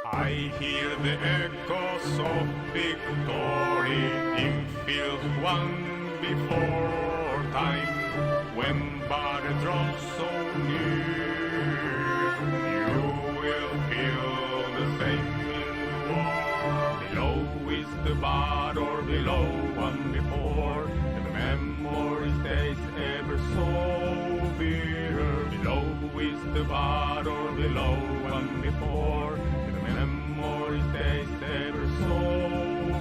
I hear the echoes of victory in field won before time. When battle draws so near, you will feel the same in war. Below is the battle, below one before, and the memory stays ever so bitter. Below is the battle, below one before. Memory stays ever so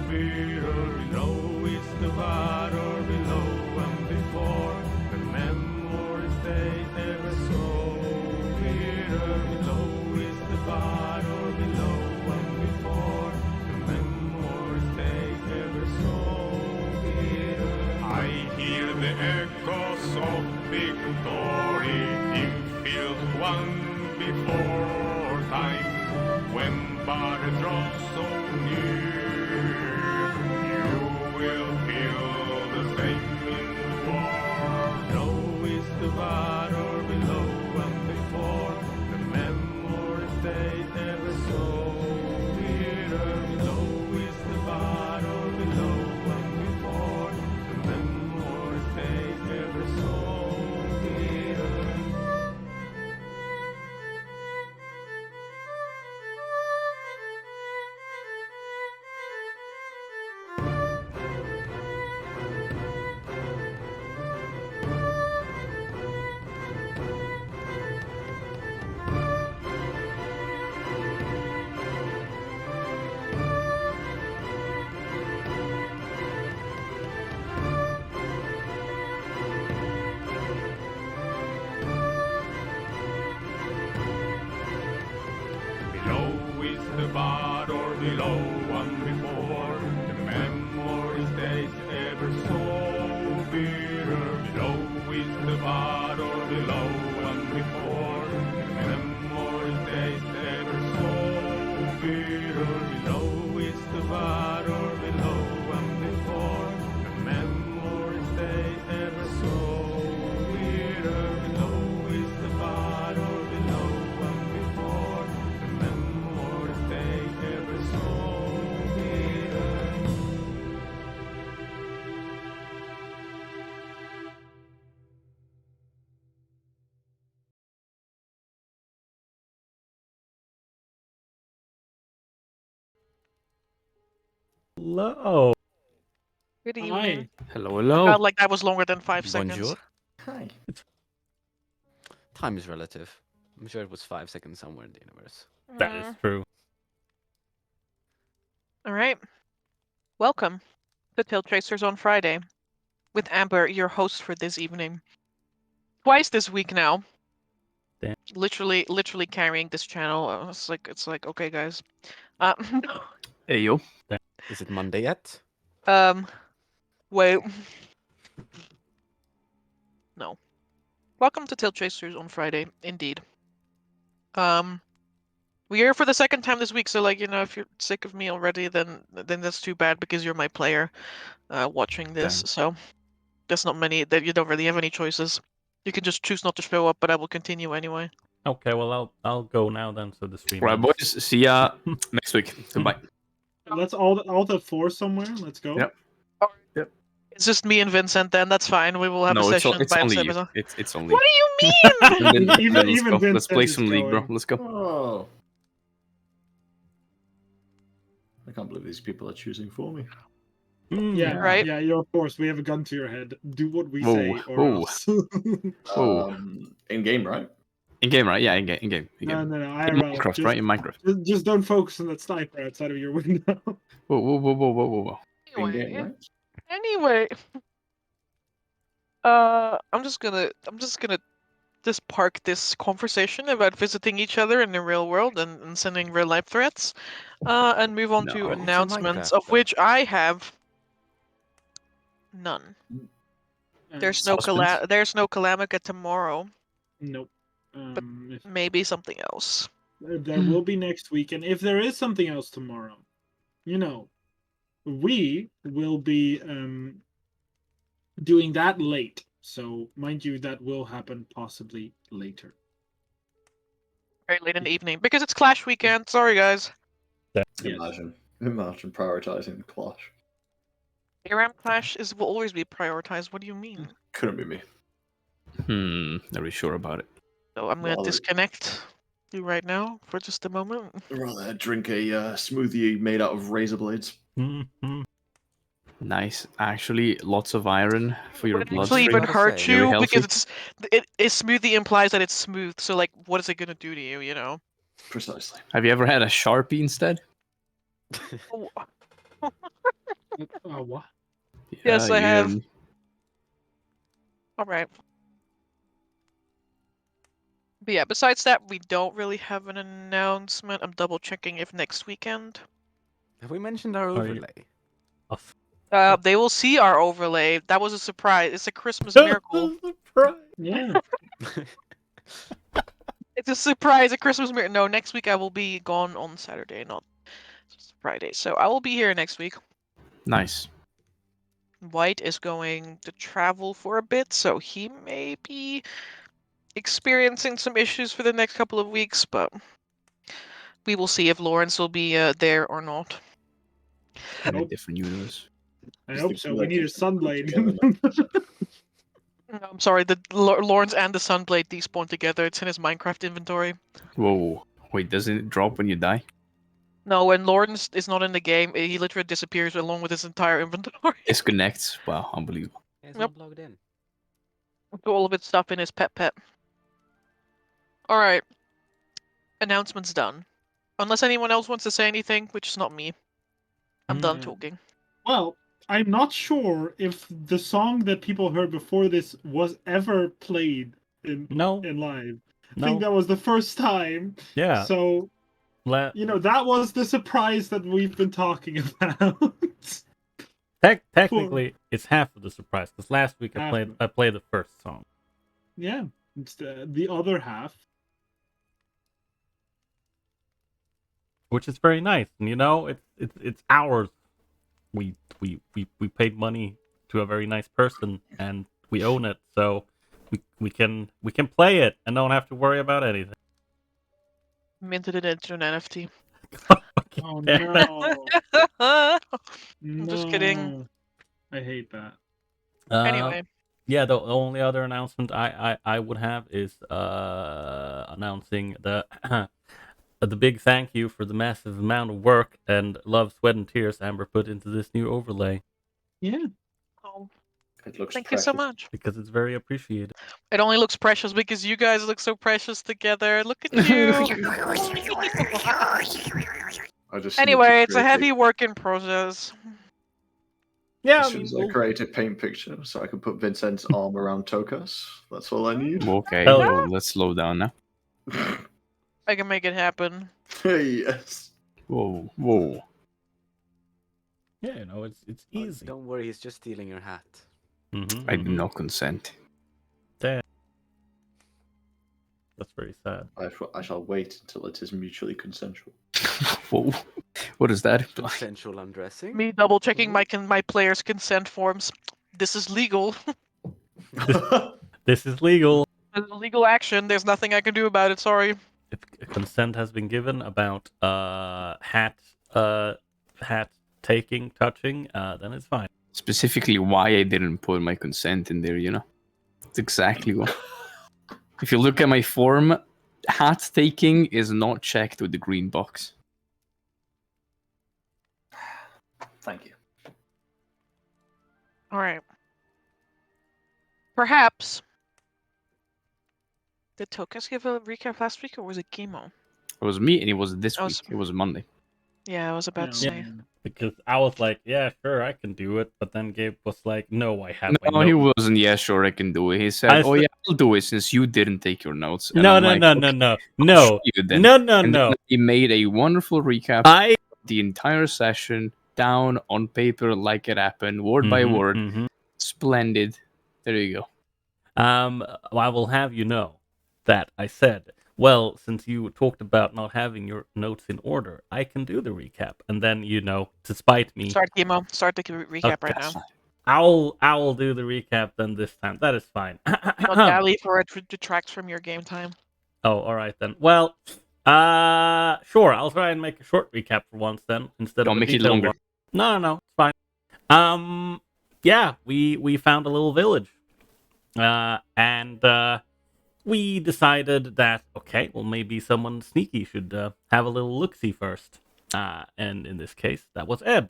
bitter. Below is the battle, below and before. The memory stays ever so bitter. Below is the battle, below and before. The memory stays ever so bitter. I hear the echoes of victory in field won before time. When battle draws so near, you will feel the same in war. Below is the battle, below and before. The memory stays ever so bitter. Below is the battle, below and before. The memory stays ever so bitter. The battle below one before, the memory stays ever so bitter. Below is the battle below one before, the memory stays ever so bitter. Below is the battle below one before, the memory stays ever so bitter. Below is the battle below one before, the memory stays ever so bitter. Hello. Good evening. Hi. Hello, I hello. felt like that was longer than 5 seconds. Bonjour. Hi. Time is relative. I'm sure it was 5 seconds somewhere in the universe. That is true. All right. Welcome to TaleChasers on Friday with Amber, your host for this evening. Twice this week now. Damn. Literally carrying this channel. It's like okay, guys. Hey, yo. Is it Monday yet? Wait. No. Welcome to TaleChasers on Friday, indeed. We're here for the second time this week, so like, you know, if you're sick of me already, then that's too bad because you're my player watching this. Damn. So there's not many that you don't really have any choices. You can just choose not to show up, but I will continue anyway. Okay, well, I'll go now then, so the stream Right, ends. boys. See ya next week. Goodbye. Let's all the four somewhere. Let's go. Yep. It's just me and Vincent then, that's fine. We will have a No, session it's by only you. himself. It's only. What do you mean? And then, Even- then let's even go. Let's Vincent play is some league, bro. going. Let's go. Oh. I can't believe these people are choosing for me. Yeah, Right. Yeah, you're of course. We have a gun to your head. Do what we Whoa, say, or whoa. else. Oh. In game, right? In game, right? Yeah, in game. In game. In No, game. no, In IRL. Minecraft, right? In Minecraft. Just don't focus on that sniper outside of your window. Whoa, whoa, whoa, whoa, whoa, whoa. In Anyway, game, right? anyway. I'm just gonna just park this conversation about visiting each other in the real world and sending real life threats, and move on No. to It's in announcements, Minecraft, of though. which I have none. There's no Suspense. there's no Calamica tomorrow. Nope. But If maybe something else. There will be next week, and if there is something else tomorrow, we will be doing that late. So mind you, that will happen possibly later. Very late in the evening because it's Clash weekend. Sorry, guys. Yes. Imagine prioritizing Clash. ARAM Clash will always be prioritized. What do you mean? Couldn't be me. Not really sure about it. So I'm gonna Well, disconnect you right now for just a moment. I'd rather drink a smoothie made out of razor blades. Mhm. Nice. Actually, lots of iron for your Would it blood. actually even Gotta hurt say. Very you? healthy. Because smoothie implies that it's smooth. So like, what is it gonna do to you? You know? Precisely. Have you ever had a Sharpie instead? Oh, What? Yes, I have. you- all right. But yeah, besides that, we don't really have an announcement. I'm double checking if next weekend. Have we mentioned our Are you- overlay? Off. They will see our overlay. That was a surprise. It's a Christmas miracle. Yeah. It's a surprise, a Christmas miracle. No, next week I will be gone on Saturday, not Friday. So I will be here next week. Nice. White is going to travel for a bit, so he may be experiencing some issues for the next couple of weeks, but we will see if Lawrence will be there or not. In a Nope. different universe. I Just hope the so. We need a collective sunblade. No, I'm sorry, the Lawrence and the Sunblade despawn together. It's in his Minecraft inventory. Whoa. Wait, doesn't it drop when you die? No, when Lawrence is not in the game, he literally disappears along with his entire inventory. Disconnects. Wow, unbelievable. It's Yep. not logged in. All of its stuff in his pet. Alright. Announcements done. Unless anyone else wants to say anything, which is not me. I'm done Mm. talking. Well, I'm not sure if the song that people heard before this was ever played in No, live. I no. think that was the first time. Yeah. So, that was the surprise that we've been talking about. Technically, it's half of the surprise because last week Half of it. I played the first song. Yeah, it's the other half. Which is very nice, and it's ours. We paid money to a very nice person, and we own it, so we can play it and don't have to worry about anything. Minted it into an NFT. Oh Damn it. no! I'm just kidding. I hate that. Anyway. Yeah, the only other announcement I would have is announcing the the big thank you for the massive amount of work and love, sweat, and tears Amber put into this new overlay. Yeah. Oh, It looks thank you so precious. much. Because it's very appreciated. It only looks precious because you guys look so precious together. Look at you. I just Anyway, it's a heavy work in process. Yeah, As soon as I create a paint picture so I can put Vincent's arm around Tokas. That's all I need. Okay, Hell well, let's slow down now. I can make it happen. Yes. Whoa, whoa. yeah, it's Oh, easy. don't worry, he's just stealing your hat. I did not consent. That's very sad. I shall wait until it is mutually consensual. Whoa. What does that imply? Consensual undressing. Me double checking my players' consent forms. This is legal. This is legal. This is a legal action. There's nothing I can do about it. Sorry. If consent has been given about hat taking, touching, then it's fine. Specifically why I didn't put my consent in there, It's exactly what. If you look at my form, hat taking is not checked with the green box. Thank you. All right. Perhaps. Did Tokas give a recap last week, or was it Chemo? It was me, and it was this Oh, week. It was Monday. Yeah, I was about to say. Because I was like, yeah, sure, I can do it. But then Gabe was like, no, I have my No, he notes. wasn't. Yeah, sure, I can do it. He said, I "Oh said- yeah, I'll do it since you didn't take your notes." And No, I'm no, like, no, "Okay, no, no, I'll no, show you then." no, no, And no. then he made a wonderful recap of the entire session down on paper like it happened, word by word. Splendid. There you go. I will have you know that I said well, since you talked about not having your notes in order, I can do the recap. And then, to spite me, Start chemo. Start the recap right That's now. fine. I'll do the recap then this time. That is fine. Not galley for it detracts from your game time. Oh, all right then. Well, sure. I'll try and make a short recap for once then, instead Don't of a make it detailed longer. one. No, it's fine. Yeah, we found a little village, and we decided that okay, well maybe someone sneaky should have a little look-see first. And in this case, that was Eb.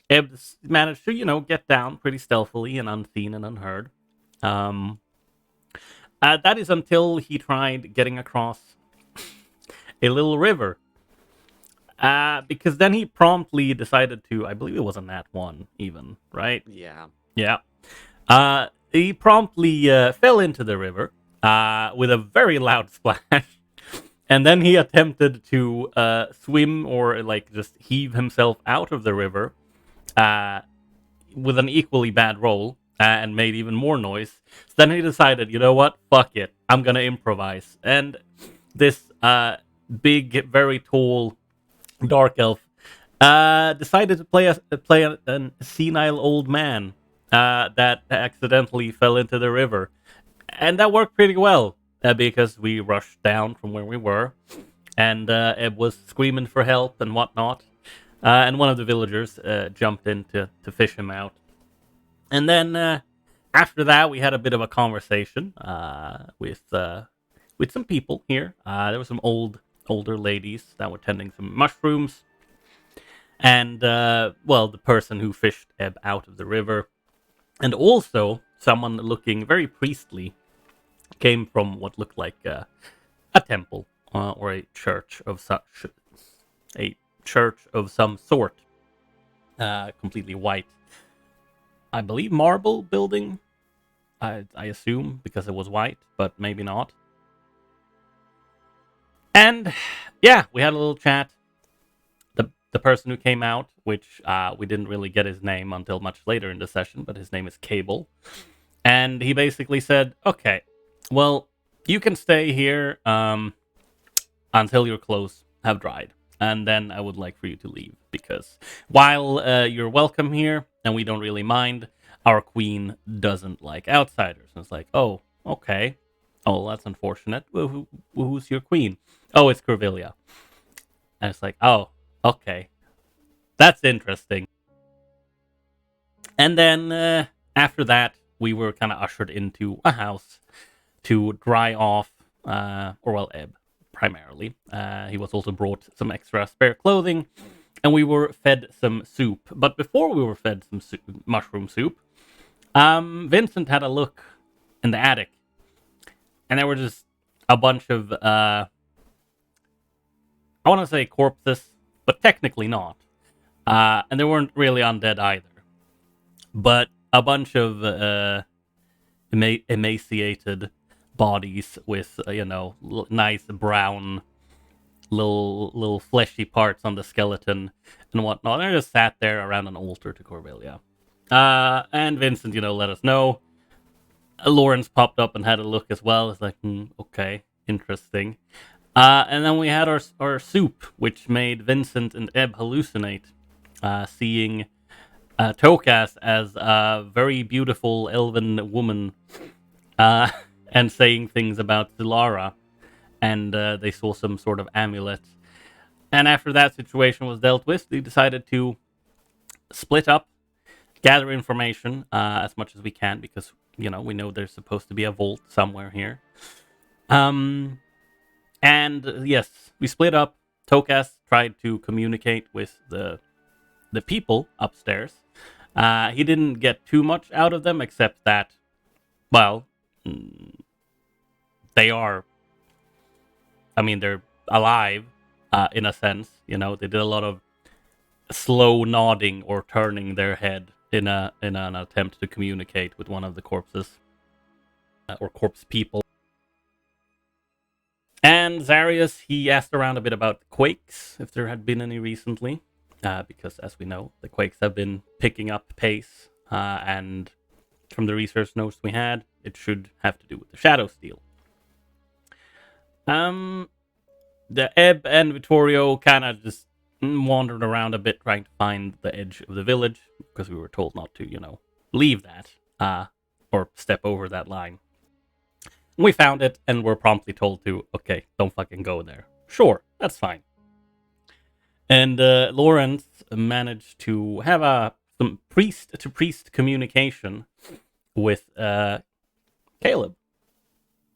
Eb managed to get down pretty stealthily and unseen and unheard. That is until he tried getting across a little river. Because then he promptly decided to, I believe it was a nat 1 even, right? Yeah. Yeah. He promptly fell into the river with a very loud splash. And then he attempted to swim or just heave himself out of the river with an equally bad roll and made even more noise. So then he decided, you know what? Fuck it. I'm going to improvise. And this big, very tall dark elf decided to play a senile old man that accidentally fell into the river. And that worked pretty well because we rushed down from where we were. And Eb was screaming for help and whatnot. And one of the villagers jumped in to fish him out. And then after that, we had a bit of a conversation with some people here. There were some older ladies that were tending some mushrooms. And, the person who fished Eb out of the river. And also, someone looking very priestly came from what looked like a temple or a church of some sort. Completely white. I believe marble building. I assume because it was white, but maybe not. And yeah, we had a little chat. The person who came out, which we didn't really get his name until much later in the session, but his name is Cable. And he basically said, okay, well, you can stay here until your clothes have dried. And then I would like for you to leave. Because while you're welcome here, and we don't really mind, our queen doesn't like outsiders. And it's like, oh, okay. Oh, that's unfortunate. Who's your queen? Oh, it's Corvillia. And it's like, oh, okay. That's interesting. And then after that, we were kind of ushered into a house to dry off, Eb, primarily. He was also brought some extra spare clothing, and we were fed some soup. But before we were fed some mushroom soup, Vincent had a look in the attic, and there were just a bunch of, I want to say corpses, but technically not. And they weren't really undead either. But a bunch of emaciated bodies with, nice brown little fleshy parts on the skeleton and whatnot. And they just sat there around an altar to Corvillia. And Vincent, let us know. Lawrence popped up and had a look as well. It's like, okay, interesting. And then we had our soup, which made Vincent and Eb hallucinate, seeing Tokas as a very beautiful elven woman, and saying things about Zilara, and they saw some sort of amulet. And after that situation was dealt with, they decided to split up, gather information as much as we can, because, we know there's supposed to be a vault somewhere here. And yes, we split up. Tokas tried to communicate with the people upstairs. He didn't get too much out of them, except that, well, they're alive, in a sense. They did a lot of slow nodding or turning their head in an attempt to communicate with one of the corpses, or corpse people. And Zarius, he asked around a bit about quakes, if there had been any recently. Because, as we know, the quakes have been picking up pace, and from the research notes we had, it should have to do with the Shadow Steel. The Ebb and Vittorio kind of just wandered around a bit trying to find the edge of the village because we were told not to, leave that or step over that line. We found it and were promptly told to, okay, don't fucking go there. Sure, that's fine. And Lawrence managed to have some priest-to-priest communication with Caleb.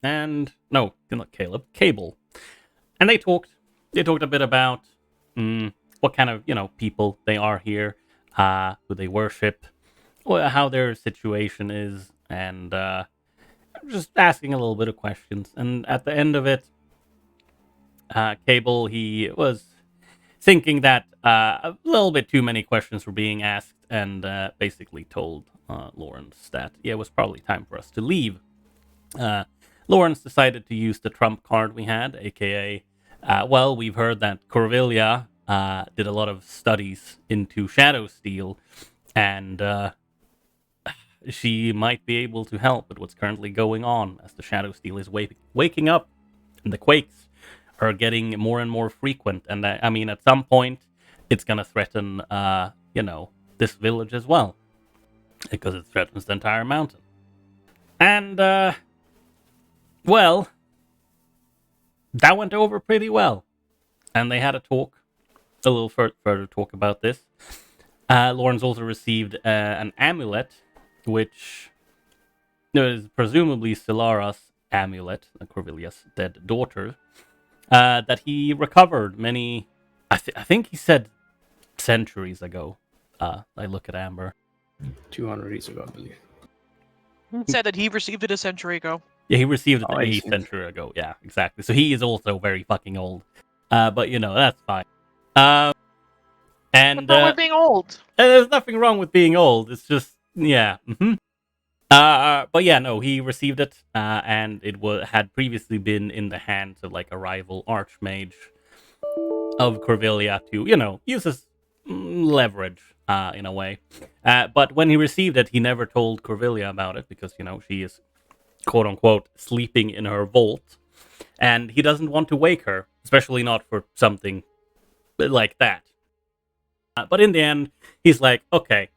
And, no, not Caleb, Cable. And they talked a bit about what kind of, people they are here, who they worship, how their situation is, and just asking a little bit of questions. And at the end of it, Cable, he was thinking that a little bit too many questions were being asked, and basically told Lawrence that, it was probably time for us to leave. Lawrence decided to use the trump card we had, aka, we've heard that Corvillia did a lot of studies into Shadow Steel, and she might be able to help with what's currently going on, as the Shadow Steel is waking up, and the quakes are getting more and more frequent, and at some point, it's gonna threaten, this village as well, because it threatens the entire mountain. And, that went over pretty well. And they had a little further talk about this. Lawrence also received an amulet, which is presumably Silara's amulet, Corvillia's dead daughter, that he recovered many, I think he said centuries ago. I look at Amber. 200 years ago, I believe. He said that he received it a century ago. Yeah, he received it I a see. century ago. Yeah, exactly. So he is also very fucking old. But that's fine. And What's wrong with being old? there's nothing wrong with being old. It's just, yeah. But yeah, no, he received it, and it had previously been in the hands of like a rival archmage of Corvillia to, use as leverage in a way. But when he received it, he never told Corvillia about it because, she is quote unquote sleeping in her vault, and he doesn't want to wake her, especially not for something like that. But in the end, he's like, okay,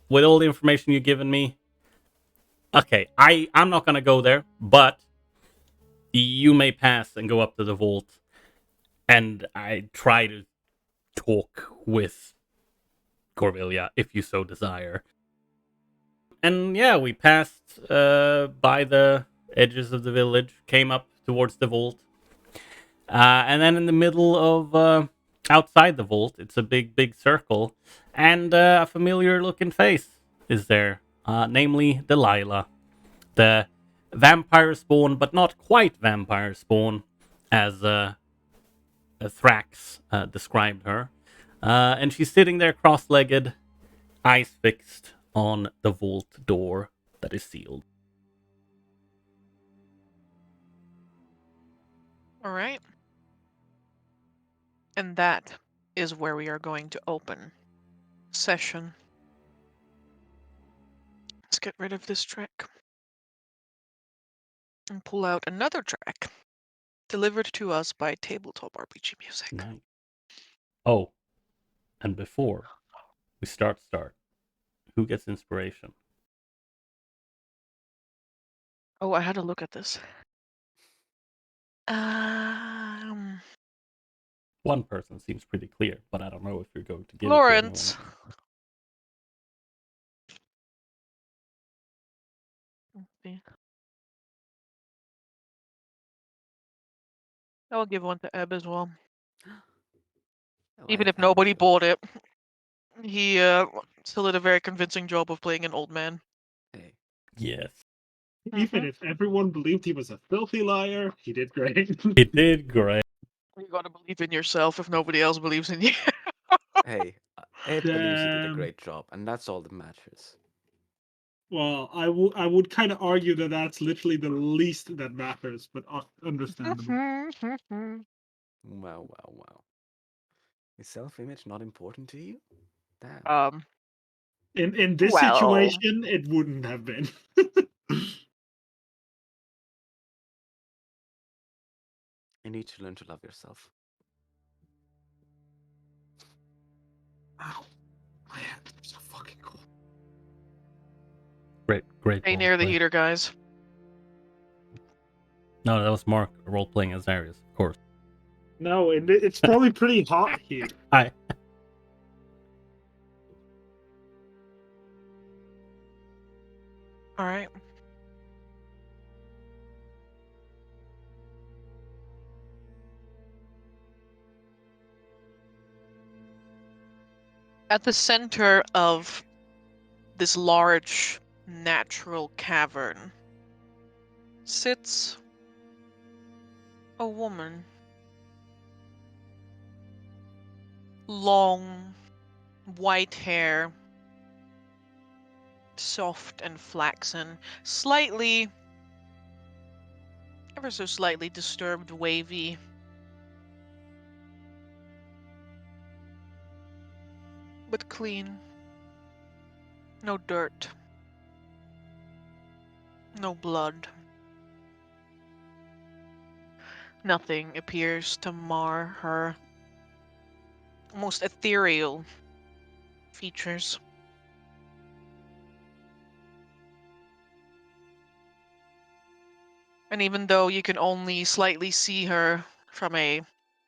with all the information you've given me, okay, I'm not gonna go there, but you may pass and go up to the vault, and I try to talk with Corvillia if you so desire. And yeah, we passed by the edges of the village, came up towards the vault, and then in the middle of outside the vault, it's a big circle, and a familiar-looking face is there, namely Delilah, the vampire spawn, but not quite vampire spawn, as Thrax described her, and she's sitting there cross-legged, eyes fixed on the vault door that is sealed. All right. And that is where we are going to open session. Let's get rid of this track and pull out another track delivered to us by Tabletop RPG Music. Nice. Oh, and before we start, who gets inspiration? Oh, I had to look at this. One person seems pretty clear, but I don't know if you're going to give Lawrence. it to Let's see. I'll give one to Ebb as well. Oh, Even I if found nobody you. bought it, he still did a very convincing job of playing an old man. Hey, Yes. Even if everyone believed he was a filthy liar, he did great. He did great. You gotta believe in yourself if nobody else believes in you. hey, Ed believes you did a Damn. great job, and that's all that matters. Well, I would kind of argue that that's literally the least that matters, but understandable. Wow. Is self-image not important to you? Damn. In this Well. situation, it wouldn't have been. You need to learn to love yourself. Ow. My hands are so fucking cold. Great. Stay near the roleplay. heater, guys. No, that was Mark role playing as Darius, of course. No, it's probably pretty hot here. Hi. All right. At the center of this large natural cavern sits a woman. Long, white hair, soft and flaxen, slightly, ever so slightly disturbed, wavy. But clean. No dirt. No blood. Nothing appears to mar her almost ethereal features. And even though you can only slightly see her from a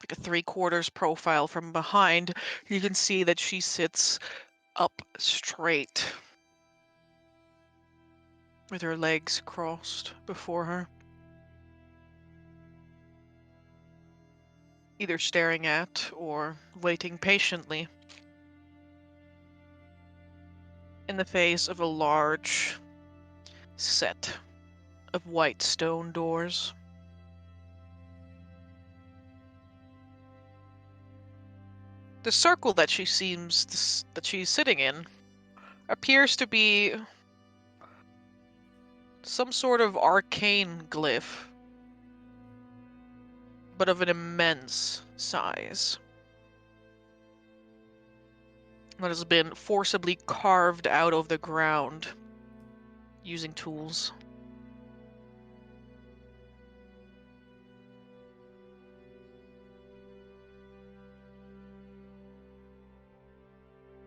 3/4 profile from behind, you can see that she sits up straight with her legs crossed before her, either staring at or waiting patiently in the face of a large set of white stone doors. The circle that she's sitting in appears to be some sort of arcane glyph, but of an immense size, that has been forcibly carved out of the ground using tools.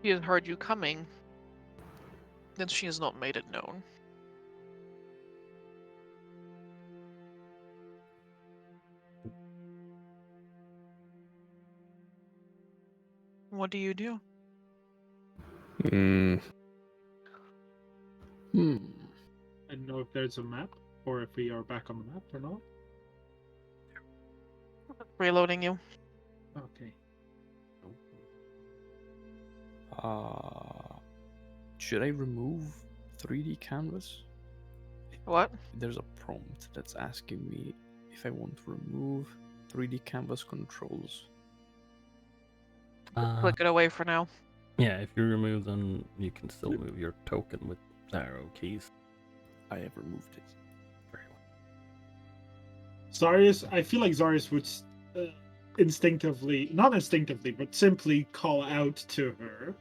She has heard you coming, then she has not made it known. What do you do? Hmm. I don't know if there's a map or if we are back on the map or not. Reloading you. Okay. Should I remove 3D canvas? What? There's a prompt that's asking me if I want to remove 3D canvas controls. Click it away for now. Yeah, if you remove them, you can still move your token with arrow keys. I have removed it. Very well. Zarius, I feel like Zarius would instinctively, not instinctively, but simply call out to her.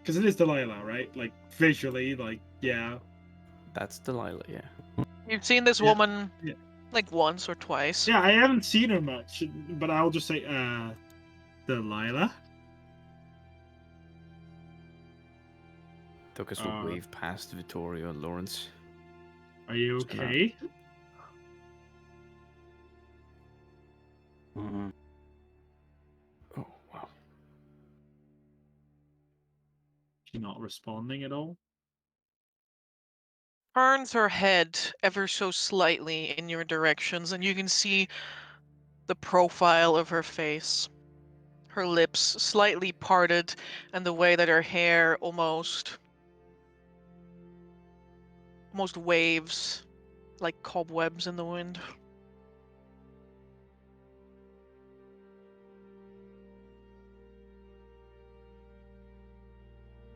Because it is Delilah, right? Like, visually, like, yeah. That's Delilah, yeah. You've seen this Yeah, woman yeah. like once or twice. Yeah, I haven't seen her much, but I'll just say, Delilah? Took us to wave past Vittorio and Lawrence. Are you okay? Mm-hmm. Oh, wow. She's not responding at all? Turns her head ever so slightly in your directions, and you can see the profile of her face. Her lips slightly parted, and the way that her hair almost waves like cobwebs in the wind.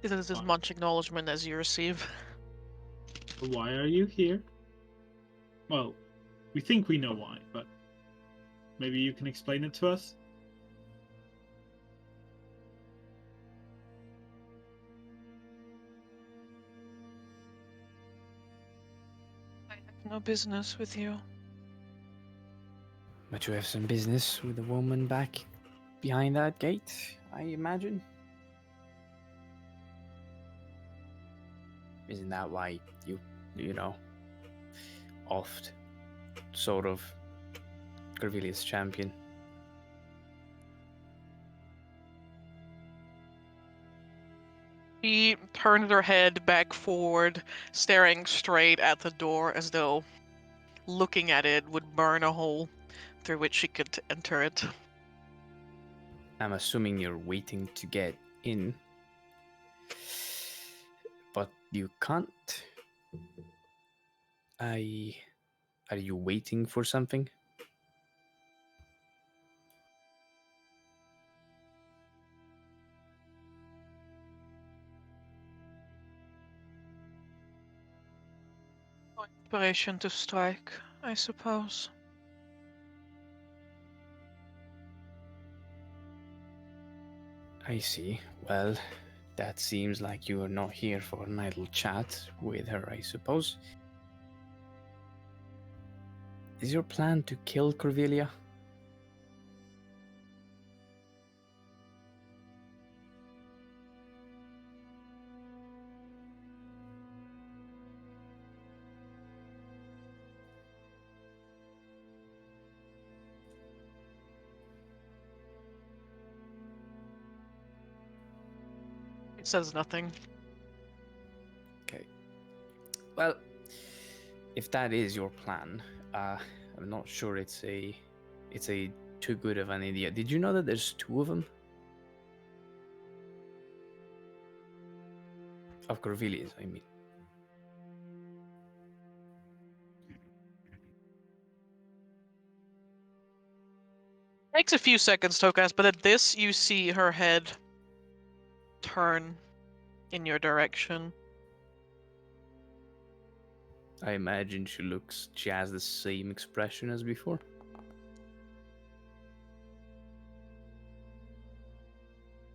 This is as much acknowledgement as you receive. Why are you here? Well, we think we know why, but maybe you can explain it to us? I have no business with you. But you have some business with the woman back behind that gate, I imagine? Isn't that why you know, oft sort of Corvilius champion? She turned her head back forward, staring straight at the door as though looking at it would burn a hole through which she could enter it. I'm assuming you're waiting to get in. But you can't. Are you waiting for something? Inspiration to strike, I suppose. I see. Well, that seems like you are not here for an idle chat with her, I suppose. Is your plan to kill Corvelia? It says nothing. Okay. Well, if that is your plan, I'm not sure it's a too good of an idea. Did you know that there's two of them? Of Corvilius, I mean. Takes a few seconds, Tokas, but at this you see her head turn in your direction. I imagine she has the same expression as before.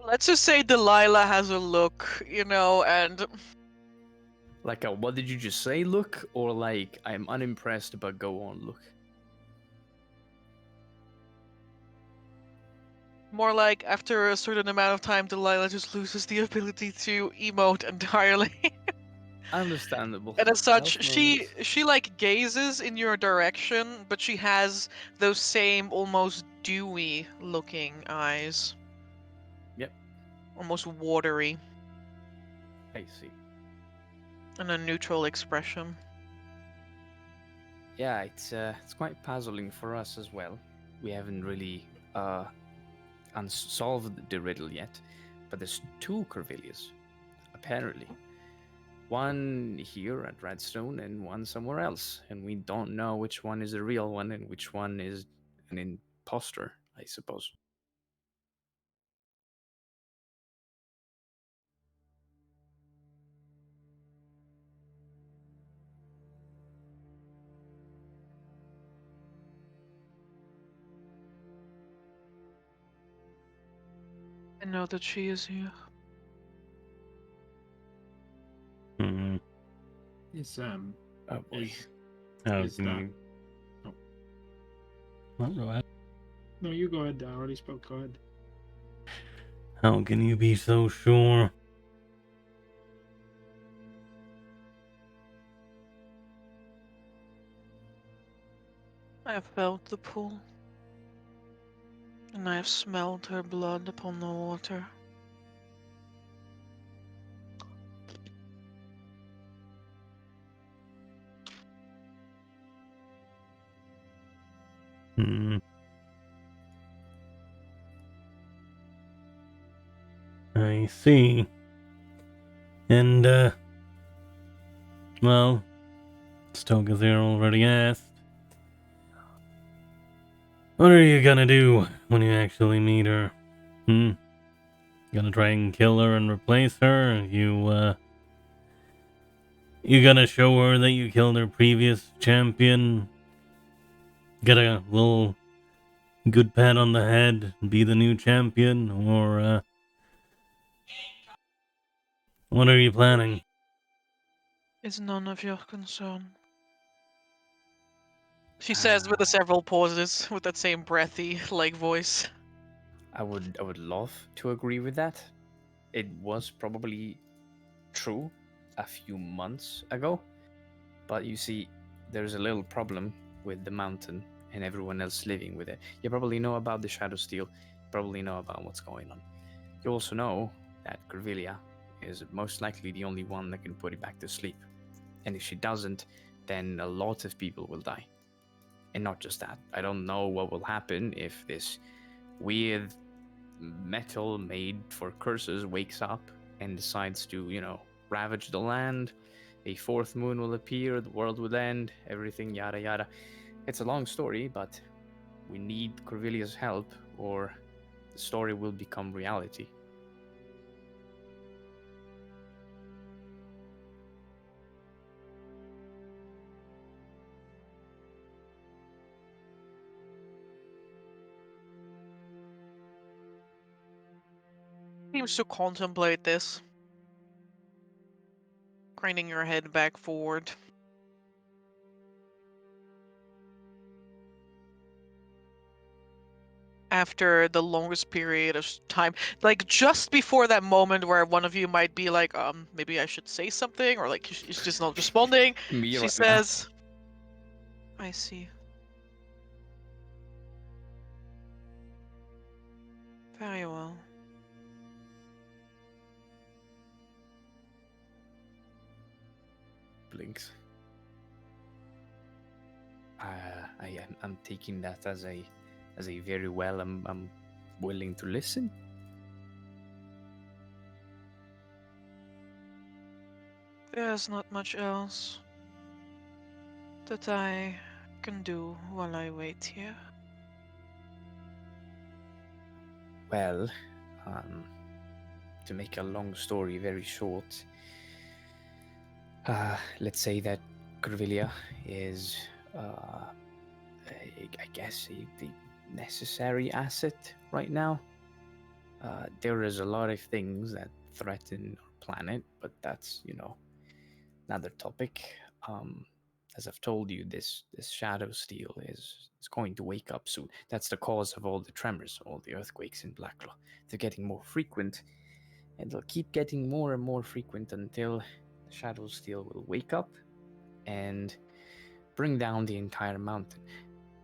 Let's just say Delilah has a look, and Like a what did you just say look, or like I'm unimpressed but go on look? more like after a certain amount of time, Delilah just loses the ability to emote entirely. Understandable. And as such, Health she moments. like gazes in your direction, but she has those same almost dewy looking eyes. Yep, Almost watery, I see. and a neutral expression. Yeah, it's quite puzzling for us as well. We haven't really unsolved the riddle yet, but there's two Corvilius, apparently. One here at Redstone and one somewhere else, and we don't know which one is the real one and which one is an imposter, I suppose. I know that she is here. Hmm. Is Oh boy. is How Is can that- you? oh. Well, go ahead. no? You go ahead. I already spoke. Go ahead. How can you be so sure? I have felt the pull, and I have smelled her blood upon the water. Hmm. I see. And, well, Stargazer already asked. What are you gonna do when you actually meet her? Hmm? Gonna try and kill her and replace her? You gonna show her that you killed her previous champion? Get a little good pat on the head and be the new champion? Or, what are you planning? Is none of your concern. She says with the several pauses, with that same breathy, like, voice. I would love to agree with that. It was probably true a few months ago, but you see, there's a little problem with the mountain and everyone else living with it. You probably know about the Shadow Steel, probably know about what's going on. You also know that Corvillia is most likely the only one that can put it back to sleep. And if she doesn't, then a lot of people will die. And not just that, I don't know what will happen if this weird metal made for curses wakes up and decides to, ravage the land. A fourth moon will appear, the world will end, everything, yada yada. It's a long story, but we need Corvillia's help, or the story will become reality. Seems to contemplate this. Craning your head back forward. After the longest period of time, like just before that moment where one of you might be like, maybe I should say something, or like she's just not responding. Me She right says, I see. Very well. Blinks. I'm taking that as a very well. I'm willing to listen. There's not much else that I can do while I wait here. Well, to make a long story very short, let's say that Corvillia is, I guess, the necessary asset right now. There is a lot of things that threaten our planet, but that's, another topic. As I've told you, this shadow steel is going to wake up soon. That's the cause of all the tremors, all the earthquakes in Blacklaw. They're getting more frequent, and they'll keep getting more and more frequent until the shadow steel will wake up and bring down the entire mountain.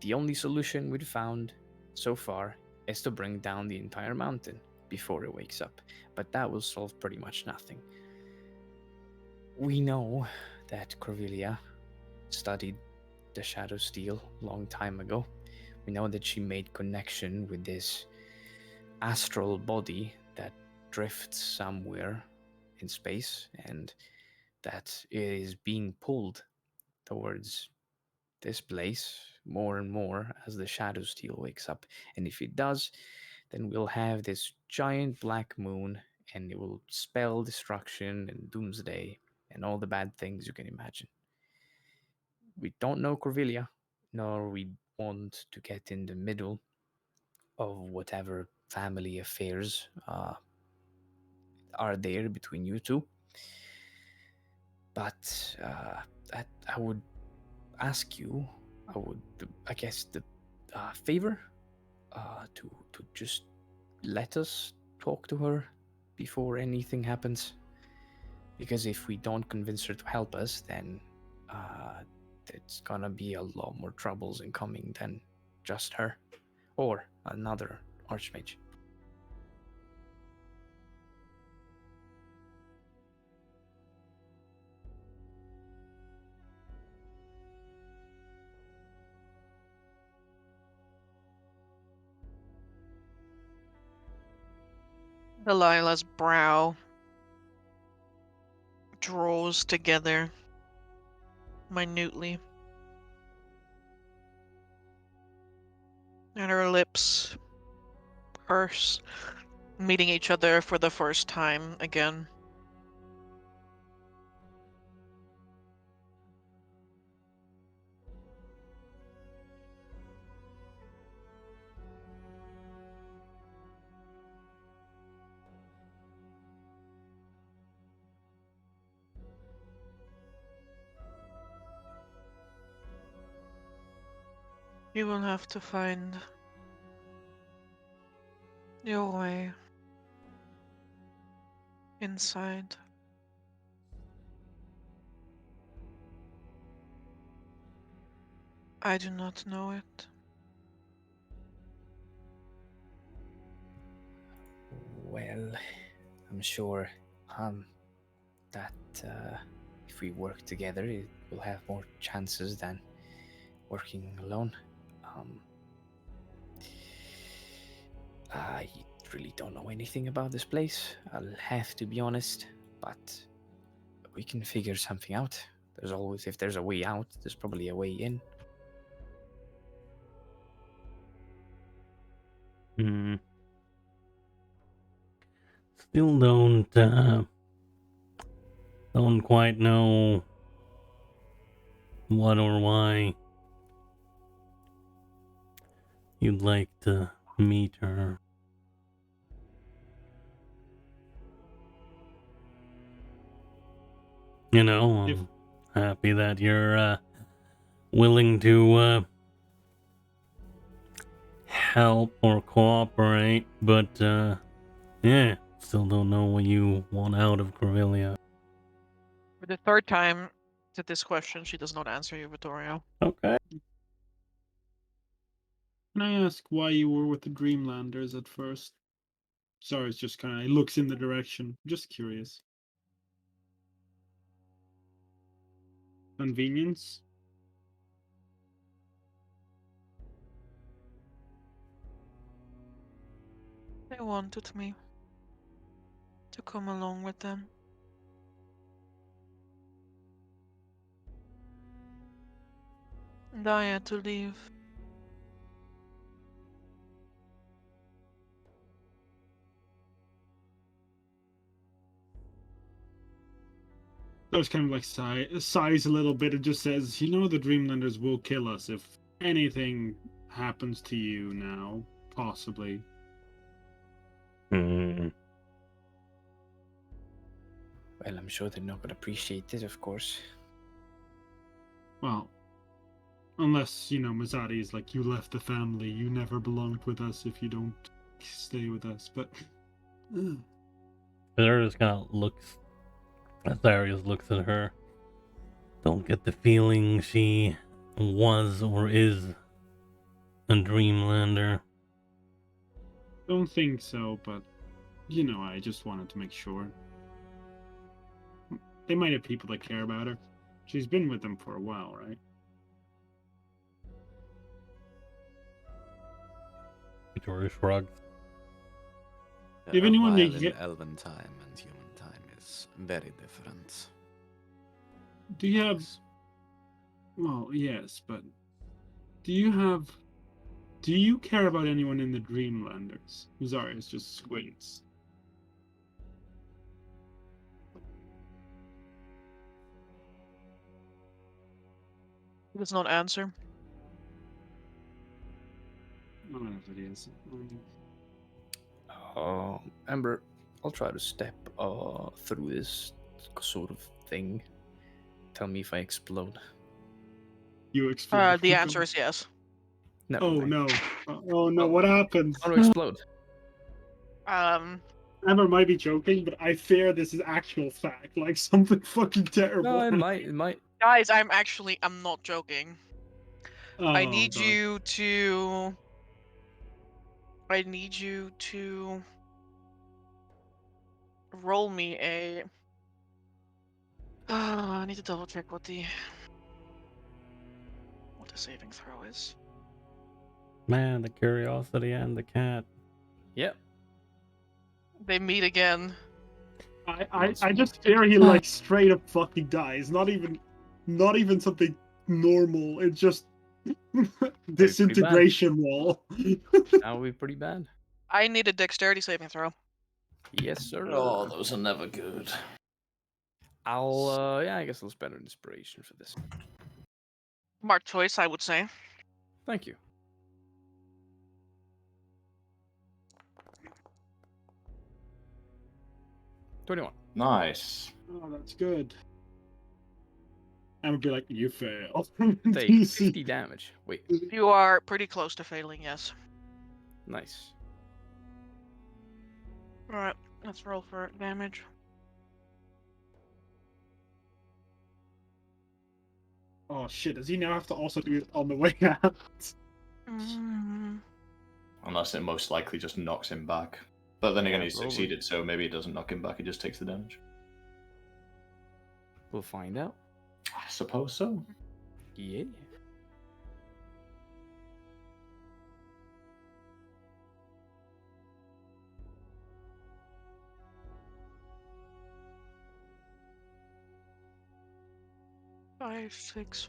The only solution we've found so far is to bring down the entire mountain before it wakes up, but that will solve pretty much nothing. We know that Corvillia studied the Shadow Steel a long time ago. We know that she made connection with this astral body that drifts somewhere in space, and that is being pulled towards this place more and more as the Shadow Steel wakes up. And if it does, then we'll have this giant black moon, and it will spell destruction and doomsday and all the bad things you can imagine. We don't know Corvillia, nor we want to get in the middle of whatever family affairs are there between you two. But I would ask you, I guess, the favor to just let us talk to her before anything happens. Because if we don't convince her to help us, then it's gonna be a lot more troubles incoming than just her or another archmage. Delilah's brow draws together minutely, and her lips purse, meeting each other for the first time again. You will have to find your way inside. I do not know it. Well, I'm sure that if we work together, we'll have more chances than working alone. I really don't know anything about this place. I'll have to be honest, but we can figure something out. There's always, if there's a way out, there's probably a way in. Still don't quite know what or why you'd like to meet her. You know, I'm happy that you're willing to help or cooperate, but yeah, still don't know what you want out of Corellia. For the third time to this question, she does not answer you, Vittorio. Okay. Can I ask why you were with the Dreamlanders at first? Sorry, it's just kind of looks in the direction. Just curious. Convenience? They wanted me to come along with them. And I had to leave. That was kind of like sighs a little bit. It just says, you know, the Dreamlanders will kill us if anything happens to you now, possibly. Hmm. Well, I'm sure they're not going to appreciate it, of course. Well, unless, you know, Mazati is like, you left the family, you never belonged with us if you don't stay with us, but... Darius kind of looks, as Darius looks at her, don't get the feeling she was or is a Dreamlander. Don't think so, but, you know, I just wanted to make sure. They might have people that care about her. She's been with them for a while, right? Victoria shrugs. If anyone while they in get- elven time and human time is very different. Do you have... Yes. Well, yes, but... Do you care about anyone in the Dreamlanders? Zarius just squints. He does not answer. I don't know if it is. Amber, I'll try to step through this sort of thing. Tell me if I explode. You explode. The answer is yes. No. Oh mind. no. Oh no, Oh. what happens? How to explode? Amber might be joking, but I fear this is actual fact. Like something fucking terrible. No, it might. Guys, I'm not joking. Oh, I need God. you to roll me a... I need to double check what the saving throw is. Man, the curiosity and the cat. Yep. They meet again. I just fear he like straight up fucking dies. Not even something normal. It's just disintegration wall. That would be pretty bad. I need a dexterity saving throw. Yes, sir. Oh, those are never good. I guess I'll spend an inspiration for this. Smart choice, I would say. Thank you. $21. Nice. Oh, that's good. I would be like, you fail. Take You see- 50 damage. Wait, You are pretty close to failing, yes. nice. Alright, let's roll for damage. Oh shit, does he now have to also do it on the way out? Mm, Unless it most likely just knocks him back. But then again, Yeah, he's probably. succeeded, so maybe it doesn't knock him back, he just takes the damage. We'll find out. I suppose so. Yeah. Five, 6,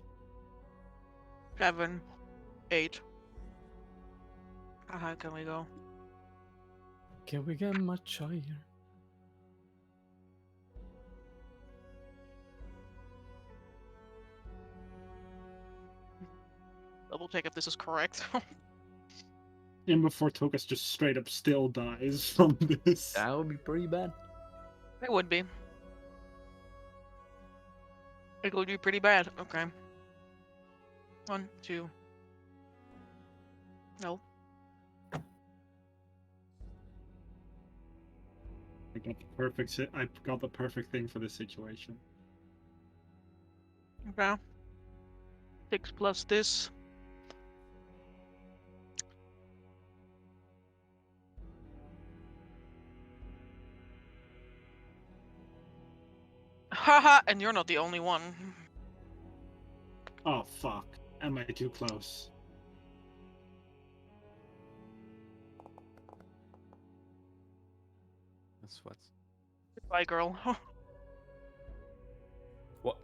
7, 8. How high can we go? Can we get much higher? Double check if this is correct. And before Tokus just straight up still dies from this. That would be pretty bad. It would be. It would be pretty bad. Okay. 1, 2. No. I got the I got the perfect thing for this situation. Okay. 6 plus this. Haha, and you're not the only one. Oh fuck. Am I too close? That's what's. Goodbye, girl. What?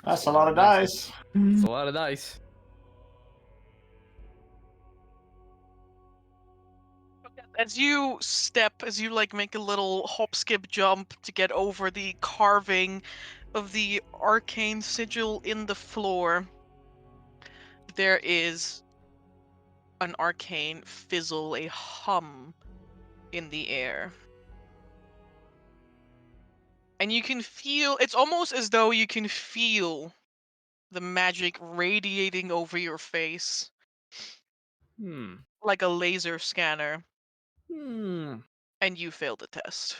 That's a lot of dice. It's a lot of dice. As you like make a little hop skip jump to get over the carving of the arcane sigil in the floor, there is an arcane fizzle, a hum in the air. And you can feel, it's almost as though you can feel the magic radiating over your face Hmm. like a laser scanner, Hmm. and you fail the test.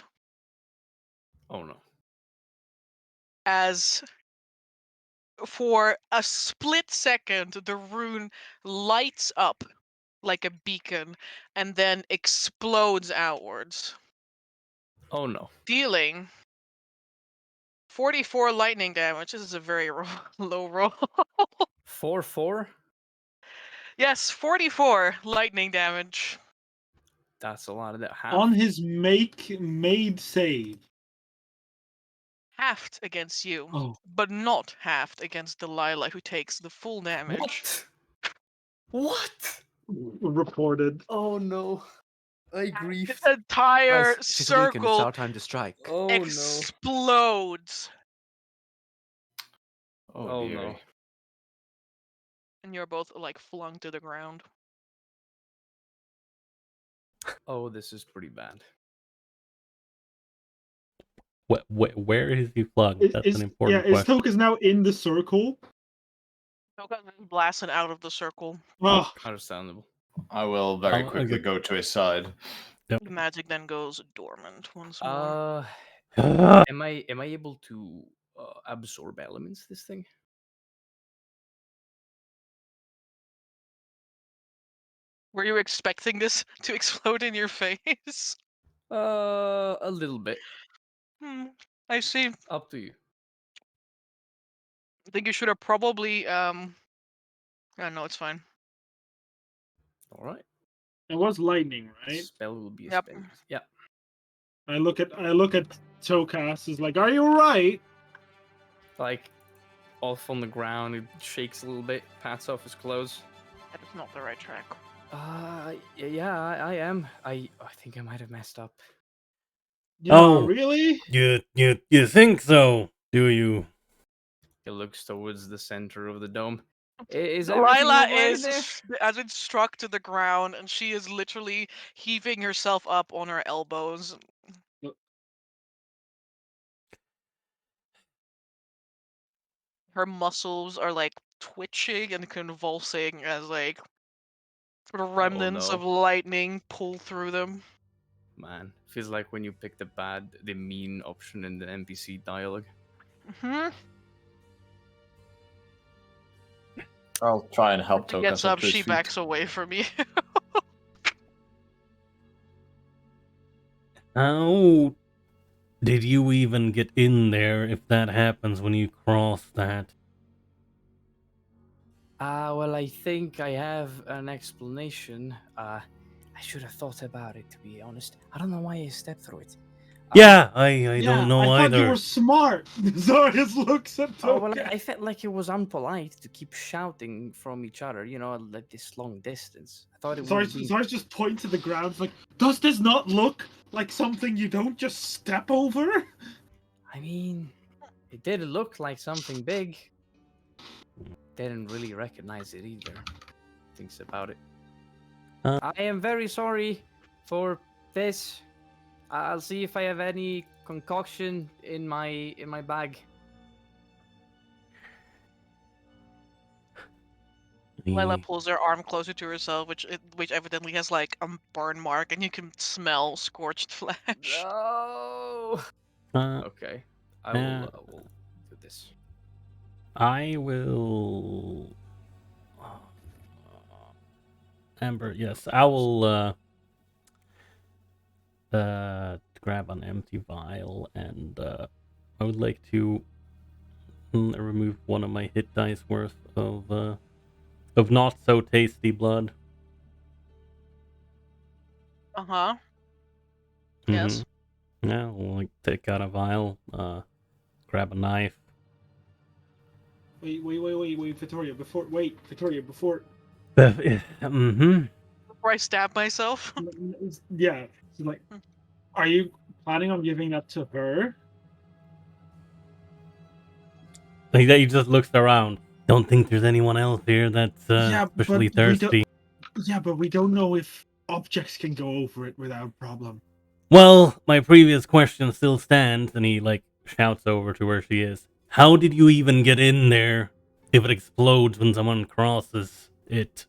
Oh no. As for a split second, the rune lights up like a beacon and then explodes outwards, Oh no. dealing 44 lightning damage. This is a very low roll. 4-4? Yes, 44 lightning damage. That's a lot of that. Half? On his made save. Halved against you, Oh. but not halved against Delilah, who takes the full damage. What? What? Reported. Oh no. I grieved. The entire Guys, she's weakened. It's circle our time to strike. Oh no. explodes, Oh dearie. no. and you're both like flung to the ground. Oh, this is pretty bad. Where is he flung? That's an important is question. Tokus now in the circle? Toka blasted out of the circle. Oh, Understandable. I will very Oh, quickly okay. go to his side. The magic then goes dormant once more. Am I able to absorb elements this thing? Were you expecting this to explode in your face? A little bit. I see. Up to you. I think you should have probably no, it's fine. All right. it was lightning, right? Spell will be a Yep. spell. Yeah. I look at Tokas is like, are you right? Like off on the ground, it shakes a little bit, pats off his clothes. That is not the right track. Yeah, I am. I think I might have messed up. Yeah, Oh. really? You think so? Do you? He looks towards the center of the dome. Is everything Lila alright there? is as it's struck to the ground, and she is literally heaving herself up on her elbows. Her muscles are like twitching and convulsing as like remnants no. of lightning pull through them. Man, feels like when you pick the mean option in the NPC dialogue. Hmm. I'll try and help She gets Tokas up up, to his she feet. backs away from you. How did you even get in there if that happens when you cross that? Well, I think I have an explanation. I should have thought about it, to be honest. I don't know why I stepped through it. Yeah, I don't know I thought you either. were smart. Zarius looks at Oh, well, Toka. I felt like it was unpolite to keep shouting from each other, at this long distance. I thought it would be... Zarius just points to the ground like, does this not look like something you don't just step over? I mean, it did look like something big. Didn't really recognize it either. Thinks about it. I am very sorry for this. I'll see if I have any concoction in my bag. Lila pulls her arm closer to herself, which evidently has like a burn mark, and you can smell scorched flesh. No. Uh, Okay, I will do this. I will. Amber, yes, I will. Grab an empty vial, and I would like to remove one of my hit dice worth of not so tasty blood. Uh-huh. Yes. Yeah, I'll like take out a vial, grab a knife. Wait, Victoria, before. Before I stab myself. Yeah. She's like, are you planning on giving that to her? He just looks around. Don't think there's anyone else here that's Yeah, especially but we don't- thirsty. Yeah, but we don't know if objects can go over it without problem. Well, my previous question still stands, and he like shouts over to where she is. How did you even get in there if it explodes when someone crosses it?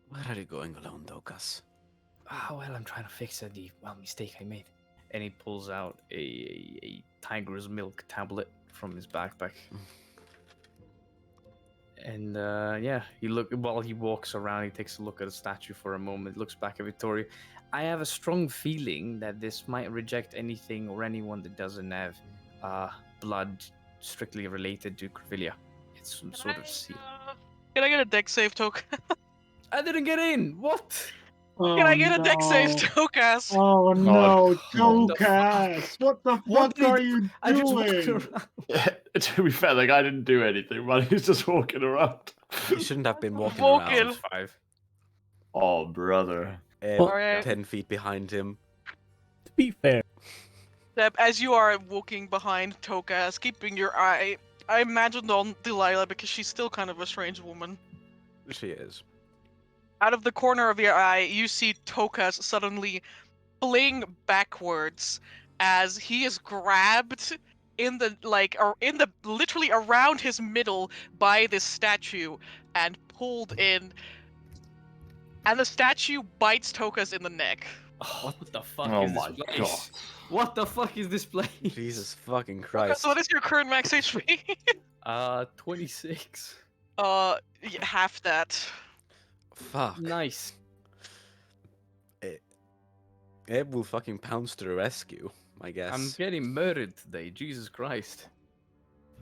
Where are you going alone, Tokas? Well, I'm trying to fix the mistake I made. And he pulls out a tiger's milk tablet from his backpack. And while he walks around, he takes a look at the statue for a moment, looks back at Victoria. I have a strong feeling that this might reject anything or anyone that doesn't have blood strictly related to Corvillia. It's some sort of seal. Can I get a deck save, Tok? I didn't get in! What? Can I get a deck save, Tokas? Oh no, God. Tokas! What the fuck are you I just walked doing? around. To be fair, the guy didn't do anything, but he's just walking around. You shouldn't have been walking Walking. around. 5. Oh, brother. Alright. 10 feet behind him. To be fair, Seb, as you are walking behind Tokas, keeping your eye, I imagined on Delilah because she's still kind of a strange woman. She is. Out of the corner of your eye, you see Tokas suddenly fling backwards as he is grabbed literally around his middle by this statue and pulled in, and the statue bites Tokas in the neck. What the fuck Oh is this my place? God. What the fuck is this place? Jesus fucking Tokas, Christ. what is your current max HP? 26. Half that. Fuck. Nice. Eb will fucking pounce to the rescue, I guess. I'm getting murdered today, Jesus Christ.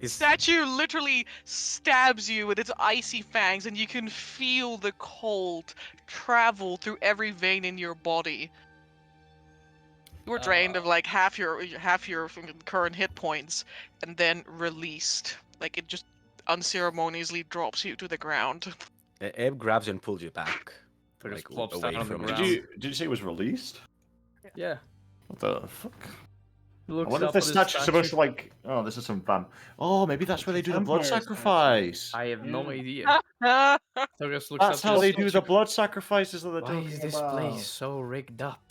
Statue literally stabs you with its icy fangs, and you can feel the cold travel through every vein in your body. You were drained of like half your current hit points, and then released. Like it just unceremoniously drops you to the ground. Eb grabs you and pulls you back. But Like, just plops away down on the from ground. him. Did you say it was released? Yeah. What the fuck? I Looks wonder if up the at the statue's supposed statue. to like. Oh, this is some vamp. Oh, maybe that's where they do the blood Vampire statue. sacrifice. I have no Yeah. idea. Togas looks That's up how to they the do the statue. blood sacrifices that they're Why is talking this about. place so rigged up?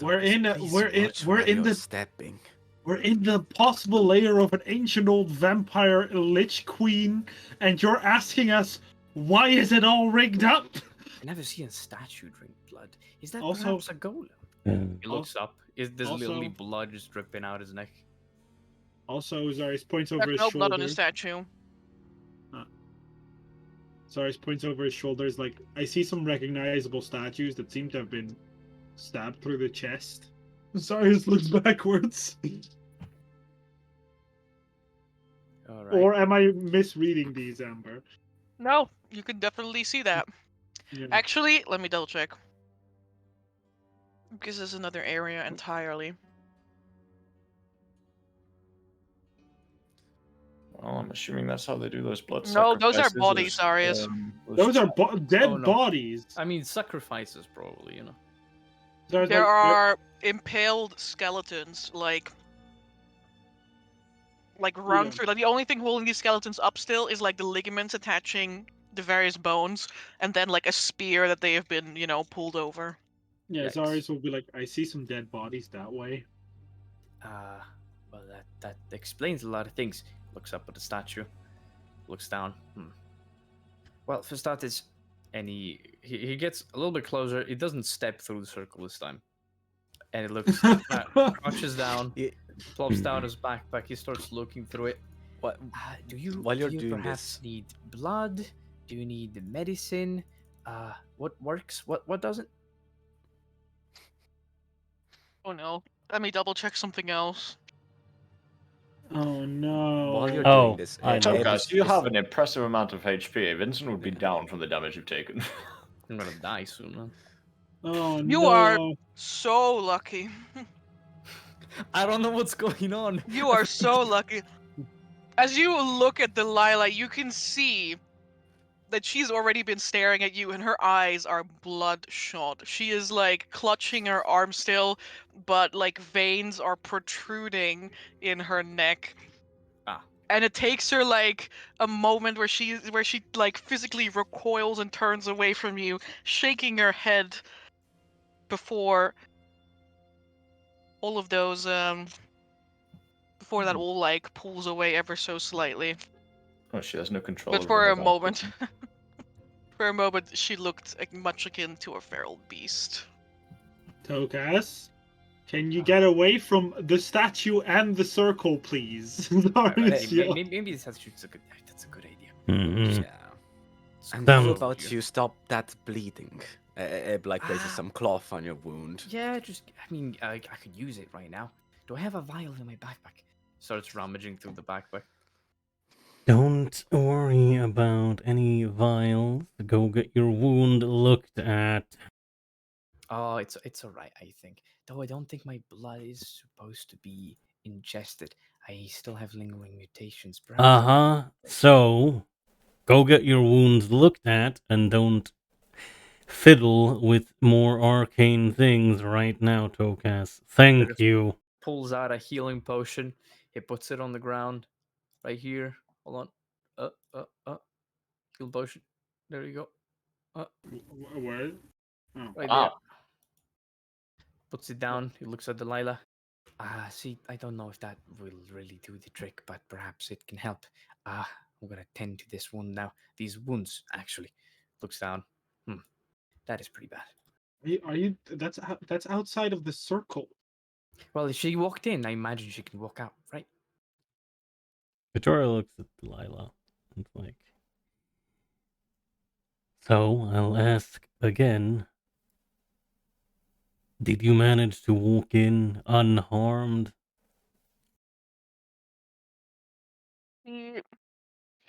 We're Thomas, in a- please we're in- watch we're where in you're the- stepping. We're in the possible layer of an ancient old vampire lich queen, and you're asking us why is it all rigged up? I never see a statue drink blood. Is that Also- perhaps a golem? He looks up. Is there's literally also- blood just dripping out his neck? Also, Zaris points over There's his no shoulder. blood on the statue. Zaris points over his shoulders like, I see some recognizable statues that seem to have been stabbed through the chest. Zaris looks backwards. All right. Or am I misreading these, Amber? No, you can definitely see that. Yeah. Actually, let me double check. Because there's another area entirely. Well, I'm assuming that's how they do those blood No, those are sacrifices. bodies, Arius. Those are dead Oh, no. bodies. I mean, sacrifices probably. Zaris There like, are impaled skeletons, like run Yeah. through. Like the only thing holding these skeletons up still is like the ligaments attaching the various bones, and then like a spear that they have been, pulled over. Yeah, Yikes. Zaris will be like, I see some dead bodies that way. Well, that explains a lot of things. Looks up at the statue. Looks down. Well, for starters, and he gets a little bit closer. He doesn't step through the circle this time. And it looks crouches down, Yeah. plops down his backpack. He starts looking through it. What? Do you While you're do you doing perhaps this- need blood? Do you need medicine? What works? What doesn't? Oh no. Let me double check something else. Oh no. While you're Oh, doing this, I know. Tokas, you have an impressive amount of HP. Vincent would be Yeah. down from the damage you've taken. I'm gonna die soon, man. Oh You no. are- So lucky. I don't know what's going on. You are so lucky. As you look at Delilah, you can see that she's already been staring at you and her eyes are bloodshot. She is like clutching her arm still, but like veins are protruding in her neck. Ah. And it takes her like a moment where she like physically recoils and turns away from you, shaking her head before all of those before that all like pulls away ever so slightly. Oh, she has no control. But over for her a life. moment, for a moment, she looked much akin to a feral beast. Tokas, can you get away from the statue and the circle, please? Zaris, yeah. Maybe that's a good idea. Mhm. Yeah. And Sounds- how about you stop that bleeding? Like places some cloth on your wound. Yeah, I could use it right now. Do I have a vial in my backpack? Starts rummaging through the backpack. Don't worry about any vials. Go get your wound looked at. Oh, it's alright, I think. Though I don't think my blood is supposed to be ingested. I still have lingering mutations. Perhaps. Uh-huh. So, go get your wounds looked at and don't fiddle with more arcane things right now, Tokas. Thank Just- you. Pulls out a healing potion. He puts it on the ground, right here. Hold on. Heal potion. There you go. Where? Oh. Right Ah. there. Puts it down. He looks at Delilah. See, I don't know if that will really do the trick, but perhaps it can help. I'm gonna tend to this wound now. These wounds, actually. Looks down. That is pretty bad. Are you? That's outside of the circle. Well, if she walked in, I imagine she can walk out, right? Victoria looks at Delilah. It's like, so I'll ask again. Did you manage to walk in unharmed? She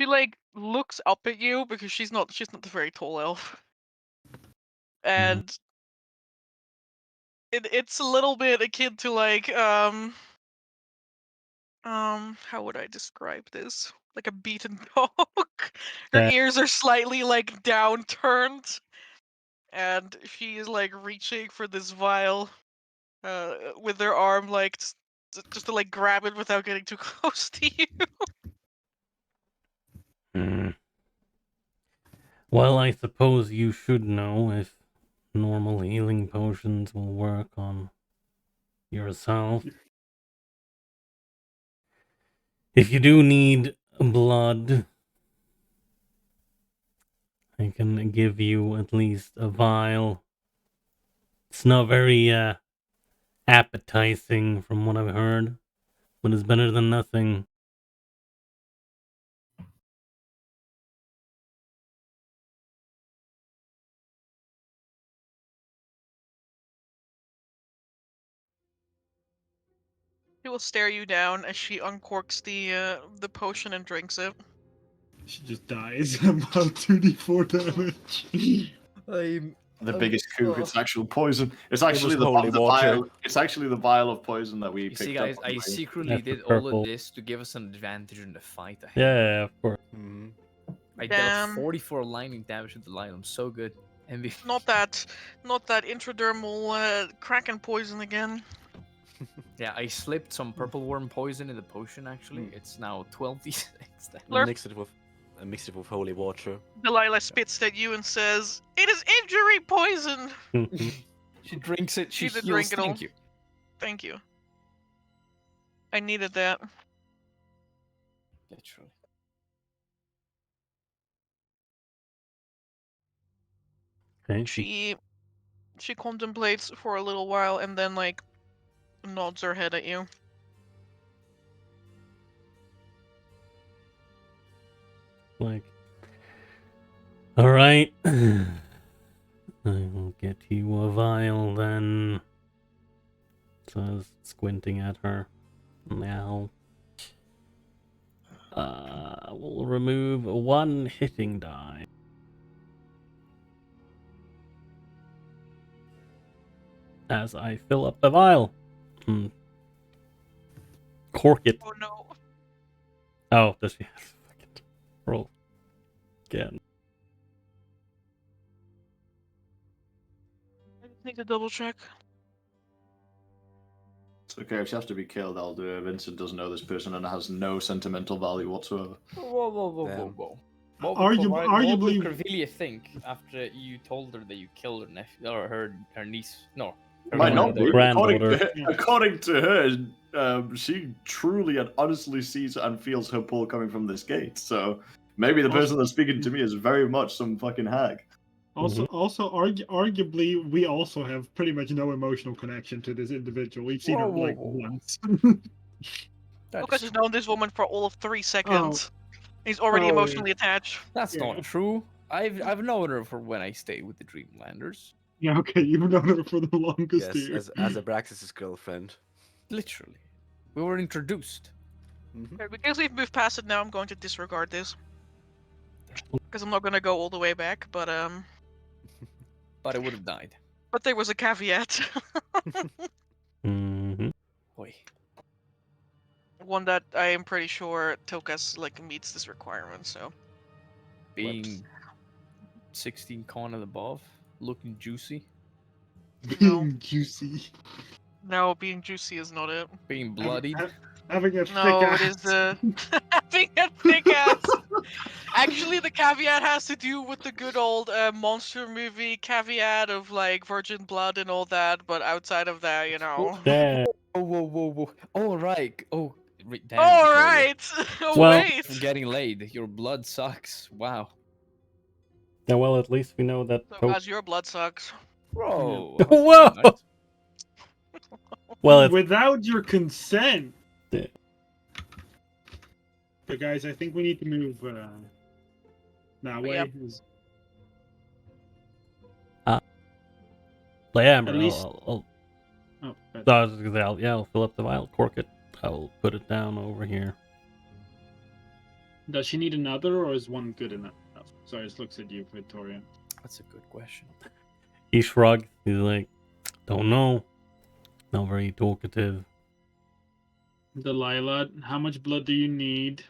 like looks up at you because she's not the very tall elf, and it's a little bit akin to like how would I describe this? Like a beaten dog. Her That- ears are slightly like downturned, and she is like reaching for this vial with her arm like just to like grab it without getting too close to you. Hmm. Well, I suppose you should know if normal healing potions will work on yourself. If you do need blood, I can give you at least a vial. It's not very appetizing from what I've heard, but it's better than nothing. She will stare you down as she uncorks the potion and drinks it. She just dies. About 2d4 damage. The biggest coup. It's actual poison. It's was actually holy the water. vial. It's actually the vial of poison that we You picked see, up. guys, on I the way. secretly That's the did all purple. of this to give us an advantage in the fight ahead. Yeah, of course. Mhm. I Damn. dealt 44 lightning damage with the light. I'm so good. MVP. Not that intradermal kraken poison again. Yeah, I slipped some purple worm poison in the potion. Actually, it's now 12d6. Slurp. I mixed it with holy water. Delilah spits at you and says, "It is injury poison." She drinks it. She She did heals. drink it all. Thank you. Thank you. I needed that. Literally. Okay, She contemplates for a little while and then like nods her head at you. like, all right, I will get you a vial then. Says, squinting at her. Now, we'll remove one hitting die. As I fill up the vial. Cork it. Oh no. Oh, does she have to fucking roll again? I just need to double check. It's okay if she has to be killed. I'll do it. Vincent doesn't know this person and has no sentimental value whatsoever. Whoa, whoa, whoa, Damn. whoa. What Arguably- would Cordelia think after you told her that you killed her nephew or her niece? No. her Might not be. Granddaughter. According to her, she truly and honestly sees and feels her pull coming from this gate. So maybe the person that's speaking to me is very much some fucking hag. Also, arguably, we also have pretty much no emotional connection to this individual. We've seen her Whoa, like whoa, whoa. once. Lucas has known this woman for all of 3 seconds. He's already Oh, yeah. emotionally attached. That's Yeah. not true. I've known her for when I stayed with the Dreamlanders. Yeah, okay, you've known her for the longest Yes, here. as Abraxas' girlfriend. Literally. We were introduced. Okay, because we've moved past it now, I'm going to disregard this. Because I'm not going to go all the way back, but But I would have died. but there was a caveat. Mm-hmm. Boy. One that I am pretty sure Tokas like meets this requirement, so Being 16 con and above. Looking juicy. no. Juicy. No, being juicy is not it. Being bloodied. Having a thick No, ass. it is having a thick ass. Actually, the caveat has to do with the good old monster movie caveat of like virgin blood and all that, but outside of that, you know. Damn. Oh, whoa, whoa, whoa. Oh, right. Oh, damn. All Victoria. right. Oh, Well- wait. For getting laid. Your blood sucks. Wow. Yeah, well, at least we know that. So as your blood sucks. Bro. Whoa! Nice. Well, it's Without your consent. Yeah. But guys, I think we need to move that way. Yep. yeah, At least- I'll Oh, good. I was just gonna say, I'll fill up the vial, cork it. I'll put it down over here. Does she need another, or is one good enough? Sorry, just looks at you, Victoria. That's a good question. He shrugs. He's like, don't know. Not very talkative. Delilah, how much blood do you need?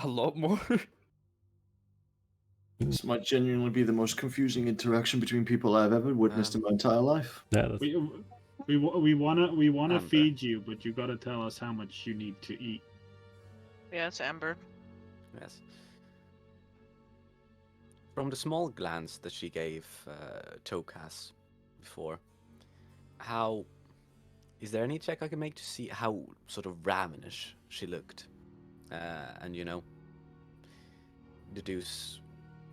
A lot more. This might genuinely be the most confusing interaction between people I've ever witnessed in my entire life. Yeah, that's, We wanna Amber. feed you, but you gotta tell us how much you need to eat. Yeah, it's Amber. Yes. From the small glance that she gave Tokas before, how is there any check I can make to see how sort of ravenous she looked, and deduce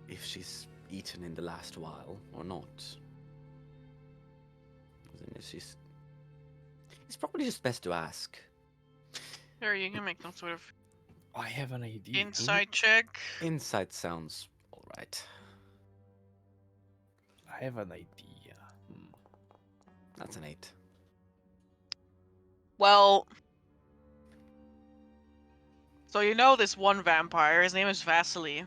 if she's eaten in the last while or not? It's probably just best to ask. Here, you can make some sort of I have an idea. insight check. Insight sounds all right. I have an idea. That's an 8. Well, so you know this one vampire. His name is Vasily.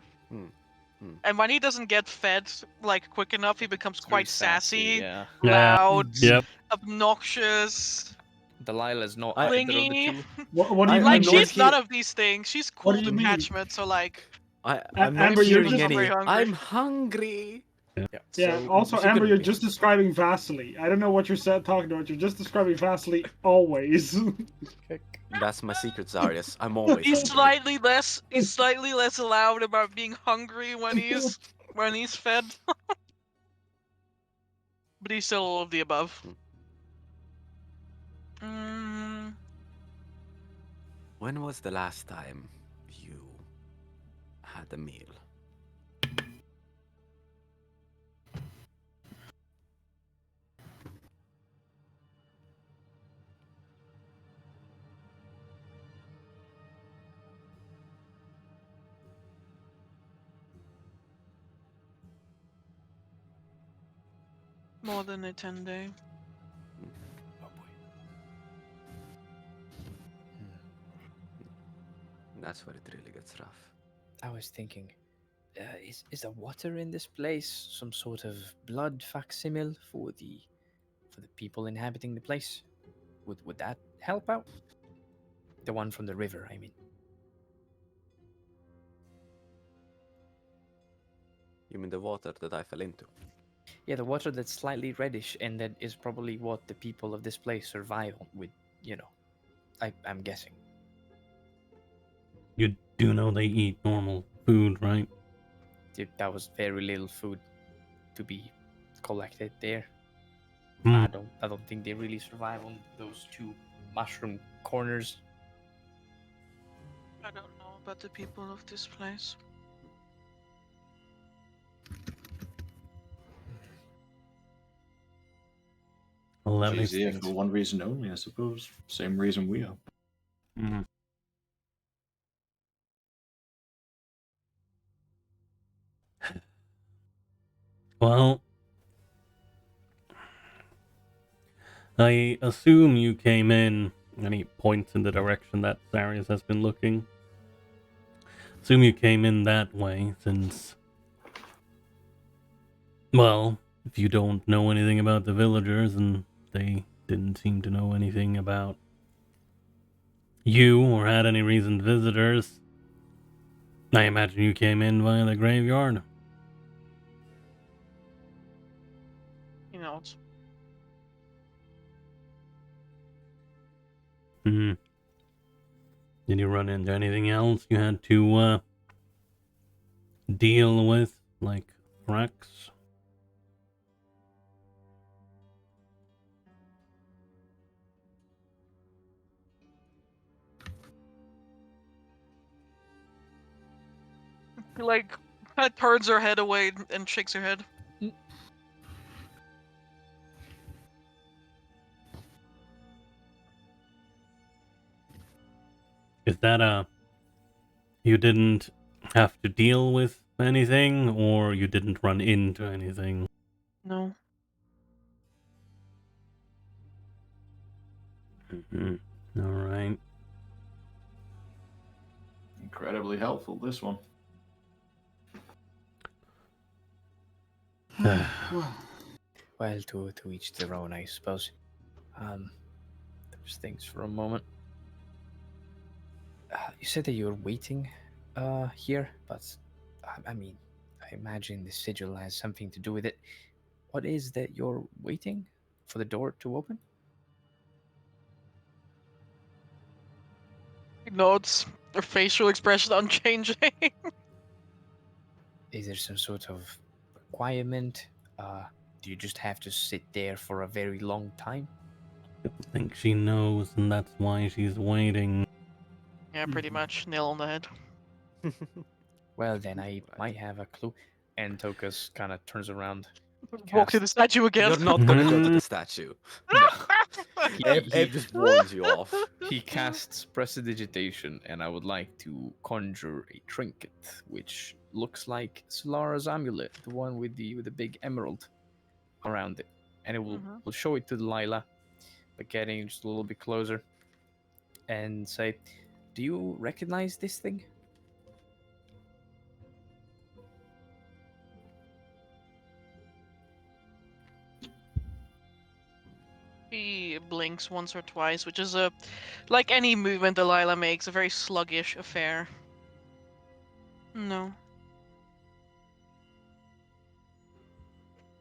And when he doesn't get fed like quick enough, he becomes It's very quite sassy, Yeah. loud, Yep. obnoxious, Delilah's not I- either of the clingy. two. What do you I- Like mean? I'm not she's here- none of these things. She's What cool do you mean? detachment. So like, I'm not Amber, you're hearing just any. very hungry. I'm hungry. Yeah. so Also, she Amber, couldn't you're be. just describing Vasily. I don't know what you're talking about. You're just describing Vasily always. That's my secret, Zarius. I'm always he's hungry. slightly less loud about being hungry when he's fed. But he's still all of the above. When was the last time you had a meal? More than a 10-day. Oh boy. That's where it really gets rough. I was thinking, is the water in this place some sort of blood facsimile for the people inhabiting the place? Would that help out? The one from the river, I mean. You mean the water that I fell into? Yeah, the water that's slightly reddish, and that is probably what the people of this place survive on with, I'm guessing. you do know they eat normal food, right? Dude, that was very little food to be collected there. Hmm. I don't think they really survive on those 2 mushroom corners. I don't know about the people of this place. Well, that She's makes here sense. for one reason only, I suppose. Same reason we are. Mhm. Well, I assume you came in, and he points in the direction that Zarius has been looking. Assume you came in that way, since, well, if you don't know anything about the villagers, and they didn't seem to know anything about you or had any recent visitors, I imagine you came in via the graveyard. He knows. Hmm. Did you run into anything else you had to deal with, like Rex? He like kind of turns her head away and shakes her head. Is that you didn't have to deal with anything, or you didn't run into anything? No. Mm-hmm. All right. Incredibly helpful, this one. Well, to each their own, I suppose. Those things for a moment. You said that you were waiting here, but I mean, I imagine the sigil has something to do with it. What is that you're waiting for the door to open? Nods. Her facial expression unchanging. Is there some sort of requirement? Do you just have to sit there for a very long time? I think she knows, and that's why she's waiting. Yeah, pretty much. Nail on the head. Well, then I might have a clue. And Tokas kind of turns around. Walk to the statue again. You're not gonna go to the statue. Abe just warns you off. He casts Prestidigitation, and I would like to conjure a trinket, which looks like Solara's amulet, the one with the big emerald around it. And it will Mhm. will show it to Delilah, but getting just a little bit closer, and say, "Do you recognize this thing?" She blinks once or twice, which is like any movement Delilah makes, a very sluggish affair. No.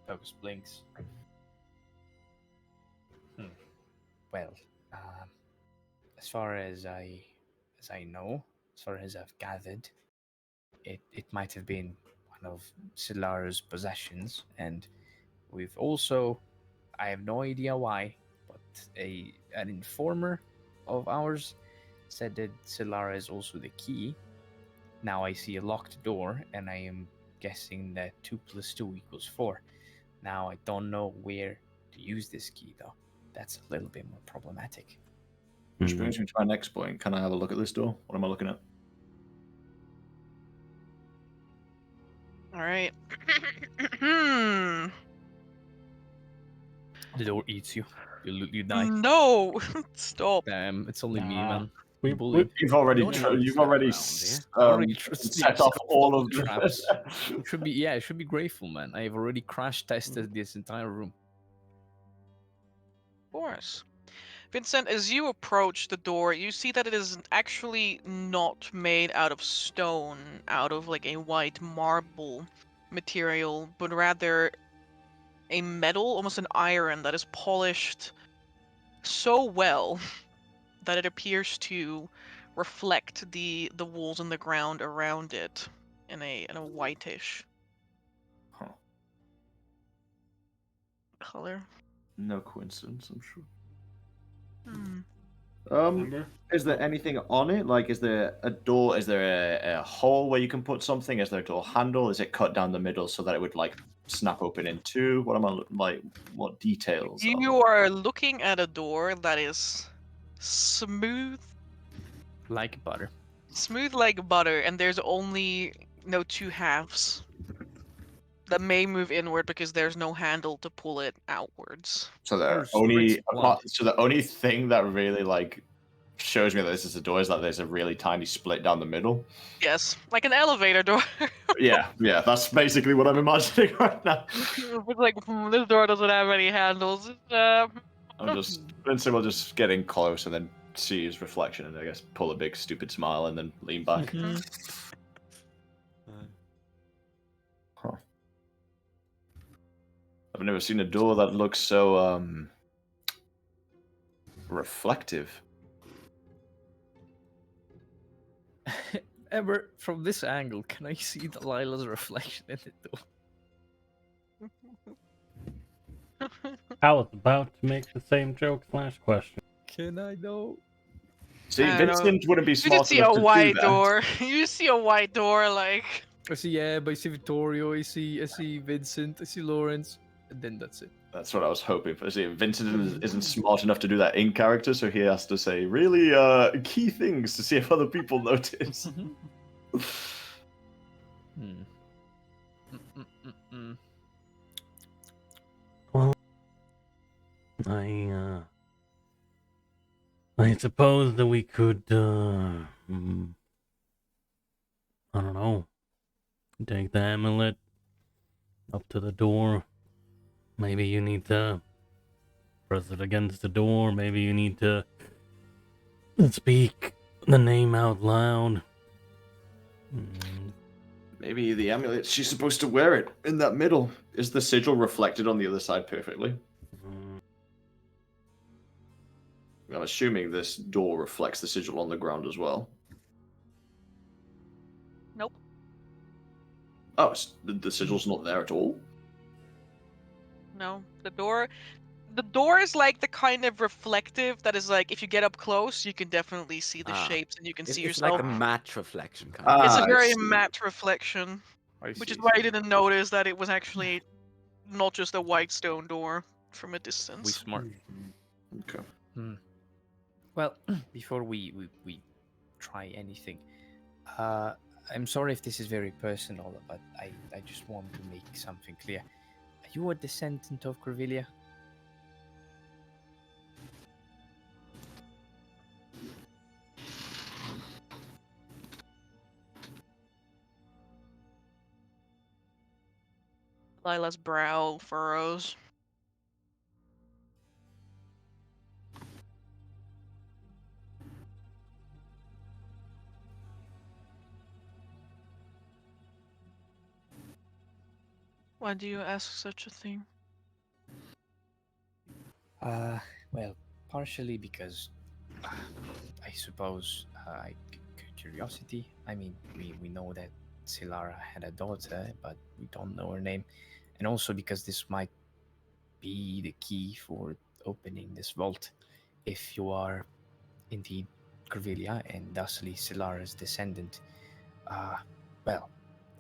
Tokas blinks. Well, as far as I know, as far as I've gathered, it might have been one of Silara's possessions, and we've also, I have no idea why, but an informer of ours said that Silara is also the key. Now I see a locked door, and I am guessing that 2 + 2 = 4. Now I don't know where to use this key, though. That's a little bit more problematic. Which brings me to my next point. Can I have a look at this door? What am I looking at? All right. The door eats you. You die. No. Stop. Damn, it's only me, Nah. man. We- Bully. You've already, Don't know you've that already around here. Already set off all of the traps. You should be, yeah, you should be grateful, man. I have already crash tested this entire room. Of course. Vincent, as you approach the door, you see that it is actually not made out of stone, out of like a white marble material, but rather a metal, almost an iron, that is polished so well that it appears to reflect the walls and the ground around it in a whitish Huh. color. No coincidence, I'm sure. Hmm. Remember? Is there anything on it? Like, is there a door? Is there a hole where you can put something? Is there a door handle? Is it cut down the middle so that it would like snap open in two? What am I like? What details? You are looking at a door that is smooth Like butter. like butter, and there's only no two halves that may move inward because there's no handle to pull it outwards. So the There's only Prince Blood. so the only thing that really like shows me that this is a door is that there's a really tiny split down the middle. Yes, like an elevator door. Yeah, that's basically what I'm imagining right now. It's like, this door doesn't have any handles. I'm just Vincent will just get in close and then see his reflection and I guess pull a big stupid smile and then lean back. Huh. I've never seen a door that looks so reflective. Ever from this angle, can I see Delilah's reflection in the door? I was about to make the same joke / question. Can I know? See, I don't know. Vincent wouldn't be You smart just see enough a to do white that. door. You see a white door, like. I see, yeah, but I see Vittorio, I see Vincent, I see Lawrence, and then that's it. That's what I was hoping for. See, Vincent isn't smart enough to do that in character, so he has to say really key things to see if other people notice. Well, I suppose that we could, I don't know, take the amulet up to the door. Maybe you need to press it against the door. Maybe you need to speak the name out loud. Maybe the amulet, she's supposed to wear it in that middle. Is the sigil reflected on the other side perfectly? I'm assuming this door reflects the sigil on the ground as well. Nope. Oh, the sigil's not there at all? No, the door is like the kind of reflective that is like if you get up close, you can definitely see the Ah. shapes and you can see It's yourself. like a matte reflection kind Ah, of. It's a I very see. matte reflection, I which is see. why I didn't notice that it was actually not just a white stone door from a We distance. smart. Okay. Well, before we try anything, I'm sorry if this is very personal, but I just want to make something clear. Are you a descendant of Corvillia? Lila's brow furrows. Why do you ask such a thing? Well, partially because I suppose curiosity. I mean, we know that Silara had a daughter, but we don't know her name, and also because this might be the key for opening this vault. If you are indeed Corvillia and thusly Silara's descendant, well,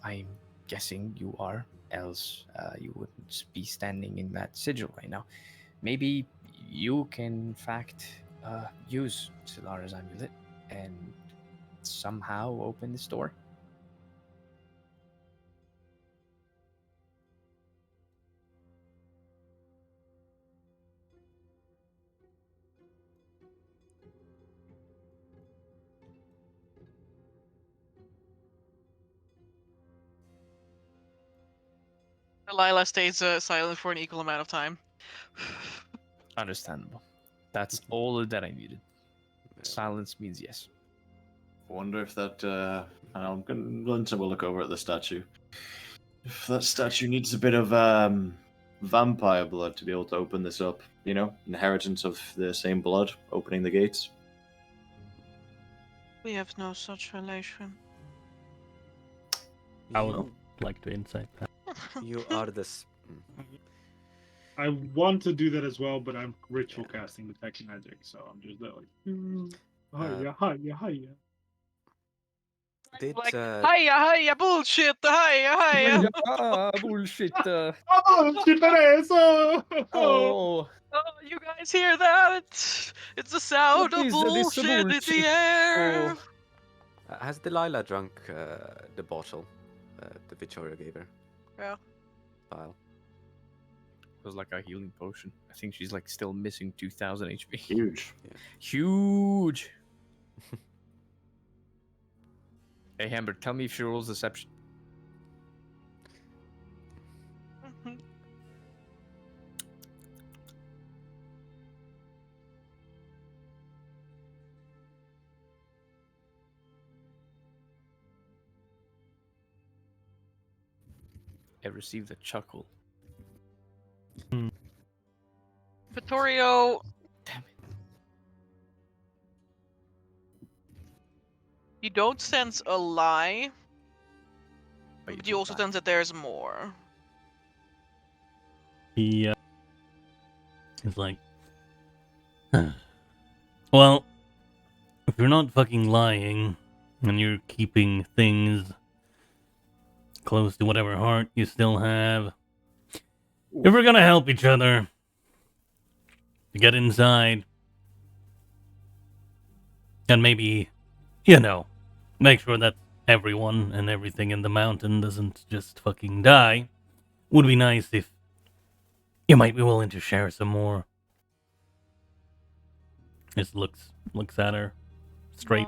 I'm guessing you are. Else, you wouldn't be standing in that sigil right now. Maybe you can, in fact, use Silara's amulet and somehow open this door. Lila stays silent for an equal amount of time. Understandable. That's all that I needed. Silence means yes. I wonder if that. I'm going to look over at the statue. If that statue needs a bit of vampire blood to be able to open this up, you know, inheritance of the same blood opening the gates. We have no such relation. I would You, like to insight that. you are this. I want to do that as well, but I'm ritual casting detect magic, so I'm just like, hiya, hiya, hiya. Did Like, hiya, bullshit, hiya. Bullshit. Oh, shit, eso! Oh, Oh, you guys hear that? It's the sound What of is this bullshit in bullshit? the air. Oh. has Delilah drunk the bottle that Victoria gave her? Yeah. Vial. It was like a healing potion. I think she's like still missing 2,000 HP. Huge. Huge. Hey, Hamber, tell me if she rolls deception. I received a chuckle. Vittorio, Damn it. you don't sense a lie, But but you also sense that there's more. He is like, well, if you're not fucking lying and you're keeping things close to whatever heart you still have, if we're gonna help each other to get inside and maybe, you know, make sure that everyone and everything in the mountain doesn't just fucking die, would be nice if you might be willing to share some more. Just looks at her straight.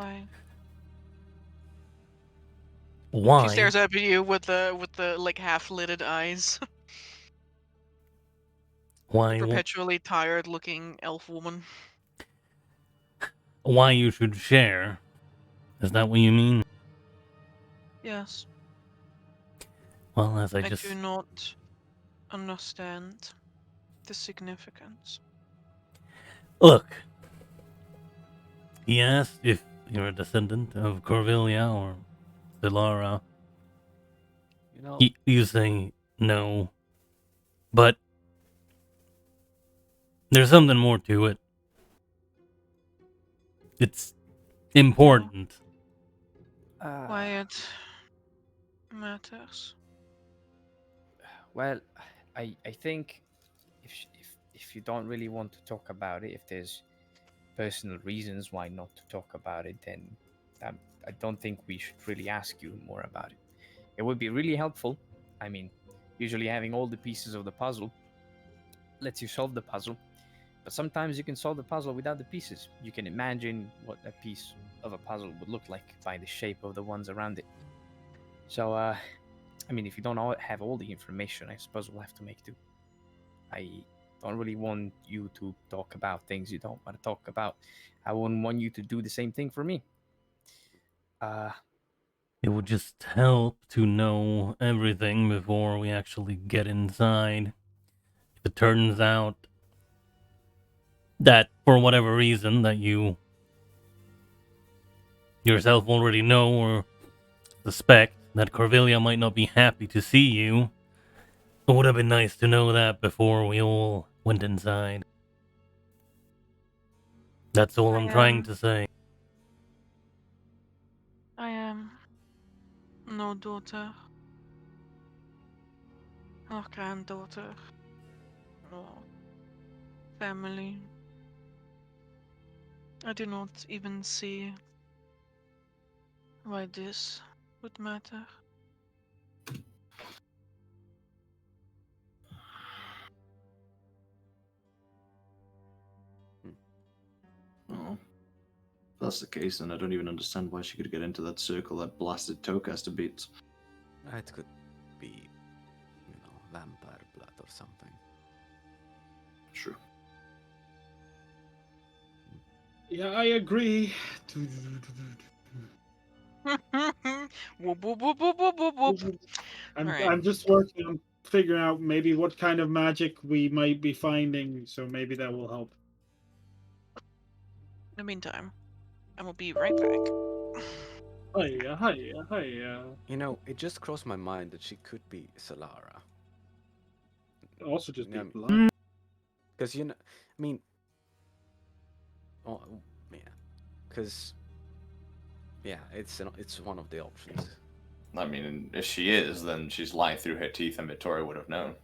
Why? She stares up at you with the like half-lidded eyes. Why? Perpetually tired-looking elf woman. Why you should share? Is that what you mean? Yes. Well, as I I just do not understand the significance. look, he asked if you're a descendant of Corvillia or Zilara. You know, You say no, but there's something more to it. It's important. Why it matters. Well, I think if you don't really want to talk about it, if there's personal reasons why not to talk about it, then I don't think we should really ask you more about it. It would be really helpful. I mean, usually having all the pieces of the puzzle lets you solve the puzzle, but sometimes you can solve the puzzle without the pieces. You can imagine what a piece of a puzzle would look like by the shape of the ones around it. So, I mean, if you don't have all the information, I suppose we'll have to make do. I don't really want you to talk about things you don't want to talk about. I wouldn't want you to do the same thing for me. It would just help to know everything before we actually get inside. If it turns out that, for whatever reason, that you yourself already know or suspect that Corvillia might not be happy to see you, it would have been nice to know that before we all went inside. That's all I'm trying to say. I am no daughter, nor granddaughter, nor family. I do not even see why this would matter. Oh. If that's the case, then I don't even understand why she could get into that circle that blasted TaleCaster beats. it could be, vampire blood or something. True. Yeah, I agree. Whoop, whoop, whoop, whoop, whoop, whoop, whoop. Alright. I'm just working on figuring out maybe what kind of magic we might be finding, so maybe that will help. In the meantime, I will be right back. Hiya, hiya, hiya. It just crossed my mind that she could be Solara. Also, just be Yeah. blind. Because, I mean... Oh, yeah. Because... Yeah, it's one of the options. I mean, if she is, then she's lying through her teeth, and Victoria would have known.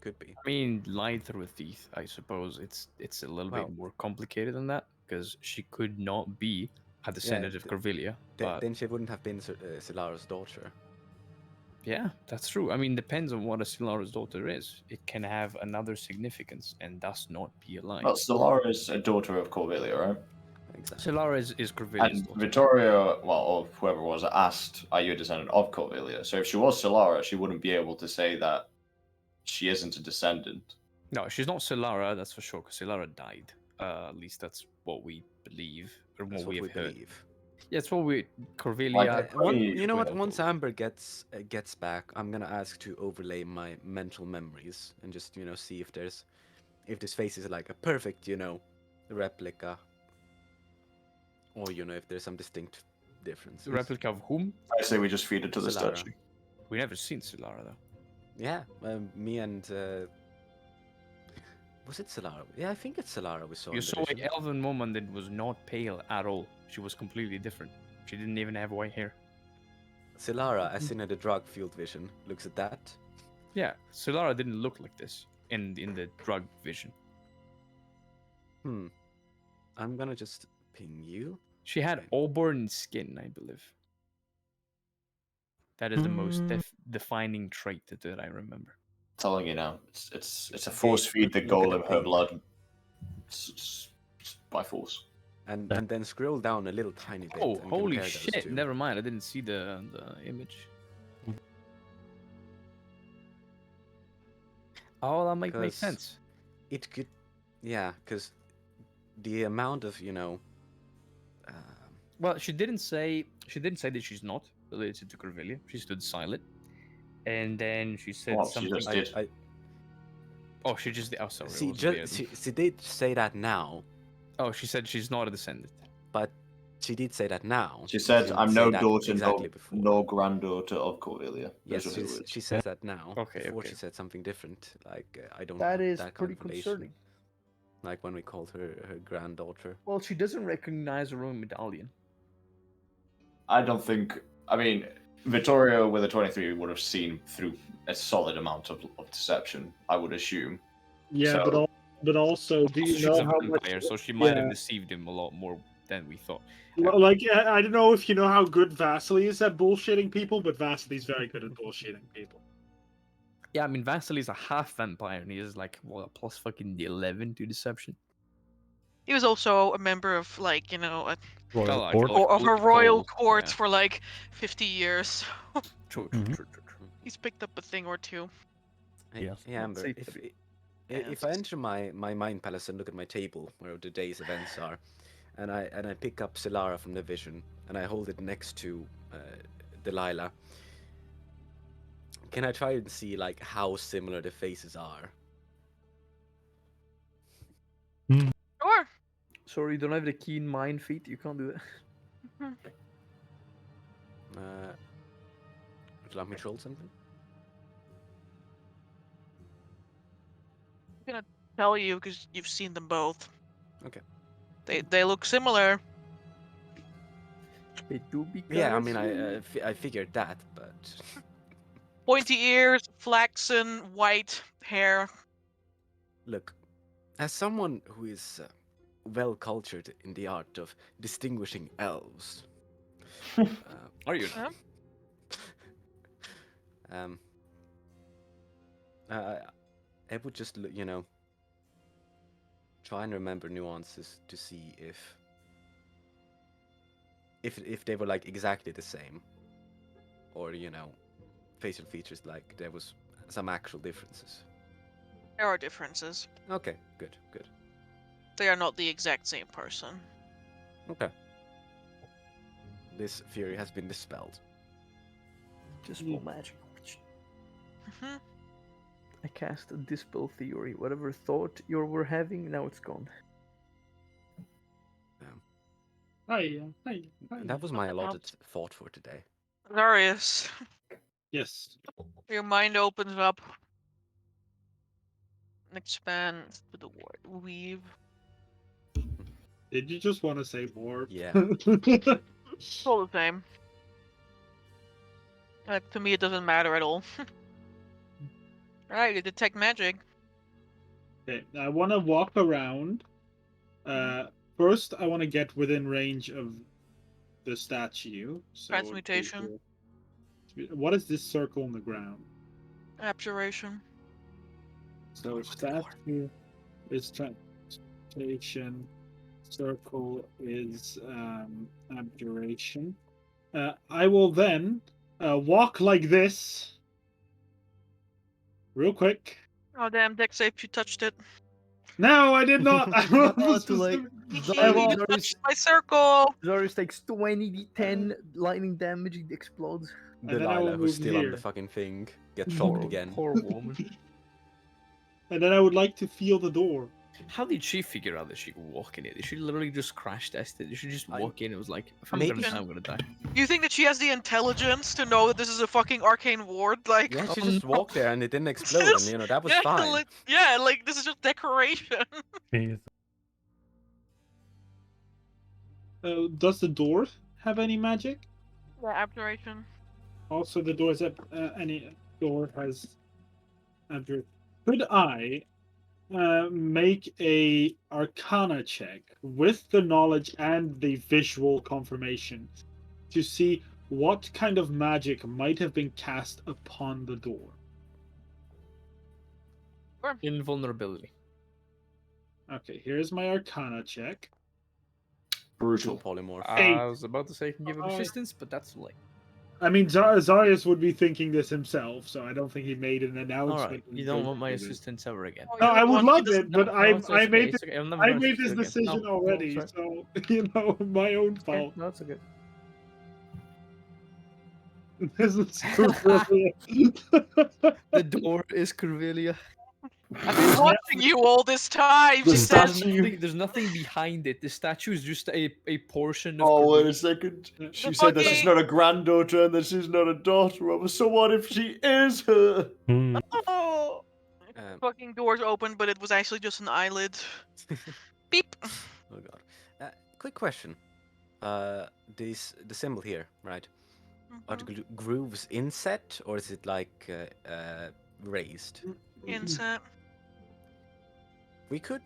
Could be. I mean, lying through her teeth. I suppose it's a little Well- bit more complicated than that because she could not be a descendant of Corvillia. But Then she wouldn't have been Solara's daughter. yeah, that's true. I mean, depends on what a Solara's daughter is. It can have another significance and thus not be a lie. Well, Solara is a daughter of Corvillia, right? Exactly. Solara is Corvillia's And daughter. Victoria, or whoever it was, asked, "Are you a descendant of Corvillia?" So if she was Solara, she wouldn't be able to say that she isn't a descendant. No, she's not Solara, that's for sure, because Solara died. At least that's what we believe, or That's what we have heard. believe. Yeah, it's what we... Corvillia... Like, You know what? Well, Once Amber gets back, I'm gonna ask to overlay my mental memories and just see if this face is like a perfect replica, or if there's some distinct differences. replica of whom? I say we just feed it to the Solara. statue. We never seen Solara, though. Yeah, me and was it Solara? Yeah, I think it's Solara we saw. You in the saw an vision. elven woman that was not pale at all. She was completely different. She didn't even have white hair. Solara, as in the drug field vision, looks at that. Yeah, Solara didn't look like this in the drug vision. I'm gonna just ping you. She had Okay. auburn skin, I believe. That is the most Mm. defining trait that I remember. Telling you now, it's a force feed the Look at goal the of her ping. blood. It's by force. And then scroll down a little tiny bit. Oh, and holy compare those shit! two. Never mind. I didn't see the image. Oh, that might make 'Cause sense. It could, yeah, because the amount of Well, she didn't say that she's not related to Corvillia. She stood silent. And then she said Well, she something. just did. Oh, she just. Oh, sorry. I She wasn't there just then. she did say that now, Oh, she said she's not a descendant. but she did say that now. She said, didn't "I'm say no that daughter, exactly before. nor granddaughter of Cordelia." Yes, Those are her words. she says that now. Okay, Before okay. she said something different. Like I don't That have is that pretty confirmation. concerning. Like when we called her granddaughter. Well, she doesn't recognize her own medallion. I don't think. I mean, Vittorio with a 23 would have seen through a solid amount of deception. I would assume. Yeah, So- but also, do you She's know a how much? vampire, so she might have yeah. deceived him a lot more than we thought. Like, I don't know if you know how good Vasily is at bullshitting people, but Vasily's very good at bullshitting people. Yeah, I mean, Vasily's a half vampire, and he is like, what, plus fucking 11 to deception? He was also a member of, like, you know, Royal like, Court. or of a political- royal court yeah. for like 50 years. True, Mhm. true. He's picked up a thing or two. Hey, Yes. hey, Amber, say if three. if I enter my mind palace and look at my table where the day's events are, and I pick up Solara from the vision and I hold it next to Delilah, can I try and see like how similar the faces are? Sure. Sorry, you don't have the keen mind feat. You can't do that. Would you like me to roll something? Tell you because you've seen them both. Okay. They look similar. They do be. Yeah, I kinda mean similar. I figured that, but Pointy ears, flaxen, white hair. look, as someone who is well cultured in the art of distinguishing elves, Are you? Huh? um, I would just try and remember nuances to see if they were like exactly the same, or facial features like there was some actual differences. There are differences. Okay, good. They are not the exact same person. Okay. This fury has been dispelled. Dispel magic. Mhm. I cast a dispel theory. Whatever thought you were having, now it's gone. Hi. And that was my allotted thought for today. Darius, Yes. your mind opens up. And expands to the word weave. Did you just want to say more? Yeah. It's all the same. Like, to me, it doesn't matter at all. Alright, you detect magic. Okay, I want to walk around. First, I want to get within range of the statue. So Transmutation. What is this circle on the ground? Abjuration. So statue is transmutation. Circle is abjuration. I will then walk like this, real quick. Oh damn, Dex safe, you touched it. No, I did not. Too late. You Zarius, touched my circle! Zarius takes 20d10 lightning damage. He explodes. And then I will Delilah, who's move still on here. the fucking thing, gets shocked again. Poor woman. And then I would like to feel the door. How did she figure out that she could walk in it? Did she literally just crash test it? Did she just walk in and was like, if I'm Maybe gonna die, she- I'm gonna die? You think that she has the intelligence to know that this is a fucking arcane ward? Like, Yeah, she Oh, just no. walked there and it didn't explode, Just- and that was yeah, fine. like, yeah, like this is just decoration. Jeez. Does the door have any magic? Yeah, abjuration. Also, the doors have any door has abjuration. Could I make a Arcana check with the knowledge and the visual confirmation to see what kind of magic might have been cast upon the door? Invulnerability. Okay, here's my Arcana check. True Brutal. polymorph. I was about to say you can give him Uh, assistance, but that's late. I mean, Zarius would be thinking this himself, so I don't think he made an announcement. Alright, you don't want my assistance ever again. Oh, No, you're I the would one love who doesn't it, but know. I made it's okay. I'm never I gonna made assist this you again. decision No, already, sorry. so my own Okay, fault. no, it's okay. This is so brilliant. The door is Corvillia. I've been watching you all this time. The She says, statue. There's nothing behind it. The statue is just a portion of. Oh, wait Corvillia. a second. She The said that she's fucking- not a granddaughter and that she's not a daughter of. So what if she is her? Hmm. "Oh, fucking doors open," but it was actually just an eyelid. Beep. Oh god. Quick question. The symbol here, right? Are the grooves inset or is it like raised? Inset. We could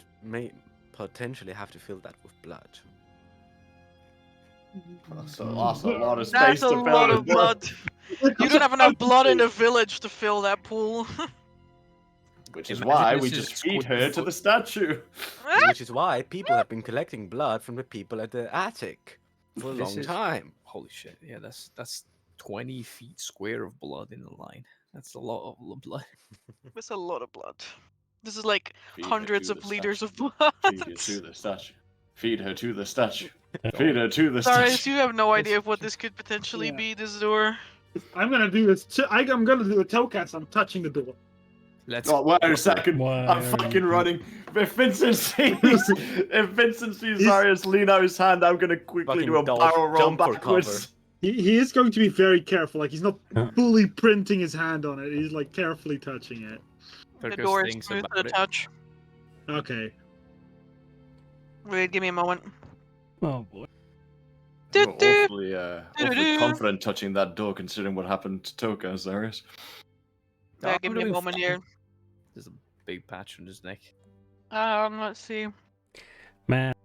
potentially have to fill that with blood. That's a lot of space That's a to fill lot in of blood. You don't have enough blood in the village to fill that pool. Which is Imagine why this we is just feed squid her to foot. the statue. Which is why people have been collecting blood from the people at the attic for a This long is- time. Holy shit! Yeah, that's 20 feet square of blood in a line. That's a lot of blood. That's a lot of blood. This is like Feed her hundreds to of the liters statue. of blood. Feed her to the statue. Feed her to the statue. Feed her to the Sorry, statue. you have no idea of what this could potentially Yeah. be, this door. I'm gonna do this. I'm gonna do a TaleCast. I'm touching the door. Let's. Oh, wait a second. Why I'm are fucking you- running. If Vincent sees Arius lean out his hand, I'm gonna quickly do a Fucking dodge, barrel roll jump for backwards. He is going to be very careful. Like he's not Huh. fully printing his hand on it. He's like carefully touching it. The Turkus door is thinks smooth about to the it. touch. Okay. Wait, give me a moment. Oh boy. You're Doo-doo. awfully Doo-doo-doo. confident touching that door, considering what happened to Tokas, Arius. No, Yeah, I'm give me a doing moment fine. here. There's a big patch on his neck. Let's see. Man.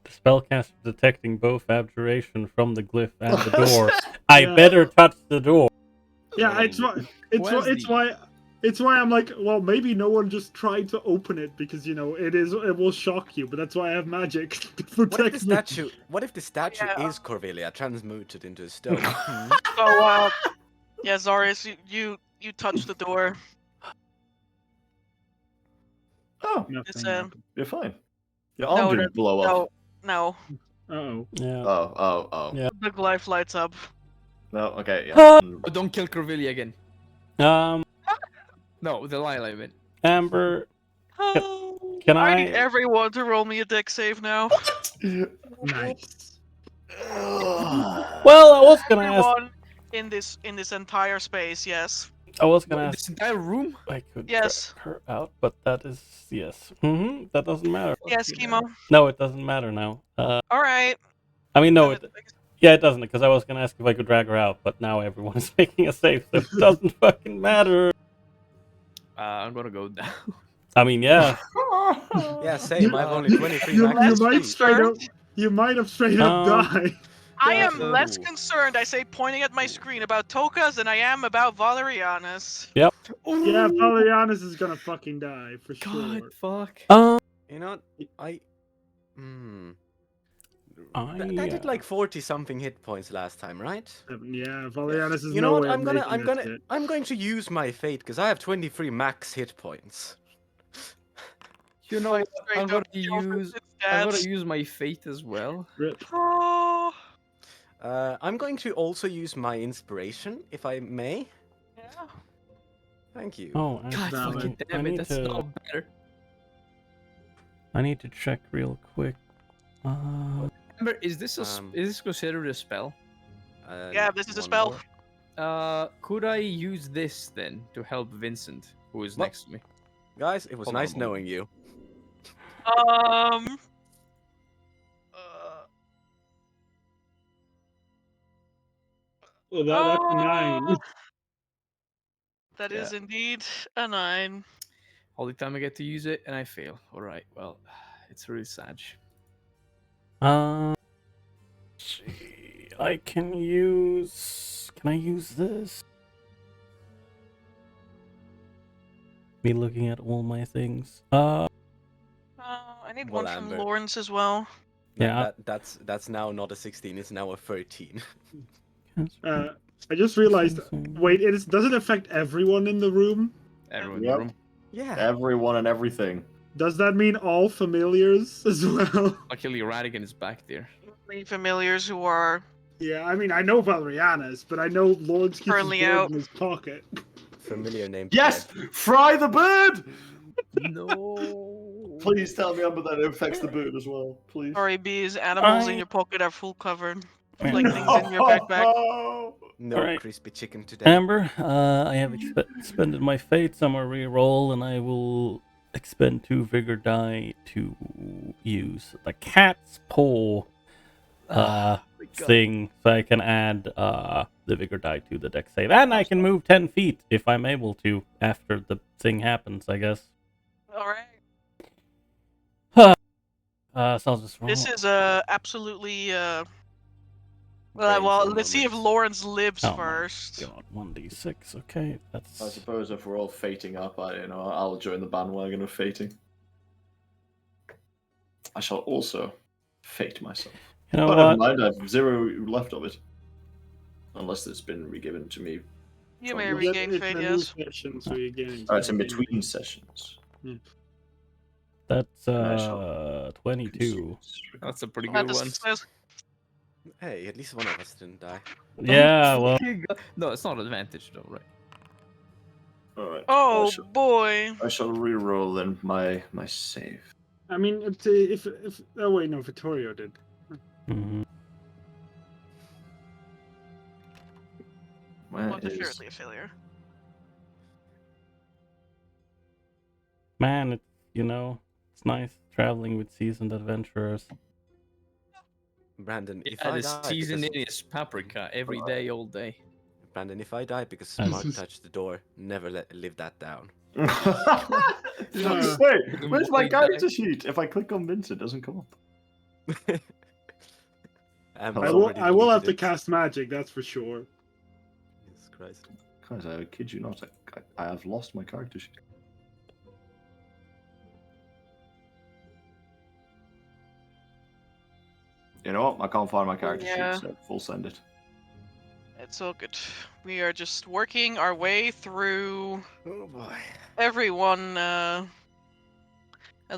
The spellcaster detecting both abjuration from the glyph and the door. I Yeah. better touch the door. Yeah, it's why it's why I'm like, well, maybe no one just tried to open it because it will shock you, but that's why I have magic to What if the protect me. statue? What if the statue Yeah. is Corvillia transmuted into a stone? So, yeah, Zarius, you touch the door. Oh, Nothing It's, happened. you're fine. Your arm No, didn't blow up. No, Uh-oh. Yeah. Oh. Yeah. the life lights up. No, okay, yeah. Ah! Oh, don't kill Corvillia again. No, the Lila event. Amber, Can I need everyone to roll me a deck save now. Nice. well, I was gonna ask. Everyone in this entire space, yes. I was gonna What, ask. this entire room? I could Yes. drag her out, but that is yes. That doesn't matter. Yes, chemo. No, it doesn't matter now. Alright. I mean, no, it doesn't, because I was gonna ask if I could drag her out, but now everyone is making a save, so it doesn't fucking matter. I'm gonna go down. I mean, yeah. Yeah, same. I have only 23 You, max you might HP. straight up. You might have straight up died. I am Yeah. less concerned, I say, pointing at my screen about Tokas than I am about Valerianus. Yeah, Valerianus is gonna fucking die for God, sure. fuck. You know, I. I, That did like 40 something hit points last time, right? Yeah, Valerianus is You no know what? way of making that shit. I'm going to use my fate because I have 23 max hit points. You know, Like, I'm straight gonna up kills use. its I'm gonna stats. use my fate as well. Rip. Oh, I'm going to also use my inspiration, if I may. yeah. Thank you. oh, God Valid. fucking I damn it, need that's to. not better. I need to check real quick. Remember, is this is this considered a spell? Yeah, this is a one spell. more. Could I use this then to help Vincent, who is What? next to me? Guys, it was Hold on a nice moment. knowing you. Uh, Well, that's a 9. That Yeah. is indeed a 9. All the time I get to use it, and I fail. All right, well, it's really sad. Let's see. I can use. Can I use this? Me looking at all my things. I need Well, one from Amber. Lawrence as well. Yeah. That's now not a 16, it's now a 13. I just realized. Wait, does it affect everyone in the room? Everyone in Yep. the room. Yeah. Everyone and everything. Does that mean all familiars as well? Luckily, Radigan is back there. Only familiars who are Yeah, I mean, I know Valeriana's, but I know Lawrence keeps his Currently bird out. in his pocket. Familiar name. Yes! Dead. Fry the bird! No. Please tell me, Amber, that it affects the bird as well. Please. Sorry, bees. Animals in I- your pocket are full covered. Yeah. Like things in your backpack. No Alright. crispy chicken today. Amber, I have expended my fate, so I'm gonna reroll, and I will expend 2 vigor die to use the cat's paw thing, so I can add the vigor die to the dex save, and I can move 10 feet if I'm able to after the thing happens, I guess. Alright. So I'll just roll. This is absolutely well, Brainful let's see if moment. Lawrence lives Oh my first. God, 1d6. Okay, that's. I suppose if we're all fating up, I'll join the bandwagon of fating. I shall also fate myself. You know Oh, never what? mind, I have 0 left of it. Unless it's been regiven to me. You may It's regain It's fate, a new yes. session, so you gain. Oh, it's in between sessions. That's I shall 22. That's a pretty That good one. says- Hey, at least one of us didn't die. Yeah, well, No, it's not advantage though, right? Alright. Oh boy. I shall re-roll then my save. I mean, if oh wait, no, Vittorio did. mhm. Where Well, is... assuredly a failure. Man, it's it's nice traveling with seasoned adventurers. Brandon, if Yeah, I the die season because... is paprika every day, all day. Brandon, if I die because As- Mark touched the door, never live that down. Wait, where's my Why character die? sheet? If I click on Vince, it doesn't come up. Amber's I will. already I will have to deleted it. cast magic. That's for sure. Jesus Christ. Guys, I kid you not, I have lost my character sheet. You know what? I can't find my character Yeah. sheet, so full send it. It's all good. We are just working our way through Oh boy. everyone, and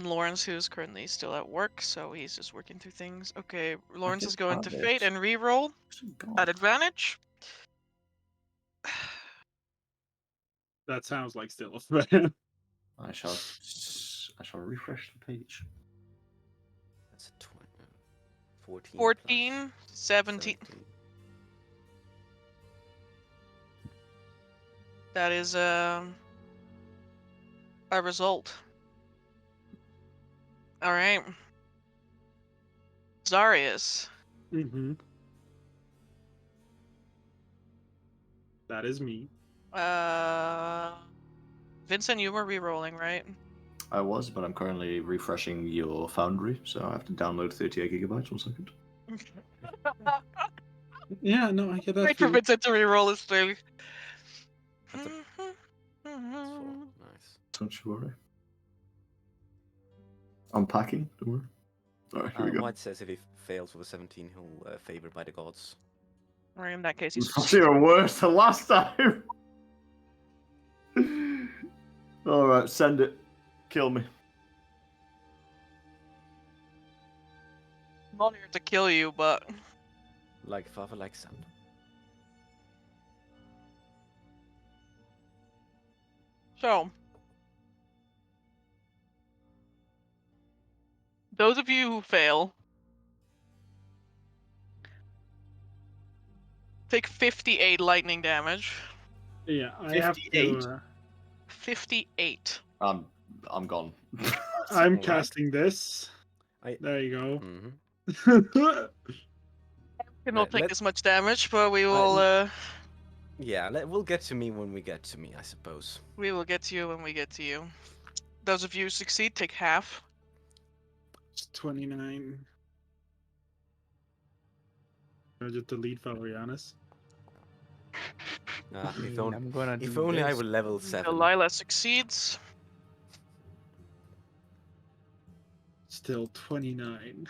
Lawrence, who's currently still at work, so he's just working through things. Okay, Lawrence did is going to find fate it. and reroll at advantage. That sounds like still. I shall refresh the page. That's a 20, 14. 14, plus 17. That is a result. All right. Zarius. Mm-hmm. That is me. Vincent, you were re-rolling, right? I was, but I'm currently refreshing your Foundry, so I have to download 38 gigabytes. 1 second. Yeah, no, I get that. Wait for too. Vincent to re-roll his thing. That's four. Nice. Don't you worry. I'm packing. Don't worry. Alright, here we go. White says if he fails with a 17, he'll favored by the gods. Or in that case, he's It's even worse than last time. Alright, send it. Kill me. not here to kill you, but Like father, like son. so. Those of you who fail take 58 lightning damage. Yeah, I have 58? to. 58. I'm gone. I'm Alright. casting this. I- There you go. Mm-hmm. Cannot take let- as much damage, but we will Yeah, we'll get to me when we get to me, I suppose. get to you when we get to you. Those of you who succeed take half. It's 29. I'll just delete Valerianus. If I'm gonna if do only I this. were level 7. Delilah succeeds. Still 29.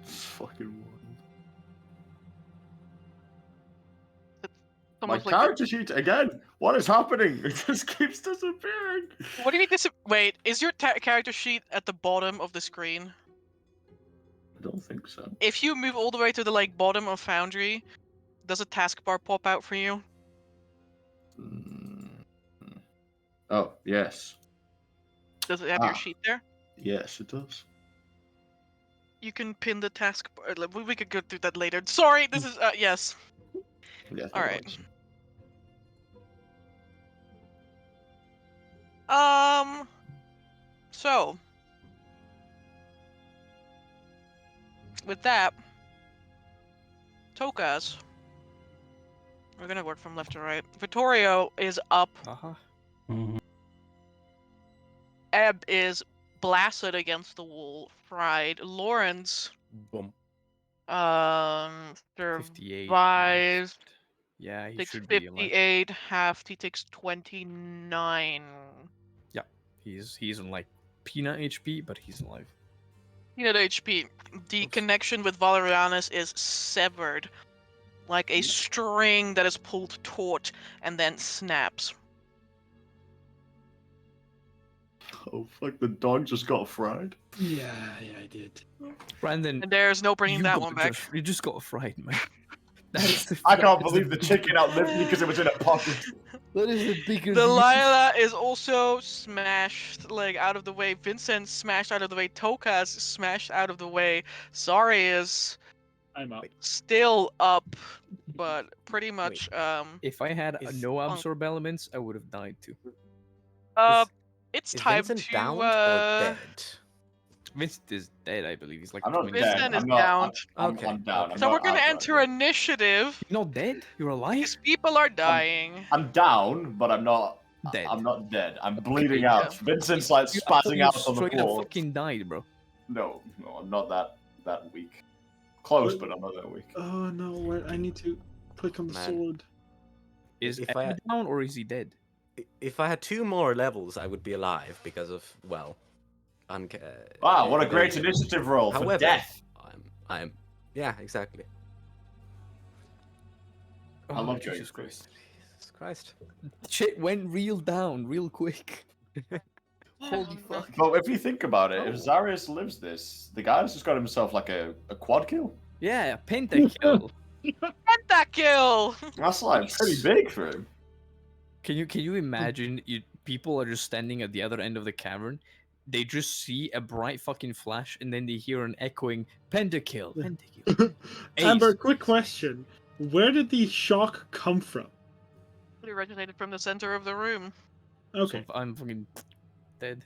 It's fucking wild. My Someone's like, character sheet again. What is happening? It just keeps disappearing. what do you mean this? Wait, is your character sheet at the bottom of the screen? don't think so. If you move all the way to the like bottom of Foundry, does a taskbar pop out for you? Mm. Oh, yes. Does it have your Ah. sheet there? Yes, it does. You can pin the taskbar. We could go through that later. Sorry, this is yes. Yes, All it right. does. So with that, Tokas. We're gonna work from left to right. Vittorio is up. Uh-huh. Mhm. Ebb is blasted against the wall, fried. Lawrence, Boom. 58. survives. left. Yeah, he Takes should be alive. 58. Half. He takes 29. Yeah, he's on like peanut HP, but he's alive. HP. The Oops. connection with Valerianus is severed, like a string that is pulled taut and then snaps. Oh, fuck, the dog just got fried. Yeah, I did. Brandon, And there's no bringing you that got one back. You just got fried, man. That is the, I can't that is believe the chicken outlived me because it was in a pocket. That is the bigger. Delilah is also smashed, like, out of the way. Vincent smashed out of the way. Tokas smashed out of the way. Sari is I'm up. still up, but pretty much, If I had Is- no absorb elements, I would have died too. it's Is time Vincent to, downed or dead? Vincent is dead, I believe. He's like I'm not 20. dead. Vincent is I'm not. down. Okay, I'm down. okay. I'm So not we're gonna out enter right initiative. You're not dead? You're alive? These people are dying. now. I'm down, but I'm not. Dead. I'm not dead. I'm bleeding yeah. out. Vincent's like I thought spazzing you out on the straight up floor. fucking died, bro. No, I'm not that weak. Close, but I'm not that weak. Oh no, where I need to click on the Man. sword. Is If Ed I- down or is he dead? If I had 2 more levels, I would be alive because of, well, Wow, what a great evasion. initiative roll for However, death. I'm yeah, exactly. I love Jesus Jesus Christ. Jesus Christ. Shit went real down real quick. Holy fuck. But if you think about it, if Oh. Zarius lives this, the guy's just got himself like a quad kill. Yeah, pentakill. Pentakill! That's like pretty big for him. Can you imagine people are just standing at the other end of the cavern, they just see a bright fucking flash and then they hear an echoing pentakill, pentakill. Amber, Ace. quick question. Where did the shock come from? It originated from the center of the room. Okay. So I'm fucking dead.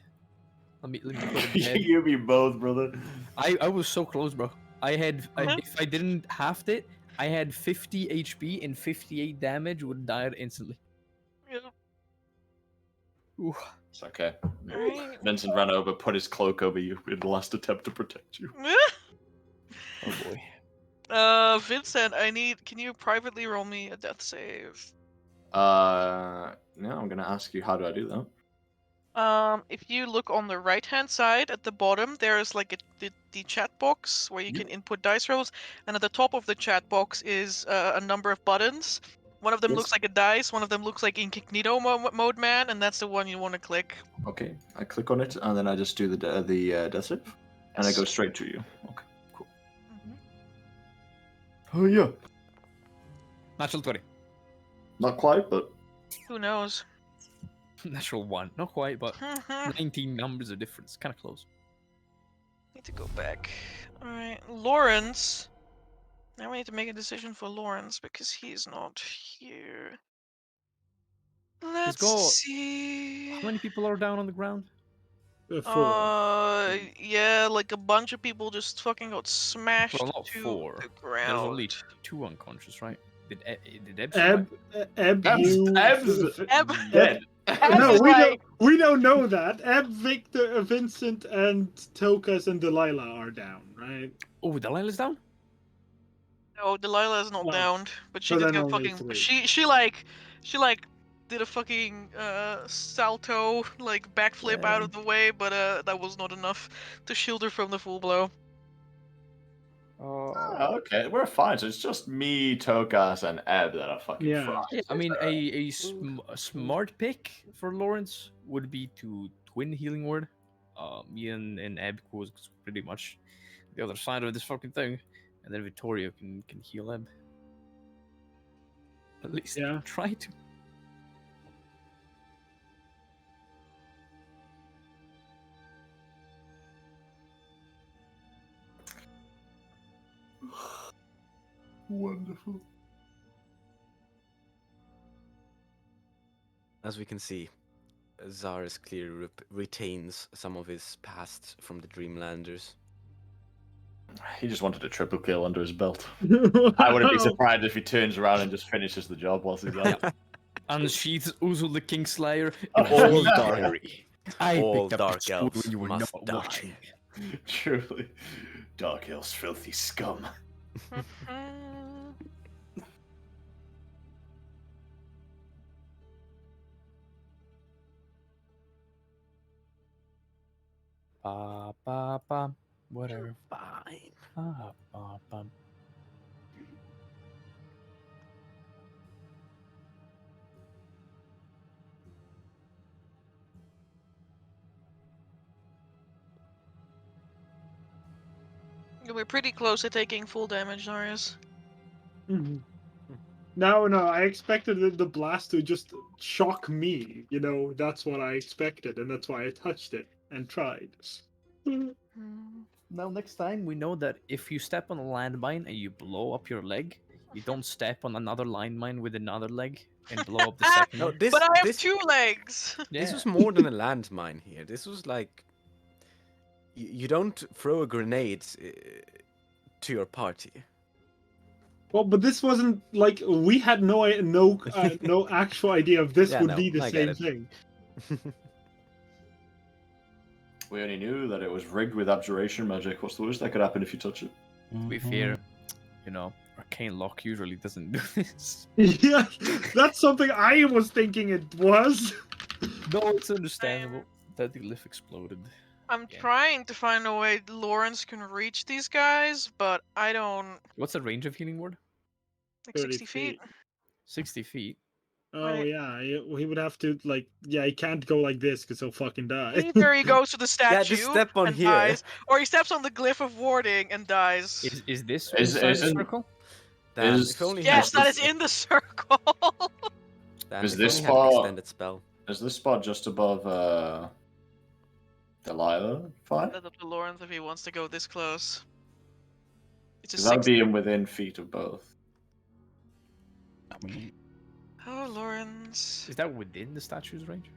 Let me put him dead. You be both, brother. I was so close, bro. Mhm. If I didn't halved it, I had 50 HP and 58 damage, would die instantly. Yep. Ooh. It's okay. Alright. Vincent ran over, put his cloak over you in the last attempt to protect you. Oh boy. Vincent, can you privately roll me a death save? No, I'm gonna ask you, how do I do that? If you look on the right-hand side at the bottom, there is like the chat box where you can input dice rolls, and at the top of the chat box is a number of buttons. One of them Yes. looks like a dice, one of them looks like incognito mode man, and that's the one you want to click. Okay, I click on it, and then I just do the death save, and I go straight to you. Okay, cool. Oh yeah, Natural 20. not quite, but Who knows? Natural 1. Not quite, but 19 numbers of difference. Kind of close. Need to go back. Alright, Lawrence. Now we need to make a decision for Lawrence because he's not here. Let's got- see. How many people are down on the ground? 4. Yeah, like a bunch of people just fucking got smashed Well, not to 4. the There's ground. only 2 unconscious, right? Did Eb survive? Eb, Eb's you... Eb- dead. No, is right. we don't know that. Eb, Victor, Vincent, and Tokas and Delilah are down, right? Oh, Delilah's down? No, Delilah is not Well, down, but she so did then go only fucking. 3. She did a fucking salto like backflip out of the way, but that was not enough to shield her from the full blow. Oh, okay, we're fine. So it's just me, Tokas, and Eb that are fucking Yeah. fried. Yeah, I mean, a smart pick for Lawrence would be to twin healing word. Me and Eb was pretty much the other side of this fucking thing, and then Vittorio can heal him. At least Yeah. try to. Wonderful. As we can see, Zaris clearly retains some of his past from the Dreamlanders. He just wanted a triple kill under his belt. I wouldn't be Wow. surprised if he turns around and just finishes the job whilst he's at it. Unsheathes Uzul the Kingslayer. All dark. I all picked up dark that sword elves when you were must not die. watching. Truly. Dark Elf's filthy scum. Ba ba ba. Whatever. Fine. Ba ba ba. We're pretty close to taking full damage, Darius. Mhm. No, I expected the blast to just shock me. You know, that's what I expected, and that's why I touched it and tried. Now, next time we know that if you step on a landmine and you blow up your leg, you don't step on another landmine with another leg and blow up the second No, one. this But I have this 2 legs. this Yeah. was more than a landmine here. This was like you don't throw a grenade to your party. Well, but this wasn't like we had no actual idea if this Yeah, would no, be the I get same it. thing. We only knew that it was rigged with abjuration magic. What's the worst that could happen if you touch it? To be fair, you know, Arcane Lock usually doesn't do this. Yeah, that's something I was thinking it was. No, it's understandable that the glyph exploded. I'm Yeah. trying to find a way Lawrence can reach these guys, but I don't. What's the range of Healing Word? Like 30 60 feet. 60 feet. Oh Right. yeah, he would have to like. Yeah, he can't go like this because he'll fucking die. Either he goes to the Yeah, statue just step on and here. dies, or he steps on the glyph of warding and dies. Is this Is- inside the isn't- circle? Damn, Is- if only he Yes, had that is in the circle. Damn, Is if this only he had an spot- extended spell. Is this spot just above Delilah? Fine. That's up to Lawrence if he wants to go this close. It's a Because that would 60. be within feet of both. I mean, Oh, Lawrence. Is that within the statue's range?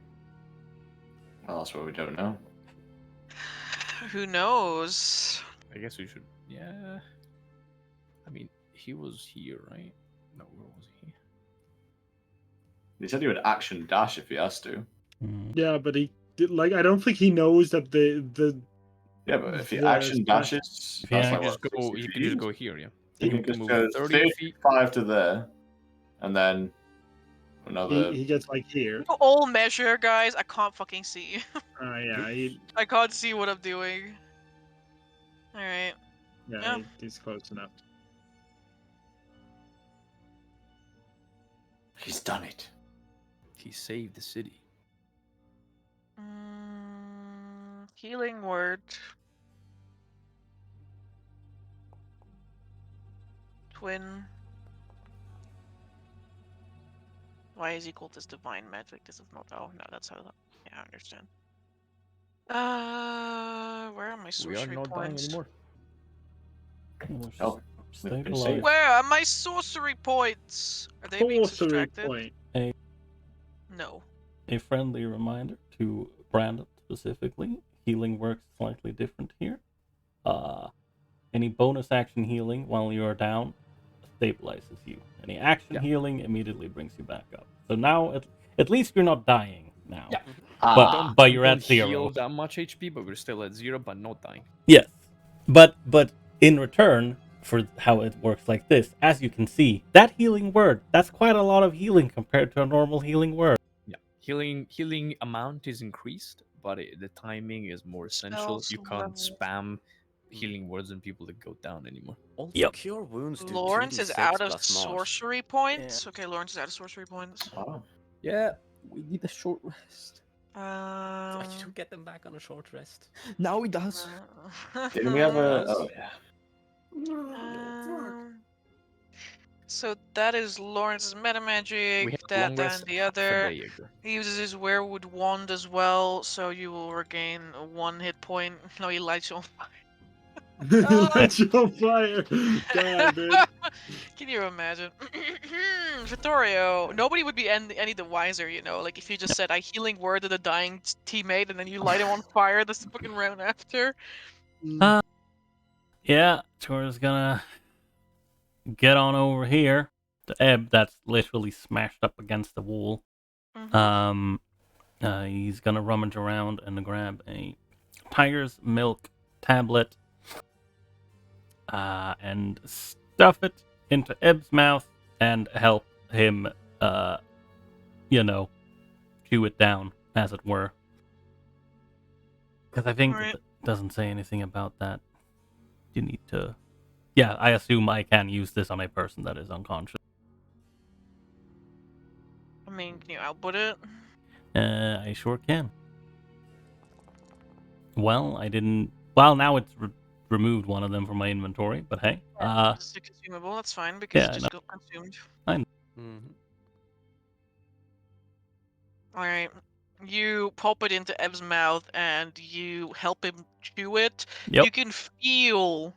Well, that's what we don't know. Who knows? I guess we should. Yeah. I mean, he was here, right? No, where was he? He said he would action dash if he has to. Yeah, but he like I don't think he knows that the Yeah, but if he Yeah, action it's dashes, If he that's act- like Just what, go. 60 You can just feet? go here, yeah. He can You just move go 30 feet. 35 to there, and then another. he gets like here. You all measure, guys. I can't fucking see. Yeah, I can't see what I'm doing. Alright. Yeah. he's close enough. He's done it. He saved the city. Healing word. Twin. Why is equal to divine magic? This is not. Oh no, that's how. Yeah, I understand. Where are my We are sorcery not dying points? anymore. Oh, stabilize. Where are my sorcery points? Are they being Sorcery subtracted? point. No. A friendly reminder to Brandon specifically. Healing works slightly different here. Any bonus action healing while you are down stabilizes you. Any action healing immediately brings you back up. So now, at least you're not dying now. Yeah. But you're Don't at 0. heal that much HP, but we're still at 0, but not dying. Yes, but in return for how it works like this, as you can see, that healing word, that's quite a lot of healing compared to a normal healing word. Yeah, healing amount is increased, but the timing is more essential. Spells You can't level. spam healing words on people that go down anymore. Also, Yep. cure wounds do Lawrence is 2d6 out of plus mod. sorcery points. Okay, Lawrence is out of sorcery points. Oh. Yeah, we need a short rest. You Um, don't get them back on a short rest. Now he does. Didn't we have a? Yes. Oh yeah. So that is Lawrence's meta magic. We have That long rest and the half a other. day ago. He uses his werewood wand as well, so you will regain 1 hit point. No, he lights you on fire. Light you on fire. God, dude. Can you imagine? Vittorio, nobody would be any the wiser, you know. Like if you just said a healing word to the dying teammate and then you light him on fire this fucking round after. Yeah, Tora's gonna get on over here to Ebb that's literally smashed up against the wall. Mhm. He's gonna rummage around and grab a tiger's milk tablet and stuff it into Ebb's mouth and help him, chew it down, as it were. Because I think Alright. it doesn't say anything about that. You need to... Yeah, I assume I can use this on a person that is unconscious. I mean, can you output it? I sure can. Well, I didn't... Well, now it's removed one of them from my inventory, but hey. It's a consumable, that's fine, because yeah, it just no. got consumed. Mm-hmm. Alright. You pop it into Ev's mouth and you help him chew it. Yep. You can feel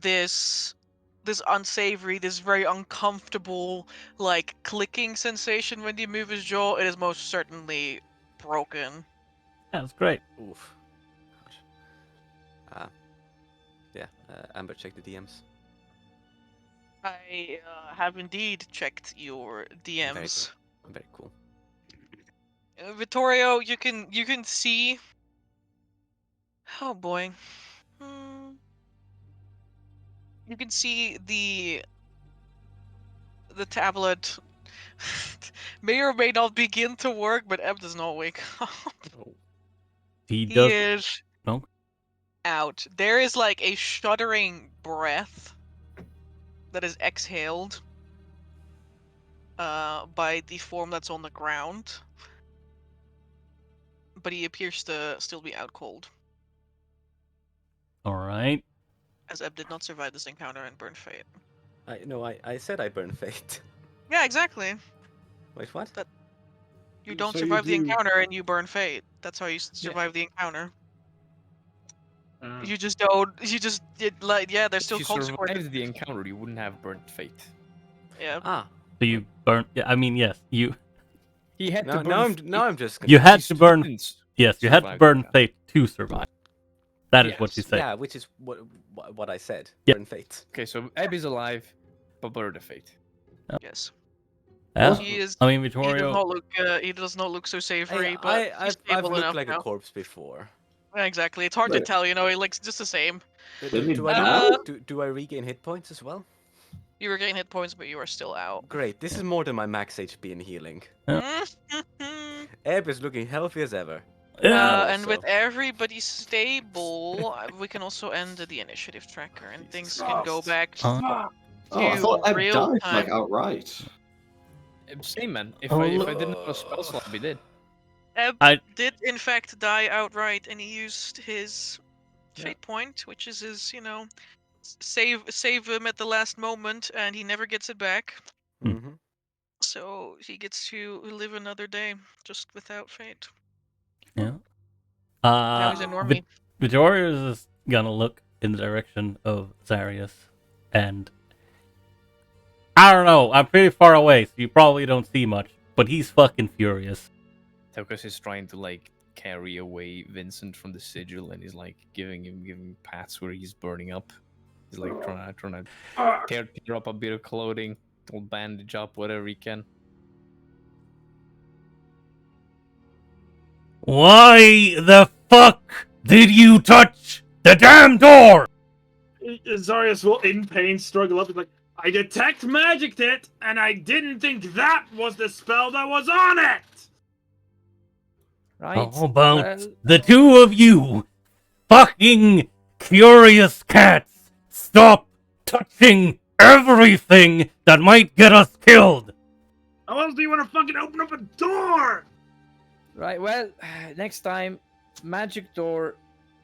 this unsavory, this very uncomfortable, like clicking sensation when you move his jaw. It is most certainly broken. That's great. Oof. Gosh. Yeah. Amber, check the DMs. I have indeed checked your DMs. Very cool. Vittorio, you can see. Oh boy. You can see the tablet may or may not begin to work, but Eb does not wake up. Oh. He He does... is No? out. There is like a shuddering breath that is exhaled by the form that's on the ground. But he appears to still be out cold, Alright. as Eb did not survive this encounter and burn fate. I said I burn fate. Yeah, exactly. Wait, what? You don't So you survive the do- encounter and you burn fate. That's how you survive the encounter. Uh, You just don't. You just did like yeah. There's If still you consequences. survived the encounter, you wouldn't have burnt fate. Yeah. Ah. So you burn... Yeah, I mean, yes, you... He had No, to burn. now I'm just You confused. had to burn... Yes, you had to survived burn the fate to survive. That is what you Yes. say. Yeah, which is what I said. Yep. Burn fate. Okay, so Ebb is alive, but burn the fate. Yes. Yeah. He is. I mean, He does Vittorio... not look. He does not look so savory, Hey, but he's I've stable looked enough like now. a corpse before. Yeah, exactly. It's hard to Right. tell. You know, he looks just the same. Didn't he Do I die? do I regain hit points as well? You regain hit points, but you are still out. Great. This is more than my max HP in healing. Ebb is looking healthy as ever. Yeah. And with Also. everybody stable, we can also end the initiative tracker, and things can go Christ. back Huh? Oh, I thought Eb real died time. like outright. Same man. If Oh, I look. didn't have a spell slot, I'd be dead. Eb I- did in fact die outright, and he used his Yeah. fate point, which is his, save him at the last moment, and he never gets it back. Mm-hmm. So he gets to live another day just without fate. Yeah. Now he's a normie. Vittorio is gonna look in the direction of Zarius, and I don't know. I'm pretty far away, so you probably don't see much. But he's fucking furious. Tokus is trying to like carry away Vincent from the sigil, and he's like giving him pats where he's burning up. He's like trying to tear up a bit of clothing, or bandage up whatever he can. Why the fuck did you touch the damn door? Zarius will, in pain, struggle up. He's like, I detect magic it, and I didn't think that was the spell that was on it! Right? How about Well, the two of you fucking curious cats stop touching everything that might get us killed? How else do you want to fucking open up a door? Right. Well, next time, magic door.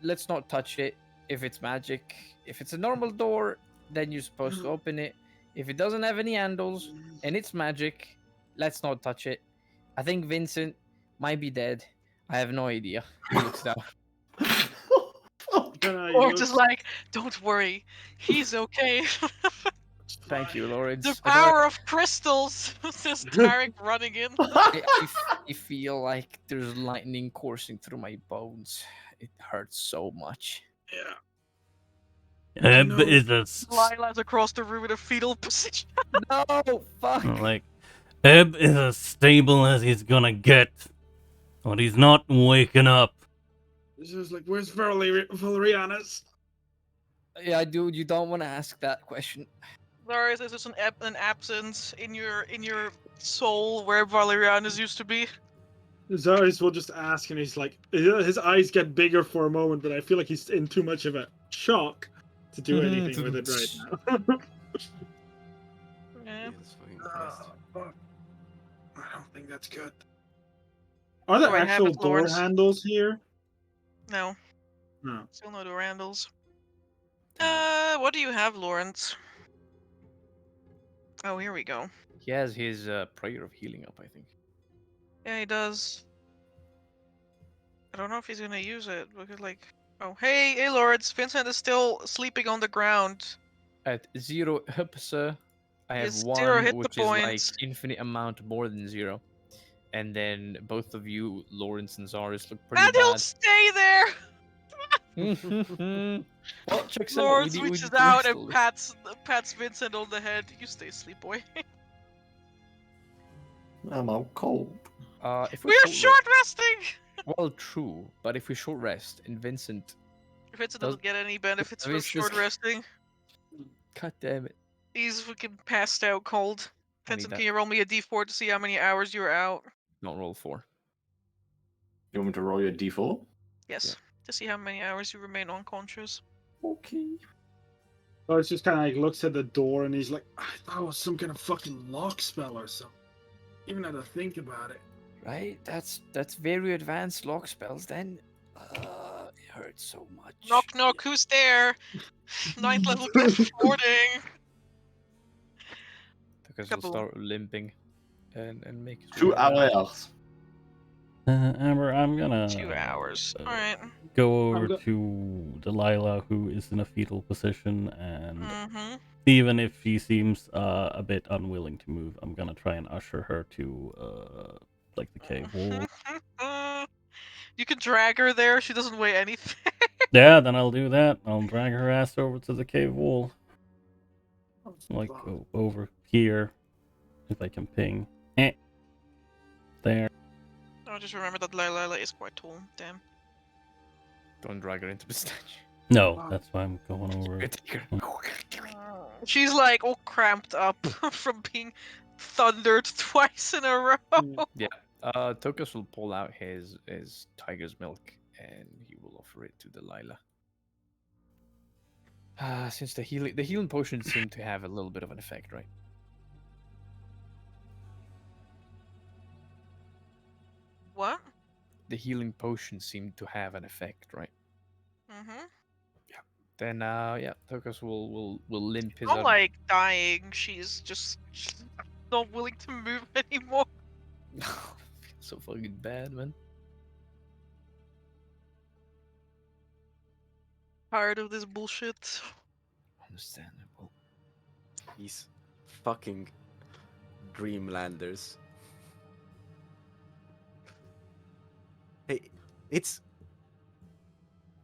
Let's not touch it. If it's magic, if it's a normal door, then you're supposed to open it. If it doesn't have any handles and it's magic, let's not touch it. I think Vincent might be dead. I have no idea. He looks down. Or just like, don't worry, he's okay. Thank you, Lawrence. The I feel like power of crystals. Says Tarek running in. I feel like there's lightning coursing through my bones. It hurts so much. Yeah. Ebb is a Lila's across the room in a fetal position. No, fuck. like Ebb is as stable as he's gonna get, but he's not waking up. This is like, where's Valerianus? Yeah, dude, you don't want to ask that question. Sorry, is this an absence in your soul where Valerianus used to be? Zaris will just ask, and he's like, his eyes get bigger for a moment, but I feel like he's in too much of a shock to do anything with it right now. Yeah. Jesus fucking Christ. I don't think that's good. Are there Oh, I have actual it, door Lawrence. handles here? No. No. Still no door handles. What do you have, Lawrence? Oh, here we go. He has his prayer of healing up, I think. Yeah, he does. I don't know if he's gonna use it because, like, oh, hey, Lawrence, Vincent is still sleeping on the ground. At 0 sir, I have Yes, 1, 0 hit which the is like points. infinite amount more than 0. And then both of you, Lawrence and Zaris, look pretty And he'll bad. stay there. Well, checks out. Lawrence We reaches need to out rest a and little. pats Vincent on the head. You stay asleep, boy. I'm all cold. If We're short resting. Well, true, but if we short rest and Vincent, Vincent Does- doesn't get any benefits from Vincent's- short resting. god damn it, He's fucking passed out cold. I need Vincent, that. can you roll me a d4 to see how many hours you were out? not roll 4. You want me to roll your d4? Yes, to see how many hours you remain unconscious. Okay. So it's just kind of like looks at the door, and he's like, I thought it was some kind of fucking lock spell or something. Even had to think about it. Right? That's very advanced lock spells. Then, it hurts so much. Knock knock, who's there? 9th level gift warding. Because he'll Kaboom. start limping, and make. his 2 way around. hours. Amber, I'm gonna 2 hours. Alright. go over go- to Delilah, who is in a fetal position, and Mm-hmm. even if she seems a bit unwilling to move, I'm gonna try and usher her to like the cave wall. You can drag her there. She doesn't weigh anything. Yeah, then I'll do that. I'll drag her ass over to the cave wall, like over here, if I can ping. There. Oh, just remember that Lila is quite tall. Damn. Don't drag her into the statue. No, that's why I'm going over. Take her. She's like all cramped up from being thundered twice in a row. Yeah. Tokus will pull out his tiger's milk and he will offer it to Delilah. Since the healing potions seem to have a little bit of an effect, right? What? The healing potions seem to have an effect, right? Mm-hmm. Then yeah, Tokus will limp his Not up. like dying. She's just not willing to move anymore. So fucking bad, man. Tired of this bullshit. Understandable. These fucking Dreamlanders. Hey, it's...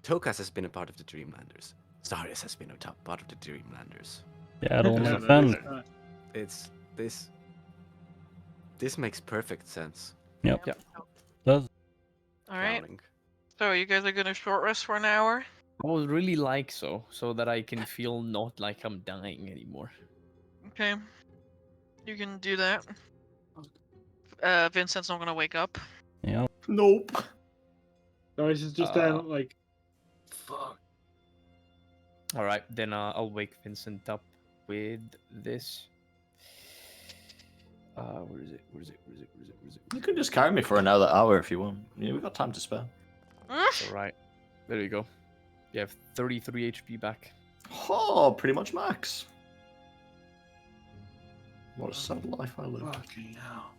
Tokas has been a part of the Dreamlanders. Starius has been a part of the Dreamlanders. Yeah, it all Yeah, makes that sense. is- It's... This makes perfect sense. Yep. Yeah. Does. Alright. Drowning. So you guys are gonna short rest for an hour? I would really like so that I can feel not like I'm dying anymore. Okay. You can do that. Vincent's not gonna wake up. Yeah. Nope. So he's just then like, fuck. All right, then I'll wake Vincent up with this. Where is it? Where is it? Where is it? Where is it? Where is it? You can just carry me for another hour if you want. Yeah, we've got time to spare. All right. There you go. You have 33 HP back. Oh, pretty much max. What a sad life I live. Fucking hell.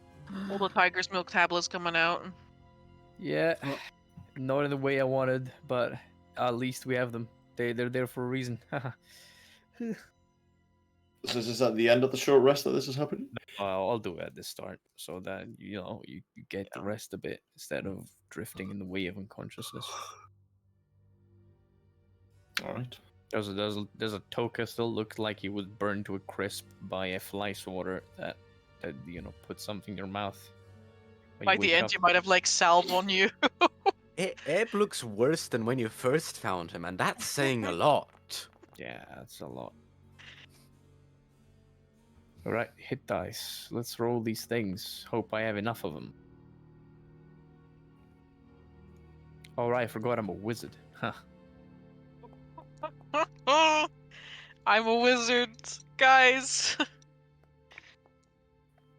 All the tiger's milk tablets coming out. Yeah. Well- Not in the way I wanted, but at least we have them. They're there for a reason. So is this at the end of the short rest that this is happening? I'll do it at the start so that you get the rest a bit instead of drifting in the way of unconsciousness. All right. There's a Toka still looks like he was burned to a crisp by a fly swatter that put something in your mouth. When By you the wake end, up. you might have like salve on you. Eb looks worse than when you first found him, and that's saying a lot. Yeah, that's a lot. Alright, hit dice. Let's roll these things. Hope I have enough of them. Alright, I forgot I'm a wizard. Huh. I'm a wizard, guys.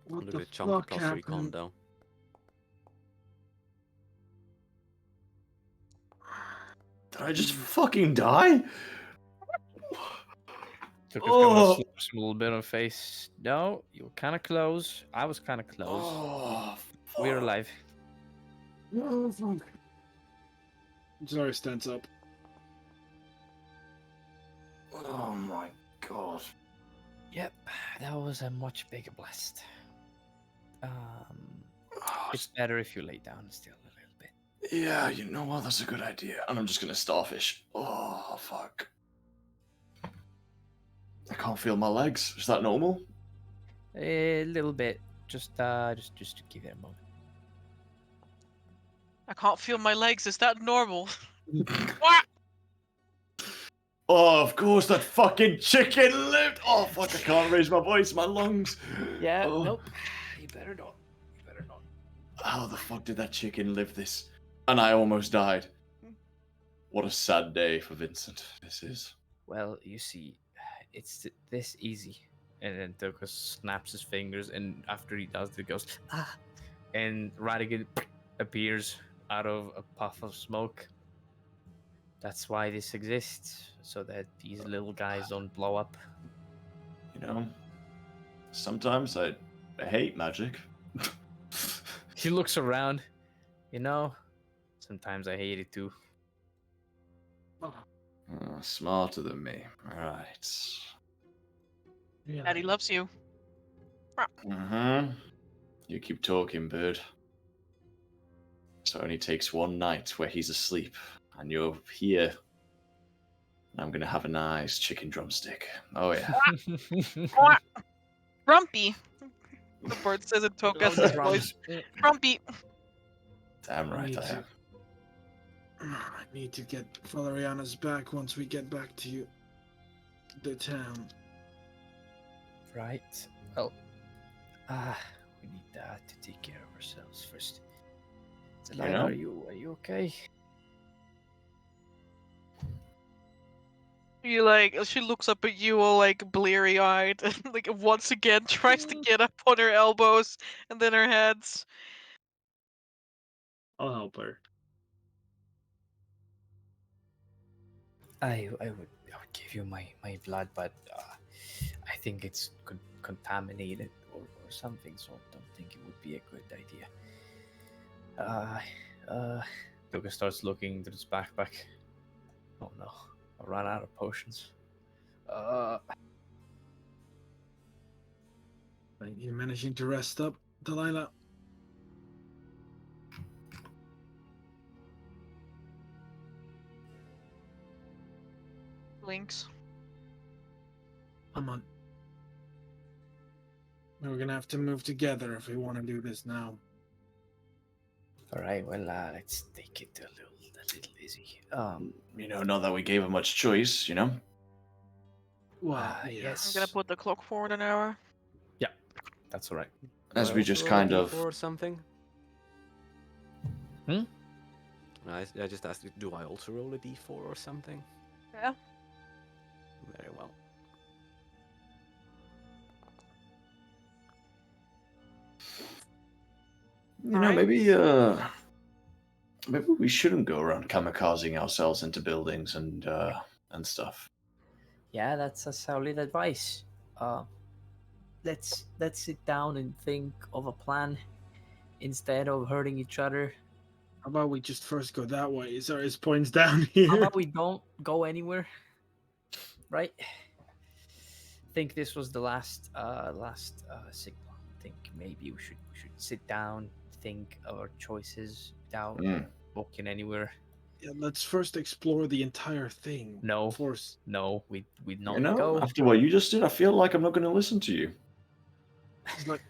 What Look the at the chunk fuck plus recon happened? though. Did I just fucking die? Took Oh. slaps him a little bit on the face. No, you were kind of close. I was kind of close. Oh, We're fuck. alive. Oh, fuck. Sorry, stands up. Oh my god. Yep, that was a much bigger blast. Oh, It's better if you lay down still a little bit. yeah, you know what? That's a good idea. And I'm just gonna starfish. Oh, fuck. I can't feel my legs. Is that normal? A little bit. Just to give it a moment. I can't feel my legs. Is that normal? What? Oh, of course, that fucking chicken lived. Oh, fuck, I can't raise my voice. My lungs. Yeah, Oh. nope. You better not. You better not. How the fuck did that chicken live this? And I almost died. What a sad day for Vincent this is. Well, you see, it's this easy. And then Toka snaps his fingers, and after he does it, goes, ah! And Radigan appears out of a puff of smoke. That's why this exists, so that these little guys don't blow up. You know, sometimes I hate magic. He looks around. Sometimes I hate it too. Smarter than me. Alright. Daddy loves you. Mm-hmm. You keep talking, bird. So it only takes one night where he's asleep, and you're here. And I'm gonna have a nice chicken drumstick. Oh yeah. Grumpy. The bird says in Toka's voice. Grumpy. Damn right I am. I need to get Valeriana's back once we get back to the town. Right. Oh. We need to take care of ourselves first. Delilah, know? are you okay? She looks up at you all like bleary eyed and like once again tries to get up on her elbows and then her heads. I'll help her. I would give you my blood, but I think it's contaminated or something, so I don't think it would be a good idea. Toka starts looking into his backpack. Oh no, I ran out of potions. Are you managing to rest up, Delilah? Blinks. Come on. We're gonna have to move together if we want to do this now. All right, well, let's take it a little easy. You know, not that we gave him much choice, you know? Well, I'm yes. gonna put the clock forward an hour. That's all right. As Do I we also just roll a kind of... D4 or something. Hmm? I just asked, do I also roll a D4 or something? Yeah. Very well. know, maybe we shouldn't go around kamikazing ourselves into buildings and stuff. Yeah, that's a solid advice. Let's sit down and think of a plan instead of hurting each other. How about we just first go that way? Sorry, his points down How here. about we don't go anywhere? Right? I think this was the last signal. I think maybe we should sit down, think of our choices without walking anywhere. Yeah, let's first explore the entire thing. No. Force. No, we'd not You know, go. after what you just did, I feel like I'm not going to listen to you. It's like,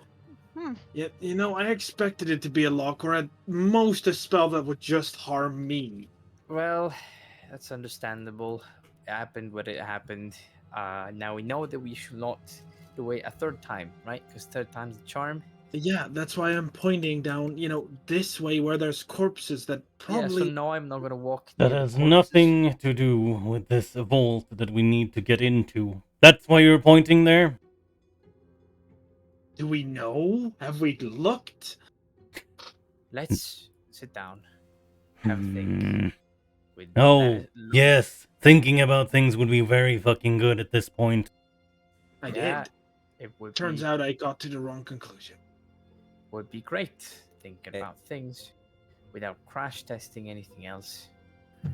yeah, you know, I expected it to be a lock or at most a spell that would just harm me. Well, that's understandable. It happened what it happened. Now we know that we should not do it a third time, right? Because third time's the charm. Yeah, that's why I'm pointing down, you know, this way where there's corpses that probably. Yeah, so no, I'm not gonna walk. That near the has corpses. nothing to do with this vault that we need to get into. That's why you're pointing there? Do we know? Have we looked? Let's sit down. Have a think. Hmm. With Oh, yes. Thinking about things would be very fucking good at this point. I Yeah, did. it would Turns be, out I got to the wrong conclusion. would be great thinking about things without crash testing anything else.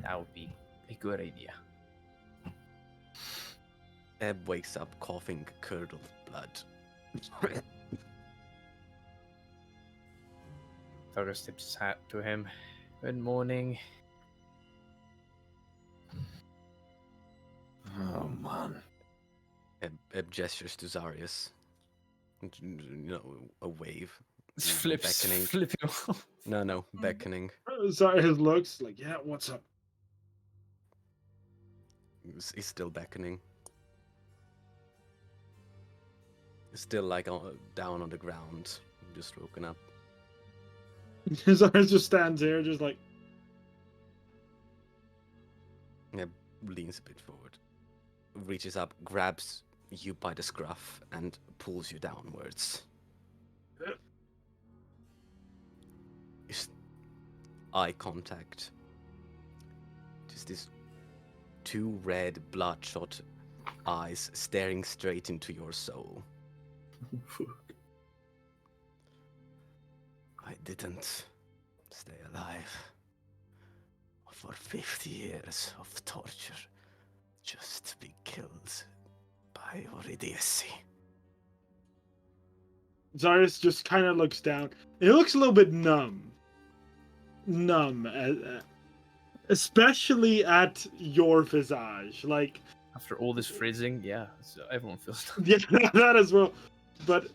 That would be a good idea. Ebb wakes up coughing curdled blood. Thorgus tips his hat to him. Good morning. Oh, man. Ebb gestures to Zarius. You know, a wave. Flipping off. No, beckoning. Sorry, his looks like, yeah, what's up? He's still beckoning. He's still like down on the ground, just woken up. Sorry, just stands here, just like. Yeah, leans a bit forward, reaches up, grabs you by the scruff, and pulls you downwards. Just eye contact. Just these two red, bloodshot eyes staring straight into your soul. I didn't stay alive for 50 years of torture just to be killed by Eurydice. Zarius just kind of looks down. It looks a little bit numb. Especially at your visage. Like, After all this freezing, yeah, so everyone feels. yeah, that as well. But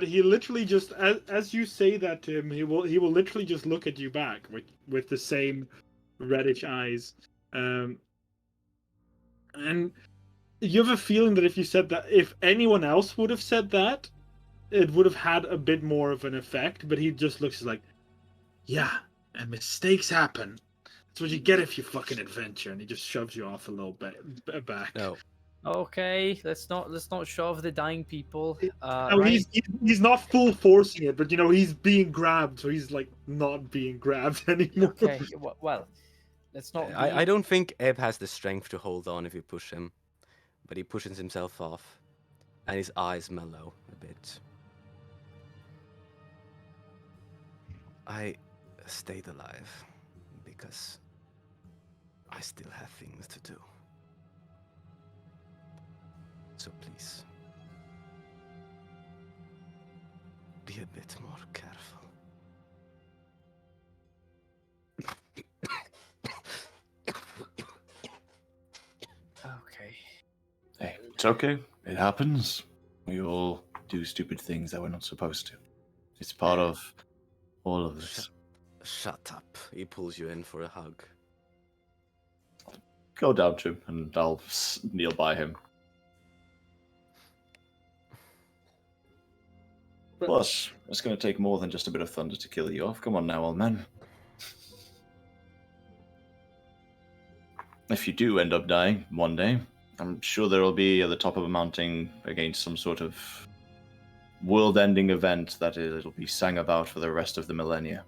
he literally just, as you say that to him, he will literally just look at you back with the same reddish eyes. And you have a feeling that if you said that, if anyone else would have said that, it would have had a bit more of an effect. But he just looks like, yeah, and mistakes happen. That's what you get if you fucking adventure. And he just shoves you off a little bit back. No, Okay, let's not shove the dying people. No, Right? he's not full forcing it, but you know he's being grabbed, so he's like not being grabbed anymore. Okay, well, let's not. I don't think Ebb has the strength to hold on if you push him, but he pushes himself off, and his eyes mellow a bit. I stayed alive because I still have things to do. So please, be a bit more careful. Okay. Hey, it's okay. It happens. We all do stupid things that we're not supposed to. It's part of all of this. Shut up. He pulls you in for a hug. Go down to him, and I'll kneel by him. Plus, it's going to take more than just a bit of thunder to kill you off. Come on now, old man. If you do end up dying one day, I'm sure there will be at the top of a mountain against some sort of world-ending event that it'll be sang about for the rest of the millennia.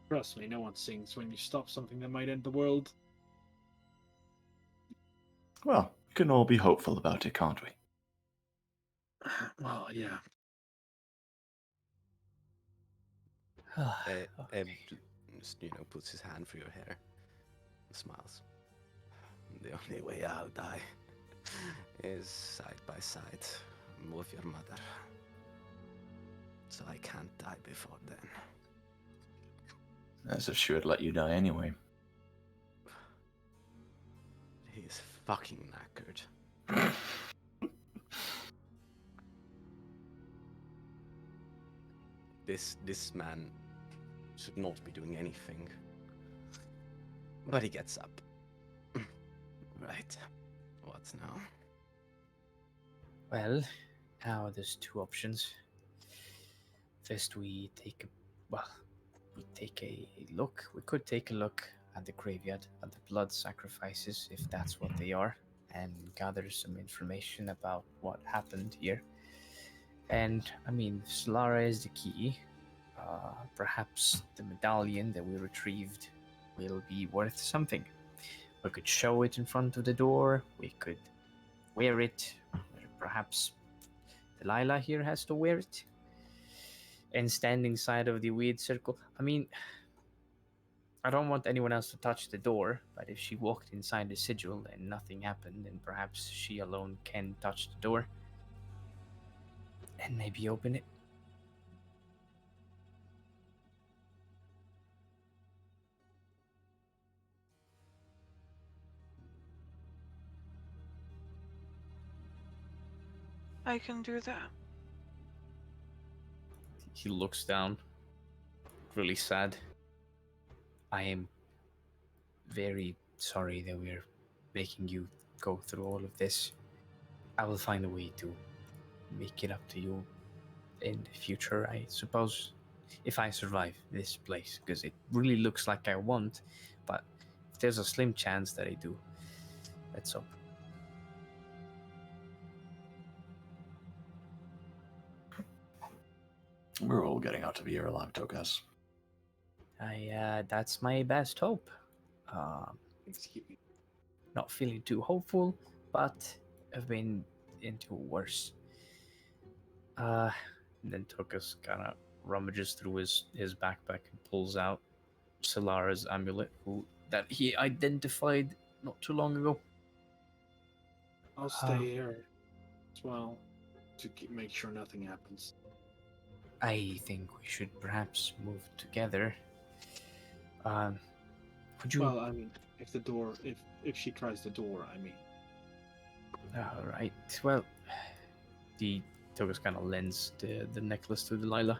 Trust me, no one sings when you stop something that might end the world. Well, we can all be hopeful about it, can't we? Well, yeah. Eb just, puts his hand through your hair and smiles. The only way I'll die is side by side with your mother. So I can't die before then. As if she would let you die anyway. He is fucking knackered. This man should not be doing anything. But he gets up. Right. What now? Well, now there's two options. First, we take a look. We could take a look at the graveyard, at the blood sacrifices, if that's what they are, and gather some information about what happened here. And, I mean, Solara is the key. Perhaps the medallion that we retrieved will be worth something. We could show it in front of the door. We could wear it. Perhaps Delilah here has to wear it. And stand inside of the weird circle. I mean, I don't want anyone else to touch the door, but if she walked inside the sigil and nothing happened, then perhaps she alone can touch the door. And maybe open it. I can do that. He looks down, really sad. I am very sorry that we're making you go through all of this. I will find a way to make it up to you in the future, I suppose, if I survive this place, because it really looks like I won't, but if there's a slim chance that I do, let's hope. We're all getting out of here alive, Tokas. That's my best hope. Not feeling too hopeful, but I've been into worse. And then Tokas kind of rummages through his backpack and pulls out Solara's amulet, that he identified not too long ago. I'll stay here as well to make sure nothing happens. I think we should perhaps move together. Would you? Well, I mean, if she tries the door, I mean. All right. Well, the Togas kind of lends the necklace to Delilah.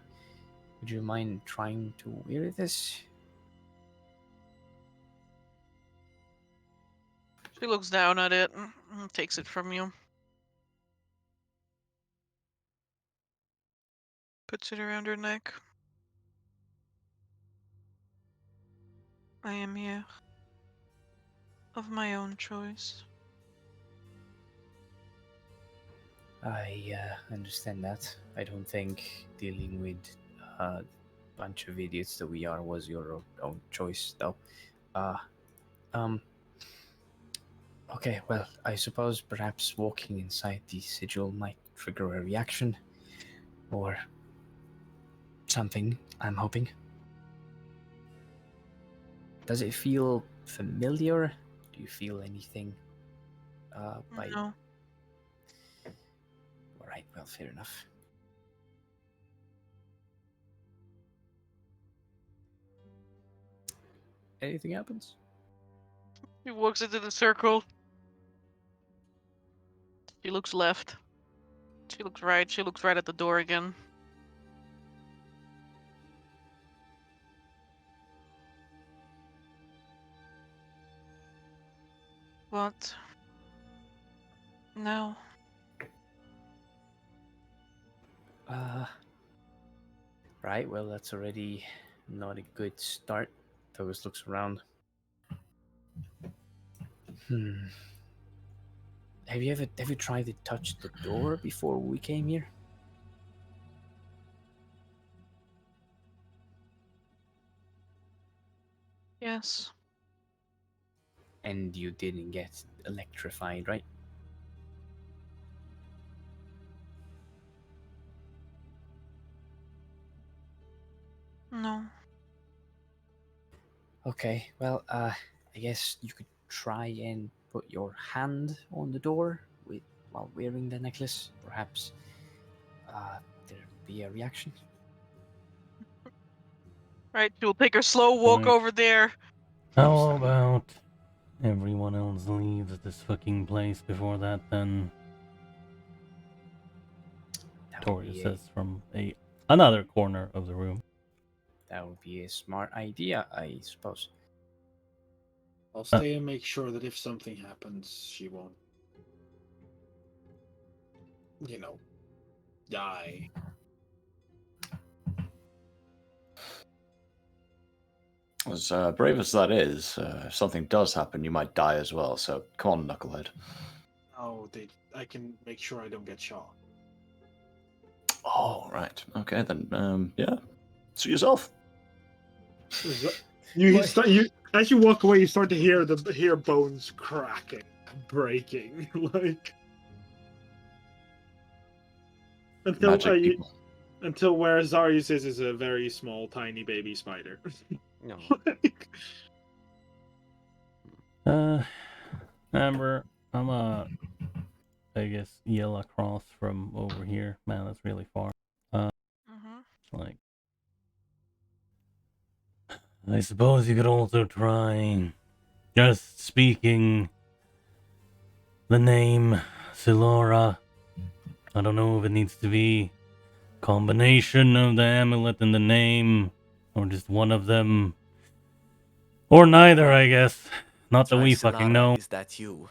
Would you mind trying to wear this? She looks down at it and takes it from you. Puts it around her neck. I am here. Of my own choice. I understand that. I don't think dealing with a bunch of idiots that we are was your own choice, though. Okay, well, I suppose perhaps walking inside the sigil might trigger a reaction. Or something, I'm hoping. Does it feel familiar? Do you feel anything? No. Alright, well, fair enough. Anything happens? He walks into the circle. She looks left. She looks right. She looks right at the door again. What? No. Right, well, that's already not a good start. Togus looks around. Have you ever tried to touch the door before we came here? Yes. And you didn't get electrified, right? No. Okay, well, I guess you could try and put your hand on the door while wearing the necklace. Perhaps there'll be a reaction. Right, she'll take her slow walk Right. over there. How about everyone else leaves this fucking place before that, then? That would Tori be says from another corner of the room. that would be a smart idea, I suppose. I'll stay and make sure that if something happens, she won't, die. As brave as that is, if something does happen, you might die as well. So come on, knucklehead. Oh, I can make sure I don't get shot. Oh, right. Okay, then. Yeah. Suit yourself. As you walk away, you start to hear bones cracking, breaking, like Magic people. until where Zarius is a very small, tiny baby spider. No. Amber, I guess yell across from over here. Man, that's really far. Like, I suppose you could also try just speaking the name Silora. I don't know if it needs to be a combination of the amulet and the name, or just one of them, or neither, I guess. Not that Try we fucking Solara, know. Is that you?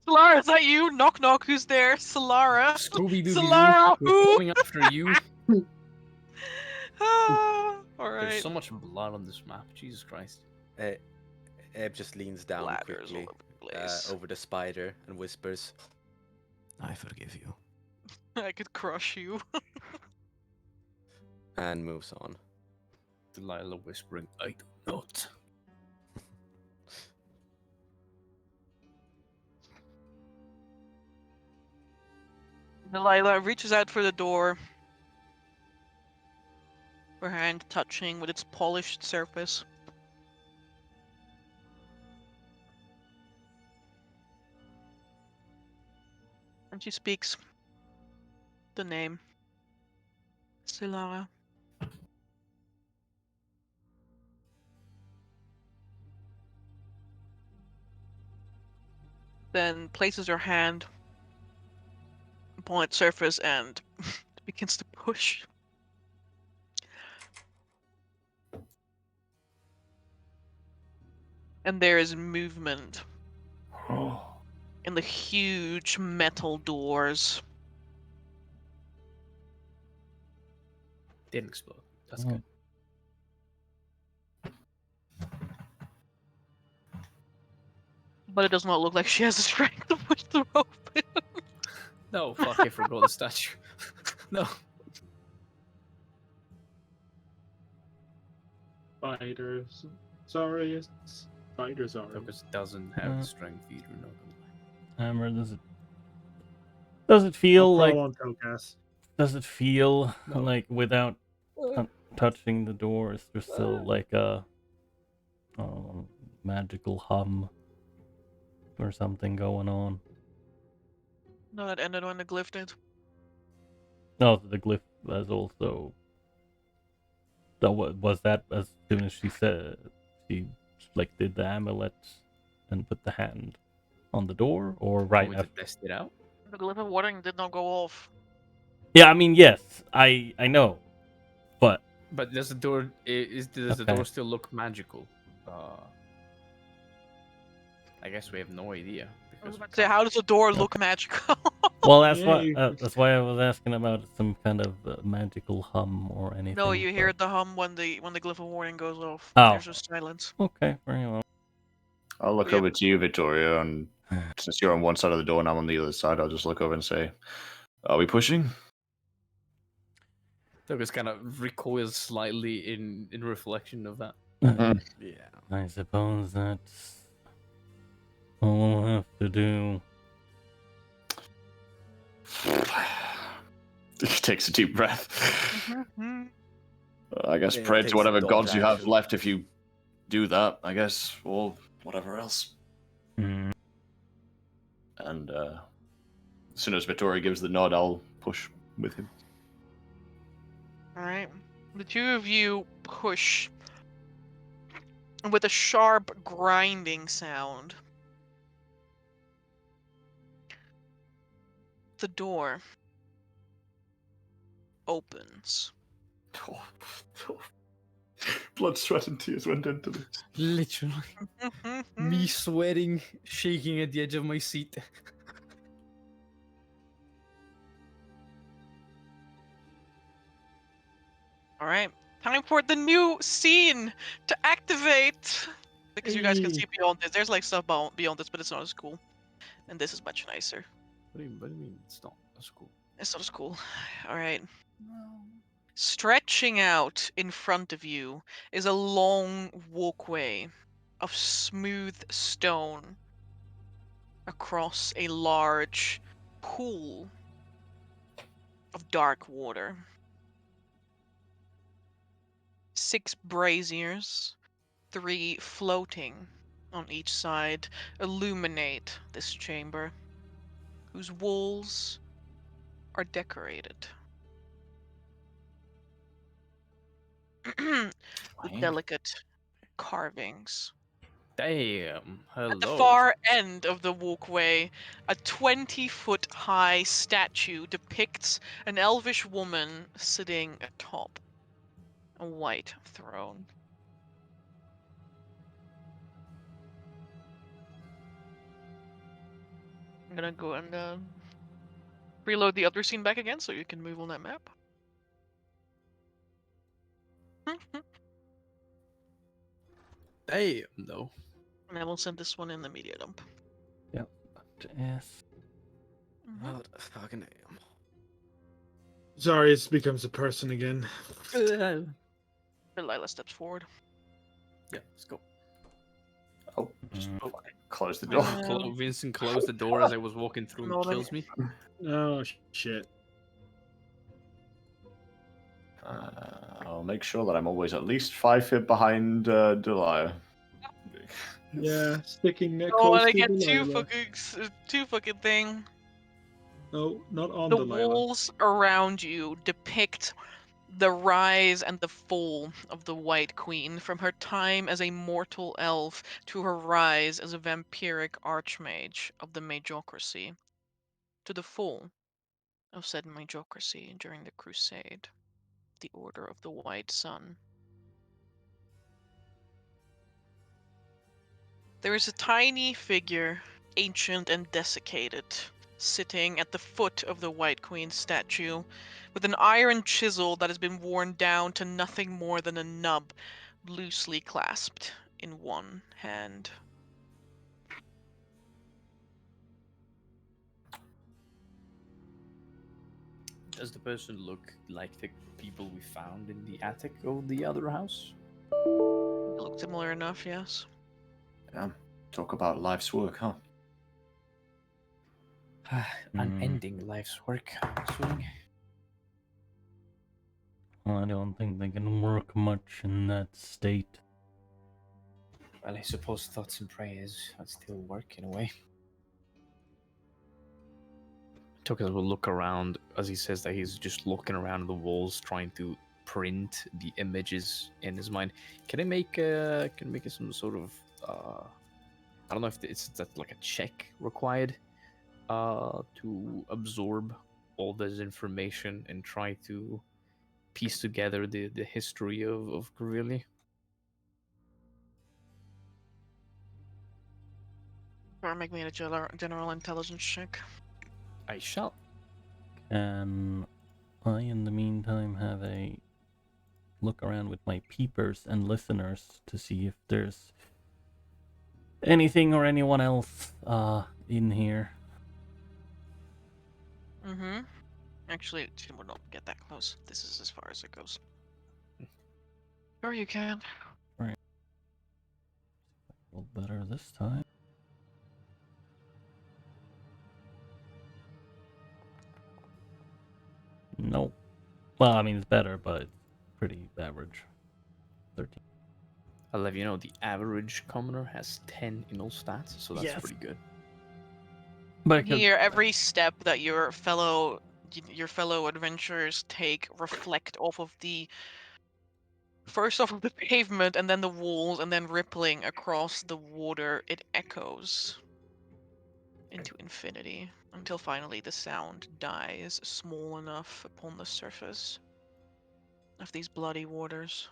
Solara, is that you? Knock knock, who's there? Solara. Scooby Doo, Solara, we're who? coming after you. Alright. There's so much blood on this map. Jesus Christ. Eb just leans down Bladders quickly all over the place. over the spider and whispers, "I forgive you," I could crush you. and moves on. Delilah whispering, I do not. Delilah reaches out for the door, her hand touching with its polished surface. And she speaks the name. Solara. Then places her hand upon its surface and begins to push. And there is movement in the huge metal doors. Didn't explode. That's Oh. good. But it does not look like she has the strength to push them open. No, fuck, I forgot the statue. No. Spiders. Sorry, spiders are. Lucas doesn't have the strength either, no. Amber, does it feel like on Telcast. does it feel No. like without touching the door, is there still like a magical hum or something going on? No, that ended when the glyph did. No, the glyph was also. Was that as soon as she said she like did the amulet and put the hand on the door, or right We after? could test it out. The glyph of warning did not go off. Yeah, I mean, yes, I know, but But does the door does the Okay. door still look magical? I guess we have no idea. I was Because about to say, how does the door look magical? well, that's Yeah, that's why I was asking about some kind of magical hum or anything. No, you hear but- the hum when the glyph of warning goes off. Oh. There's just silence. Okay, very well. I'll look Yep. over to you, Victoria, and since you're on one side of the door and I'm on the other side, I'll just look over and say, "Are we pushing?" Douglas kind of recoils slightly in reflection of that. Yeah. I suppose that's all we'll have to do. He takes a deep breath. I guess Yeah, pray to takes whatever dodge gods you have action. left if you do that, I guess, or whatever else. Hmm. And as soon as Vittoria gives the nod, I'll push with him. All right. The two of you push with a sharp grinding sound. The door opens. Blood, sweat, and tears went into this. Literally. Me sweating, shaking at the edge of my seat. All right. Time for the new scene to activate. Because you guys can see beyond this. There's like stuff beyond this, but it's not as cool. And this is much nicer. What do you mean? It's not. That's cool. It's not as cool. All right. Stretching out in front of you is a long walkway of smooth stone across a large pool of dark water. 6 braziers, 3 floating on each side, illuminate this chamber, whose walls are decorated with delicate carvings. Damn. Hello. At the far end of the walkway, a 20-foot high statue depicts an elvish woman sitting atop a white throne. I'm gonna go and reload the other scene back again so you can move on that map. Damn, though. And I will send this one in the media dump. Yes. Well, fucking damn. Sorry, it becomes a person again. Delilah steps forward. Yeah, let's go. Oh, just fucking close the Oh. door. Vincent closed the door as I was walking through and Hold on. kills me. Oh shit. I'll make sure that I'm always at least 5 feet behind Delia. Yeah, sticking neck Oh, close and I to get Delilah. two fucking thing. No, not on The Delilah. walls around you depict the rise and the fall of the White Queen, from her time as a mortal elf to her rise as a vampiric archmage of the Majocracy, to the fall of said Majocracy during the Crusade, the Order of the White Sun. There is a tiny figure, ancient and desiccated, sitting at the foot of the White Queen's statue, with an iron chisel that has been worn down to nothing more than a nub, loosely clasped in one hand. Does the person look like the people we found in the attic of the other house? They look similar enough, yes. Yeah, talk about life's work, huh? Unending life's work, I'm assuming. I don't think they can work much in that state. Well, I suppose thoughts and prayers would still work in a way. Tokas will look around as he says that he's just looking around the walls trying to print the images in his mind. Can I make some sort of I don't know if it's that like a check required to absorb all this information and try to piece together the history of Grilli? Or make me a general intelligence check. I shall. Can I, in the meantime, have a look around with my peepers and listeners to see if there's anything or anyone else in here? Mm-hmm. Actually, she would not get that close. This is as far as it goes. Sure you can. A little better this time. Nope. Well, I mean, it's better, but it's pretty average. 13. I'll let you know the average commoner has 10 in all stats, so that's Yes. pretty good. But Here, every step that your fellow adventurers take reflect off of the first off of the pavement and then the walls and then rippling across the water. It echoes into infinity until finally the sound dies small enough upon the surface of these bloody waters.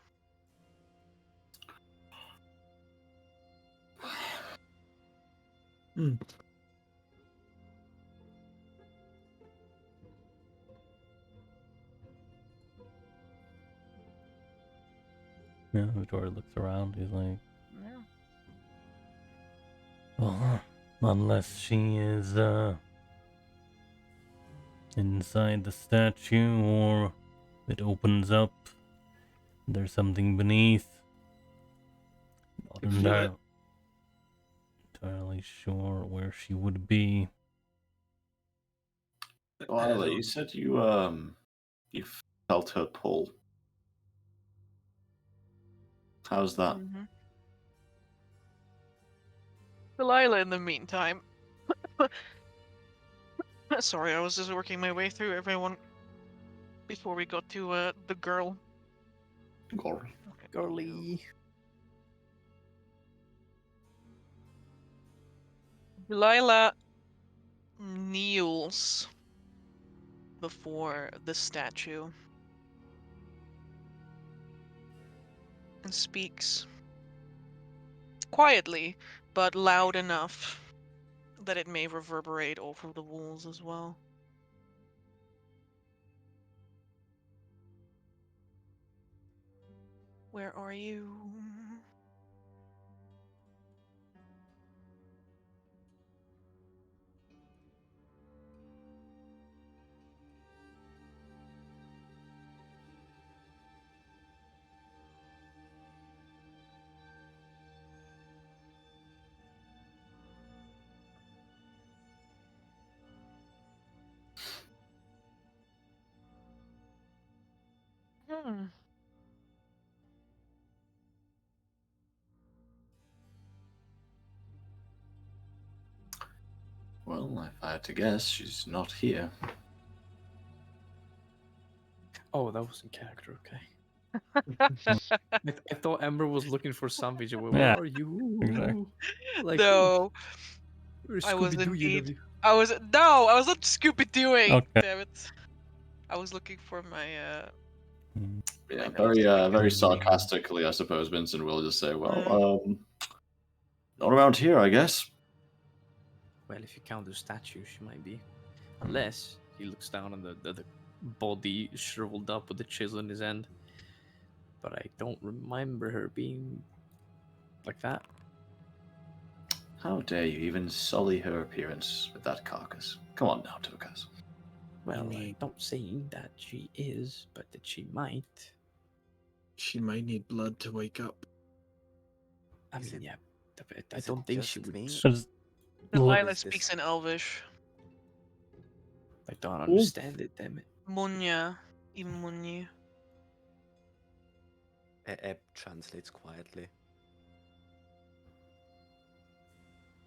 yeah, Victoria looks around. He's like, Yeah. well, unless she is inside the statue, or it opens up, there's something beneath. Not You feel it? entirely sure where she would be. Lila, you said you felt her pull. How's that? Mm-hmm. Delilah, in the meantime. Sorry, I was just working my way through everyone before we got to the girl. Or Girly. Delilah kneels before the statue and speaks quietly, but loud enough that it may reverberate over the walls as well. Where are you? Hmm. well, if I had to guess, she's not here. Oh, that was in character, okay. I thought Ember was looking for something. Where Yeah, are you? exactly. Like, No, where's I was Scooby-Doo, you indeed. I was not Scooby Dooing. Okay. Damn it! I was looking for my Mm. Yeah, notes very so I could- very sarcastically, I suppose Vincent will just say, Mm. well, not around here, I guess. Well, if you count the statue, she might be. Unless he looks down on the body shriveled up with the chisel in his end. But I don't remember her being like that. How dare you even sully her appearance with that carcass? Come on now, Tokas. Well, mean- I'm not saying that she is, but that she might. She might need blood to wake up. I Is mean, it- yeah. I is don't it think she just would. me? Just Delilah Is this- speaks in Elvish. I don't understand it, damn it. Munya, imunyi. Eb translates quietly.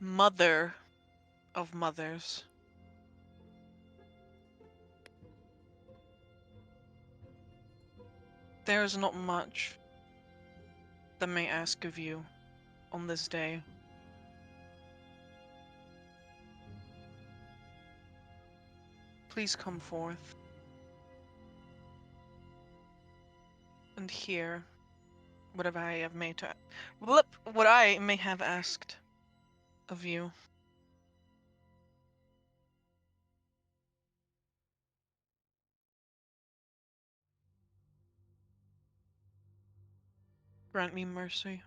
Mother of mothers. There is not much that may ask of you on this day. Please come forth and hear whatever I have made to what I may have asked of you. Grant me mercy.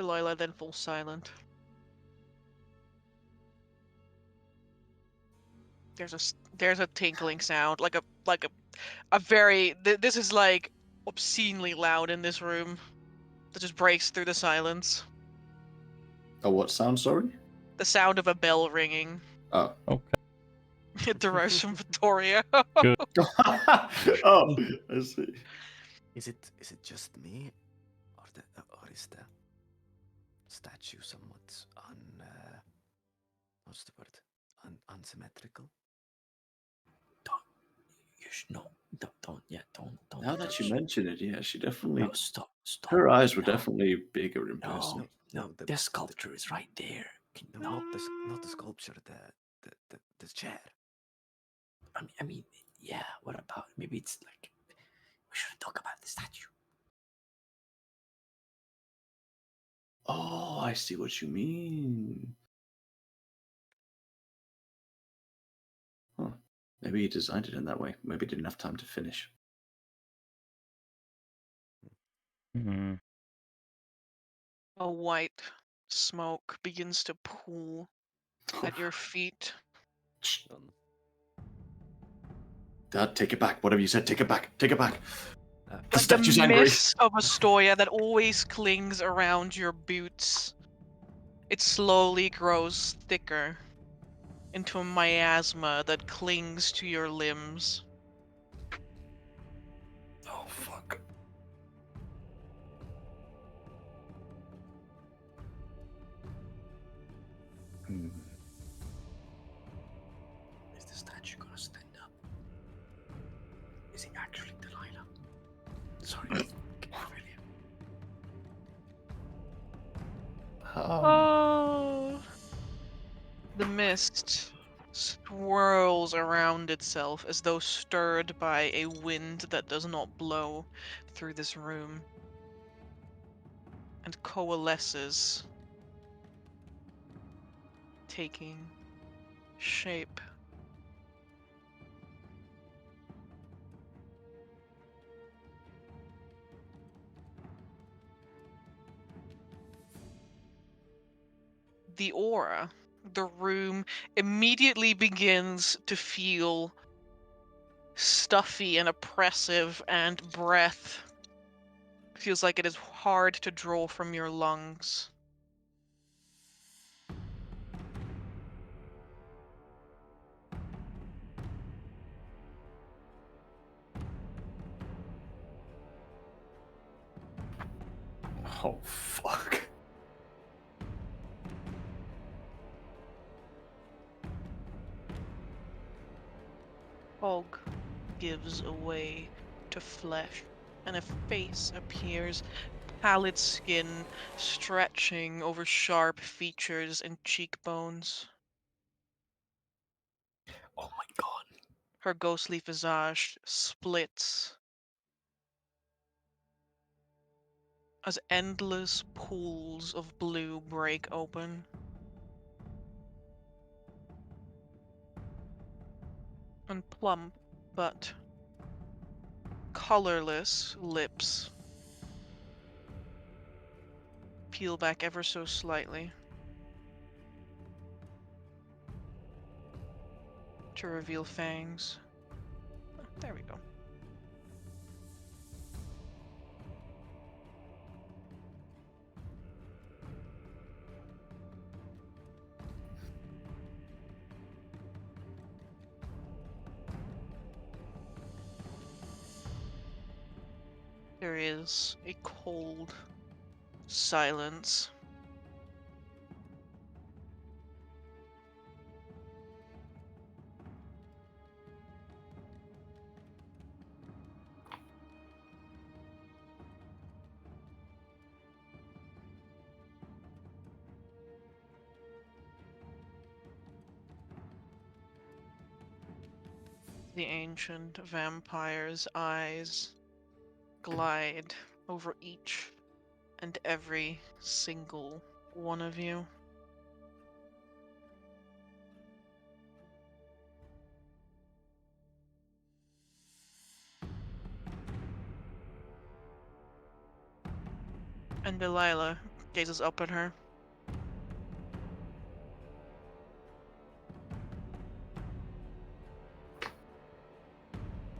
Delilah then falls silent. There's a tinkling sound, like a very this is like obscenely loud in this room that just breaks through the silence. Oh, what sound? Sorry. The sound of a bell ringing. Oh. Okay. It derives from Victoria. Good. Oh, I see. Is it just me, or is the statue somewhat what's the word? Unsymmetrical? You should no. Don't. Now that you mention it, yeah, she definitely. No, stop. Her eyes were No, definitely bigger in person. No, the sculpture is right there. Not the sculpture, the chair. I mean, yeah. What about? Maybe it's like we should talk about the statue. Oh, I see what you mean. Huh. Maybe he designed it in that way. Maybe he didn't have time to finish. Hmm. A white smoke begins to pool at your feet. Dad, take it back. Whatever you said, take it back. Take it back. The Like statue's the angry. mist of Astoria that always clings around your boots. It slowly grows thicker into a miasma that clings to your limbs. Oh, fuck. Is the statue gonna stand up? Is it actually Delilah? Sorry, really. Oh. The mist swirls around itself as though stirred by a wind that does not blow through this room, and coalesces, taking shape. The aura, the room, immediately begins to feel stuffy and oppressive, and breath feels like it is hard to draw from your lungs. Oh, fuck. Fog gives away to flesh, and a face appears, pallid skin stretching over sharp features and cheekbones. Oh my god. Her ghostly visage splits as endless pools of blue break open. And plump but colorless lips peel back ever so slightly to reveal fangs. There we go. There is a cold silence. The ancient vampire's eyes glide over each and every single one of you. And Delilah, Gazes up at her.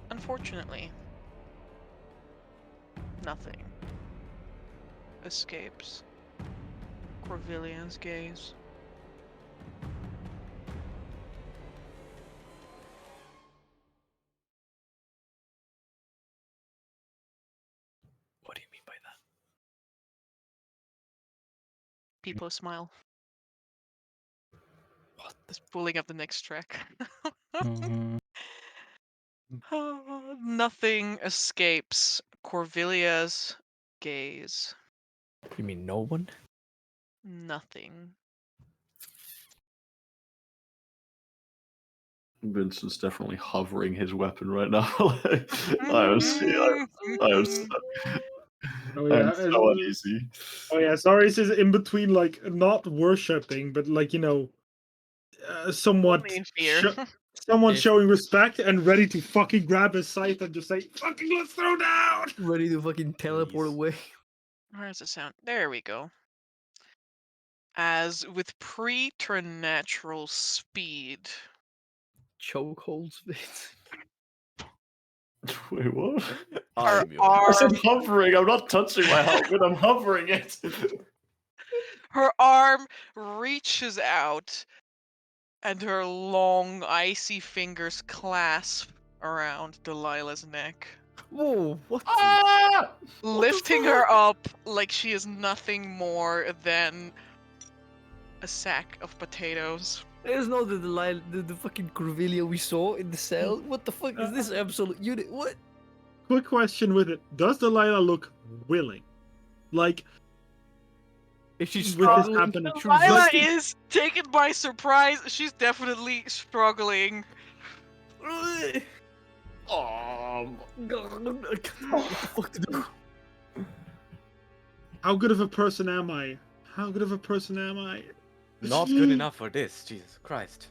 Unfortunately, nothing escapes Corvillian's gaze. What do you mean by that? People smile. What? Just pulling up the next track. Mhm. Nothing escapes Corvillia's gaze. You mean no one? Nothing. Vincent's definitely hovering his weapon right now. I am so Oh I'm yeah. so uneasy. Oh yeah. Sorry, this is in between, like not worshipping, but like somewhat Only in fear. someone If- showing respect and ready to fucking grab his scythe and just say, "Fucking let's throw down." Ready to fucking teleport Please. away. Where's the sound? There we go. As with preternatural speed, Chokeholds, Vince. Wait, what? her I'm your I said arm, hovering. I'm not touching my helmet. I'm hovering it. her arm reaches out, and her long, icy fingers clasp around Delilah's neck, Whoa, what? Ah! lifting her up like she is nothing more than a sack of potatoes. There's no the fucking Corvillia we saw in the cell. What the fuck is this absolute unit? What? Quick question with it: does Delilah look willing? Like Is she with this struggling? happening? Delilah Like, is taken by surprise. She's definitely struggling. What the fuck to do? how good of a person am I? How good of a person am I? Not good enough for this, Jesus Christ.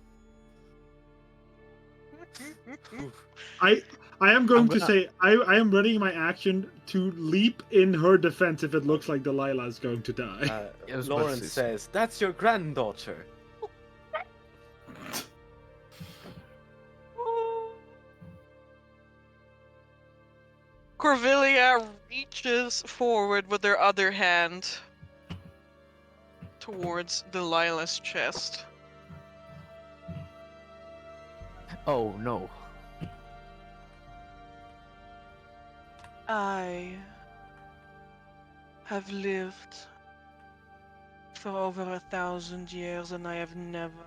I am going I'm to gonna- say I am ready my action to leap in her defense if it looks like Delilah is going to die. Yes, but Lawrence sis- says, "That's your granddaughter." Corvillia reaches forward with her other hand towards Delilah's chest. Oh no. I have lived for over 1,000 years, and I have never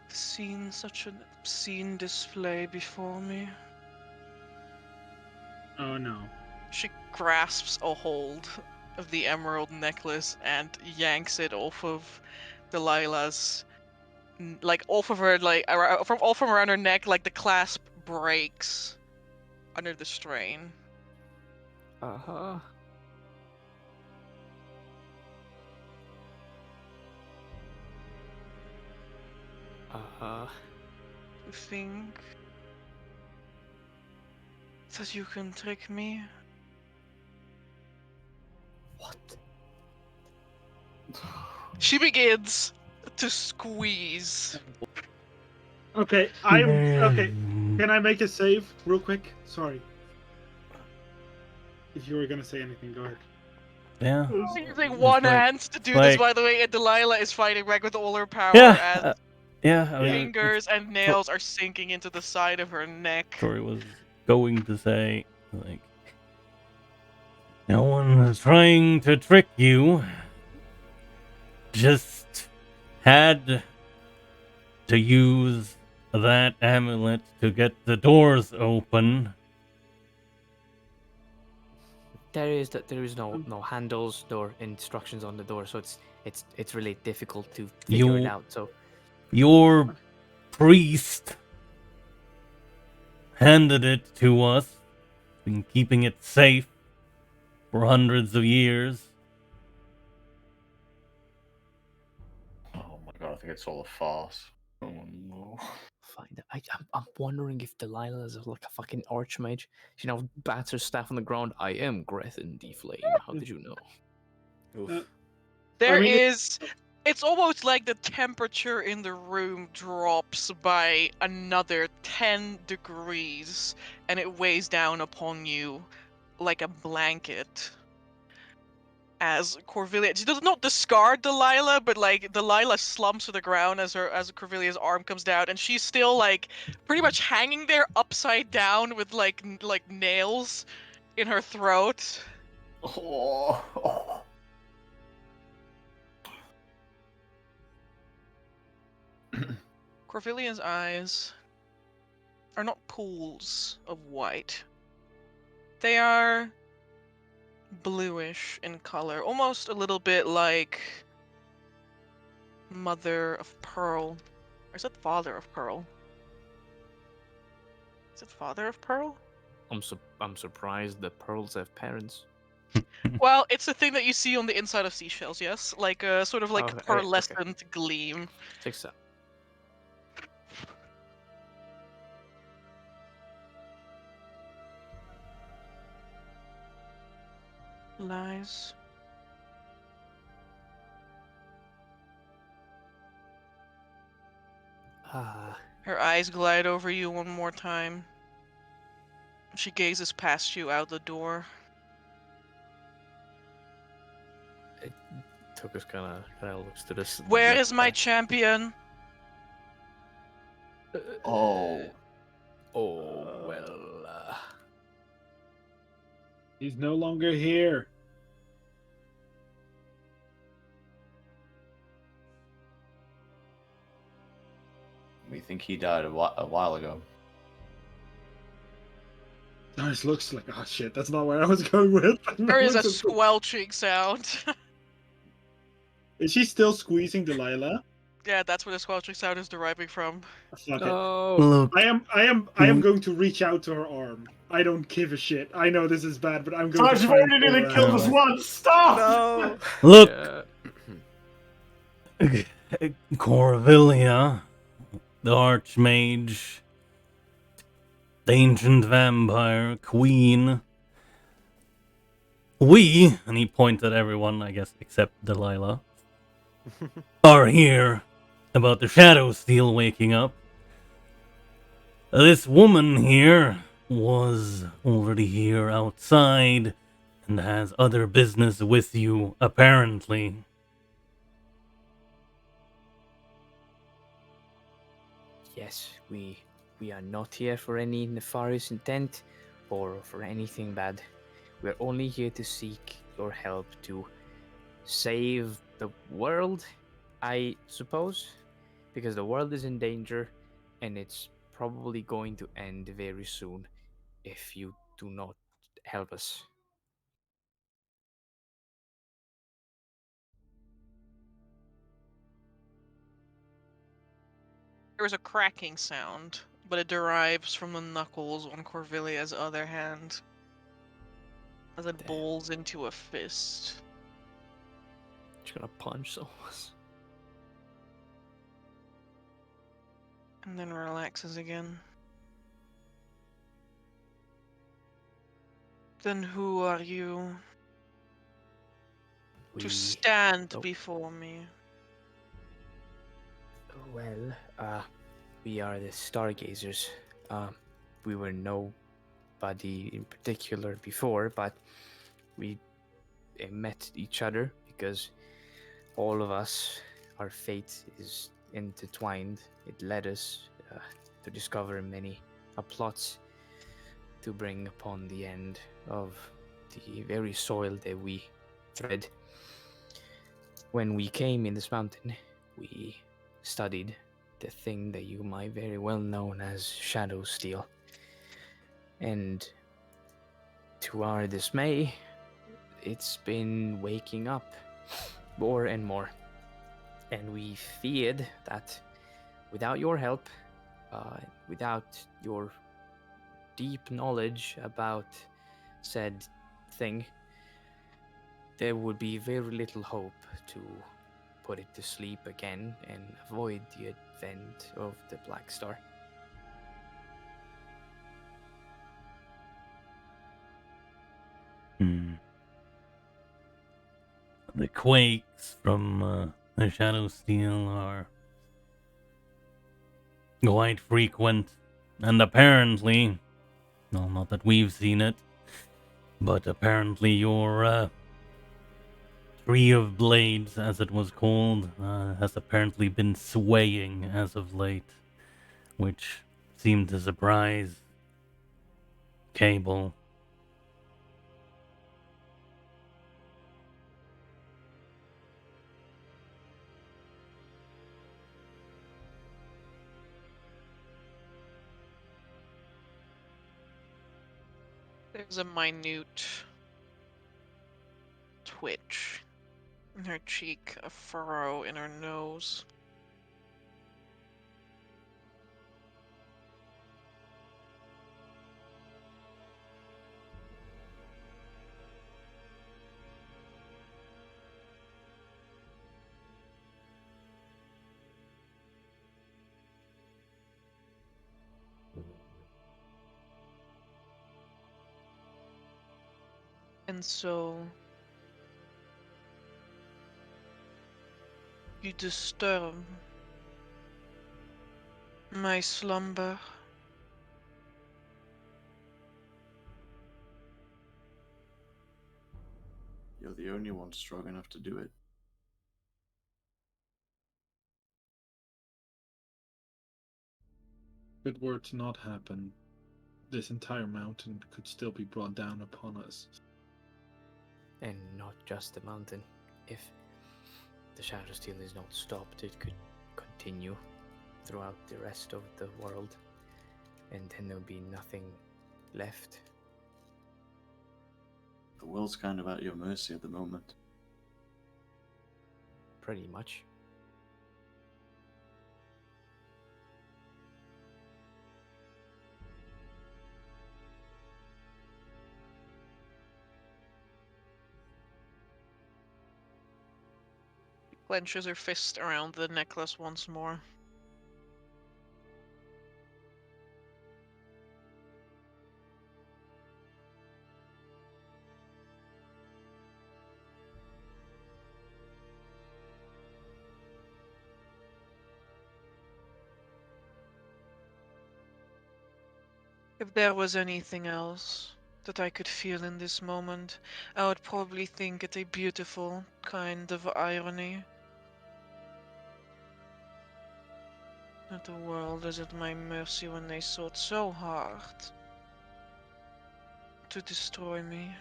seen such an obscene display before me. Oh no. She grasps a hold of the emerald necklace and yanks it off of Delilah's, off of her, from around her neck. Like the clasp breaks under the strain. Uh-huh. Uh-huh. You think that you can trick me? What? She begins to squeeze. Okay, I'm okay. Can I make a save real quick? Sorry. If you were gonna say anything, go ahead. Yeah. I'm using one like- hand to do this, like- by the way, and Delilah is fighting back with all her power Yeah. as Yeah. I mean, fingers and nails are sinking into the side of her neck. Tori was going to say, like, no one was trying to trick you. Just had to use that amulet to get the doors open. There is no handles nor instructions on the door, so it's really difficult to figure it You- out. So Your priest handed it to us. Been keeping it safe for hundreds of years. Oh my god, I think it's all a farce. Oh no. find I'm wondering if Delilah is like a fucking archmage. She now bats her staff on the ground. I am Grethin the Flame. How did you know? Oof. Uh, There mean, is. It's almost like the temperature in the room drops by another 10 degrees, and it weighs down upon you like a blanket. As Corvillia, she does not discard Delilah, but like Delilah slumps to the ground as Corvillia's arm comes down, and she's still like pretty much hanging there upside down with like nails in her throat. Oh. Corvillia's eyes are not pools of white. They are bluish in color, almost a little bit like Mother of Pearl. Or is it Father of Pearl? Is it Father of Pearl? I'm surprised that pearls have parents. Well, it's a thing that you see on the inside of seashells, yes? Like a sort of like Okay, pearlescent gleam. Checks out. Lies. Ah, Her eyes glide over you one more time. She gazes past you out the door. Tokus kind of looks to this. Where is my champion? Oh. Oh well. he's no longer here. We think he died a while ago. Nice looks like, oh shit, that's not where I was going with. There is a squelching sound. Is she still squeezing Delilah? Yeah, that's where the squelching sound is deriving from. Fuck it. No. Look, I am going to reach out to her arm. I don't give a shit. I know this is bad, but I'm going Sarge, to you've try already and pull nearly her killed out. us once! Stop! No. look, Yeah. Corvillia, the Archmage, the ancient vampire queen. We, and he points at everyone, I guess, except Delilah, are here about the Shadow Steel waking up. This woman here was already here outside and has other business with you, apparently. Yes, we are not here for any nefarious intent or for anything bad. We're only here to seek your help to save the world, I suppose, because the world is in danger and it's probably going to end very soon if you do not help us. There is a cracking sound, but it derives from the knuckles on Corvillia's other hand as it Damn. bowls into a fist. She's gonna punch someone. And then relaxes again. Then who are you to stand Oh. before me? Well, we are the Stargazers. We were nobody in particular before, but we met each other because all of us, our fate is intertwined. It led us to discover many plots to bring upon the end of the very soil that we tread. When we came in this mountain, we studied the thing that you might very well know as Shadow Steel. And to our dismay, it's been waking up more and more. And we feared that without your help, without your deep knowledge about said thing, there would be very little hope to put it to sleep again and avoid the advent of the Black Star. The quakes from the Shadow Steel are quite frequent, and apparently, well, not that we've seen it, but apparently your Tree of Blades, as it was called, has apparently been swaying as of late, which seemed to surprise Cable. There's a minute twitch in her cheek, a furrow in her nose. And so you disturb my slumber. You're the only one strong enough to do it. If it were to not happen, this entire mountain could still be brought down upon us. And not just the mountain. If the Shadow Steel is not stopped, it could continue throughout the rest of the world, and then there'll be nothing left. The world's kind of at your mercy at the moment. Pretty much. Clenches her fist around the necklace once more. If there was anything else that I could feel in this moment, I would probably think it a beautiful kind of irony. That the world is at my mercy when they sought so hard to destroy me.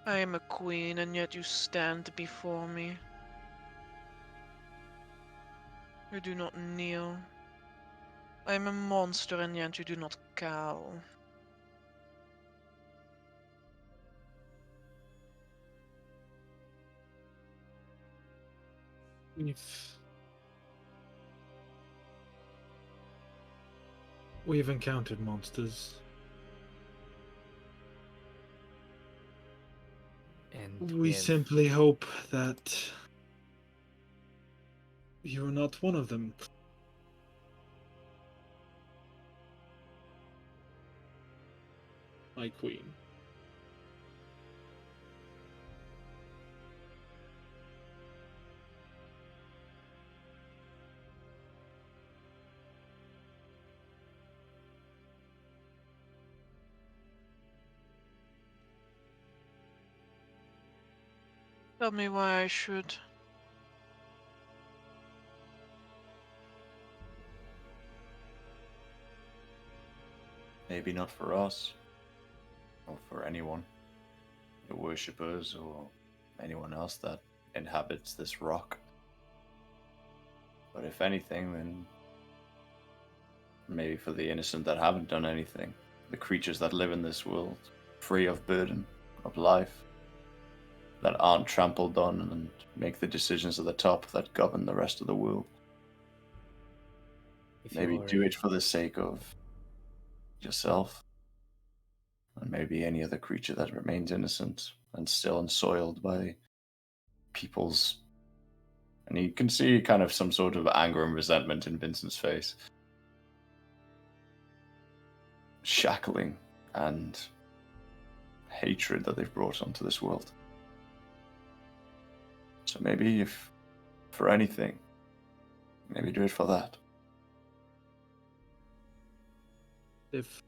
I am a queen, and yet you stand before me. You do not kneel. I am a monster, and yet you do not cowl. We've encountered monsters. And We have- simply hope that you are not one of them. My queen. Tell me why I should. Maybe not for us, or for anyone, your worshippers, or anyone else that inhabits this rock. But if anything, then maybe for the innocent that haven't done anything, the creatures that live in this world, free of burden, of life, that aren't trampled on and make the decisions at the top that govern the rest of the world. if Maybe you're do a- it for the sake of yourself, and maybe any other creature that remains innocent and still unsoiled by people's And you can see kind of some sort of anger and resentment in Vincent's face. Shackling and hatred that they've brought onto this world. So maybe if for anything, maybe do it for that. If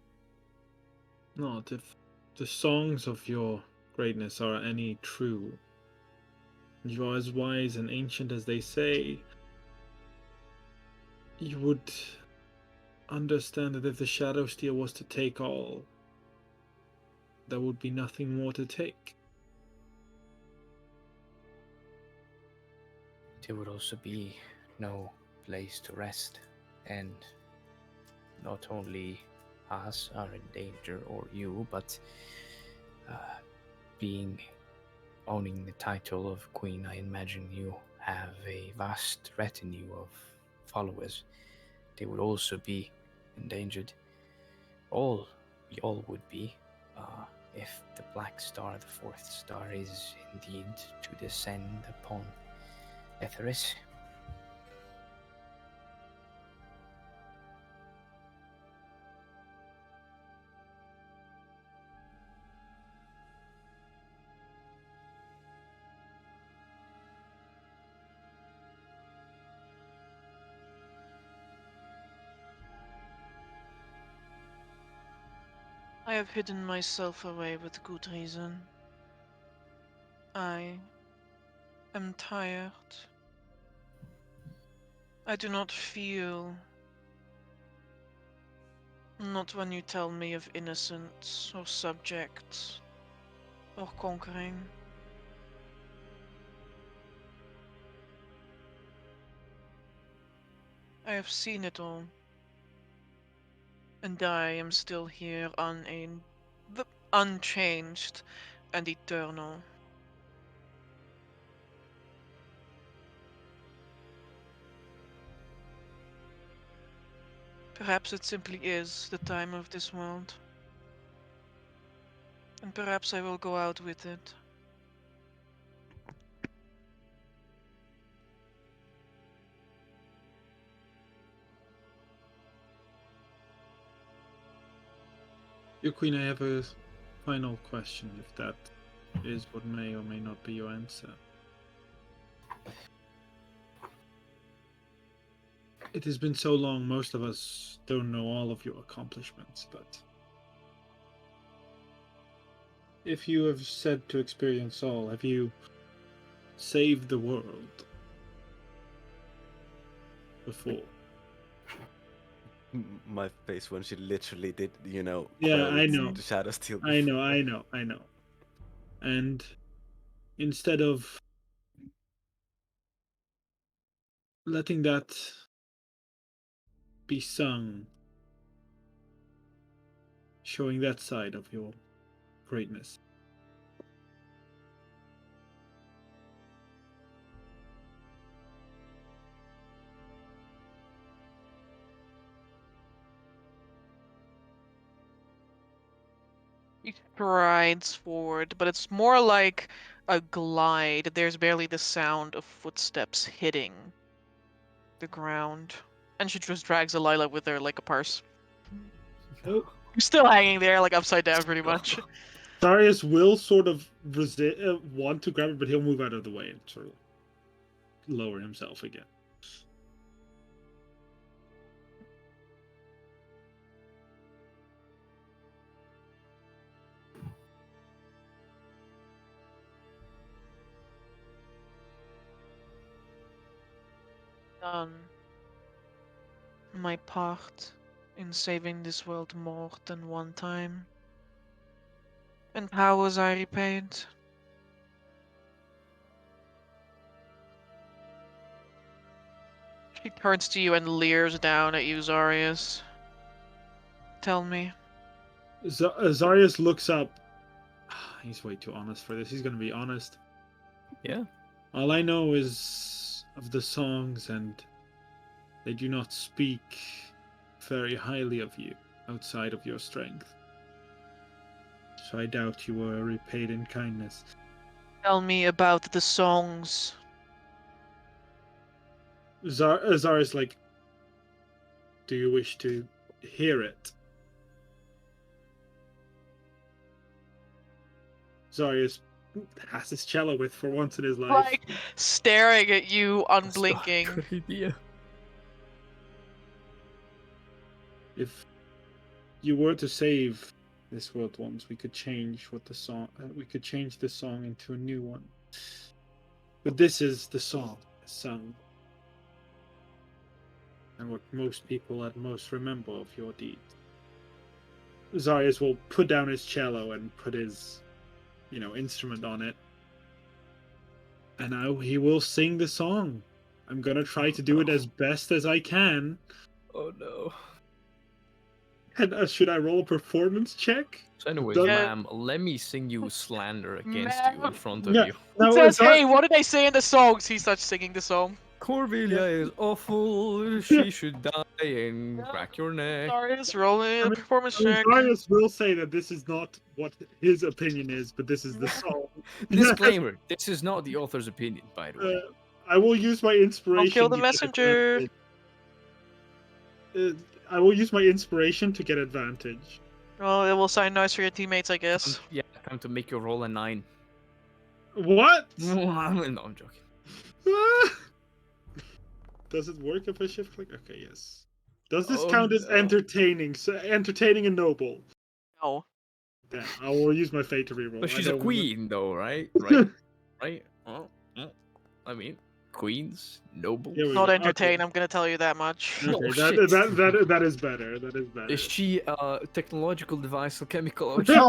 the songs of your greatness are any true, you are as wise and ancient as they say, you would understand that if the Shadow Steel was to take all, there would be nothing more to take. There would also be no place to rest, and not only us are in danger, or you, but owning the title of queen, I imagine you have a vast retinue of followers. They would also be endangered. We all would be, if the Black Star, the fourth star, is indeed to descend upon Etharis. I have hidden myself away with good reason. I am tired. I do not feel. Not when you tell me of innocence, or subjects, or conquering. I have seen it all. And I am still here unchanged and eternal. Perhaps it simply is the time of this world. And perhaps I will go out with it. Your Queen, I have a final question, if that is what may or may not be your answer. It has been so long, most of us don't know all of your accomplishments, but if you have said to experience all, have you saved the world before? My face when she literally did, Yeah, I quelled know. the Shadow Steel. I know. And instead of letting that be sung, showing that side of your greatness, He strides forward, but it's more like a glide. There's barely the sound of footsteps hitting the ground. And she just drags Elila with her like a purse. Oh. You're still hanging there, like upside down, pretty much. Darius will sort of want to grab it, but he'll move out of the way and sort of lower himself again. Done my part in saving this world more than one time. And how was I repaid? She turns to you and leers down at you, Zarius. Tell me. Zarius looks up. He's way too honest for this. He's going to be honest. Yeah. All I know is of the songs, and they do not speak very highly of you outside of your strength. So I doubt you were repaid in kindness. Tell me about the songs. Zara's like, do you wish to hear it? Zarius has his cello with for once in his life. Like staring at you, That's not a unblinking. good idea. If you were to save this world once, we could change what the song. We could change the song into a new one. But this is the song sung, and what most people at most remember of your deed. Zarius will put down his cello and put his, instrument on it, and he will sing the song. I'm gonna try to do it as best as I can. Oh no. And should I roll a performance check? So anyways, Does- ma'am, let me sing you slander against you in Ma'am. front of Yeah. you. No, It says, Zar- hey, what did they say in the songs? He starts singing the song. Corvelia is awful. She should die and Yeah. crack your neck. Darius, rolling a performance check. Zarius will say that this is not what his opinion is, but this is the song. Disclaimer: this is not the author's opinion, by the way. I will use my inspiration. Don't kill the to get messenger. advantage. I will use my inspiration to get advantage. Well, it will sound nice for your teammates, I guess. Yeah, time to make your roll a 9. What? No, I'm joking. Does it work if I shift click? Okay, yes. Does this Oh, count as no. entertaining? Entertaining and noble. No. Damn, I will use my fate to reroll. But I she's a don't- queen, though, right? Right? Right? I mean, queens, nobles. Here we Not go. entertained, I'm gonna tell you that much. Okay, Oh, that, shit. that is better. That is better. Is she a technological device or chemical Oh, object?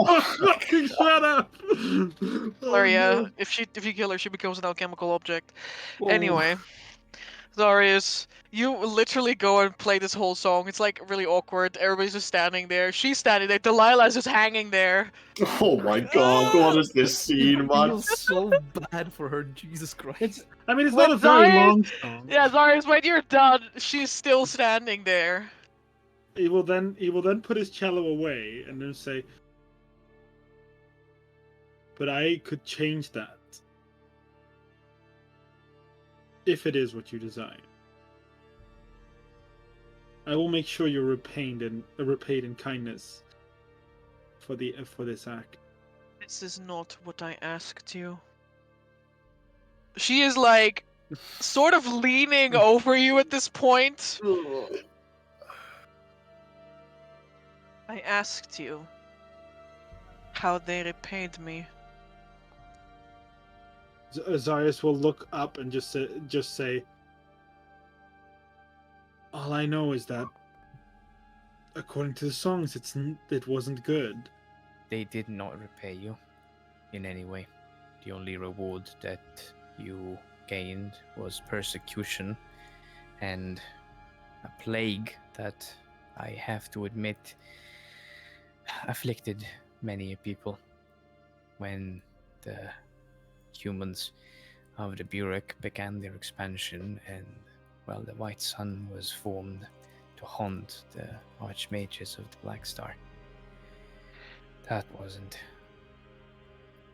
fucking shut up! Oh, Gloria, no. if you kill her, she becomes an alchemical object. Oh. Anyway, Zarius, you literally go and play this whole song. It's like really awkward. Everybody's just standing there. She's standing there. Delilah's just hanging there. Oh my god, what is this scene, I man? feel so bad for her, Jesus Christ. It's not When a very Zarius- long song. Yeah, Zarius, when you're done, she's still standing there. He will then put his cello away and then say, "But I could change that if it is what you desire. I will make sure you're repaid in kindness for this act." This is not what I asked you. She is like sort of leaning over you at this point. I asked you how they repaid me. Zarius will look up and just say, "All I know is that, according to the songs, it wasn't good." They did not repay you in any way. The only reward that you gained was persecution and a plague that I have to admit afflicted many people when the humans of the Burek began their expansion and, well, the White Sun was formed to haunt the archmages of the Black Star. That wasn't,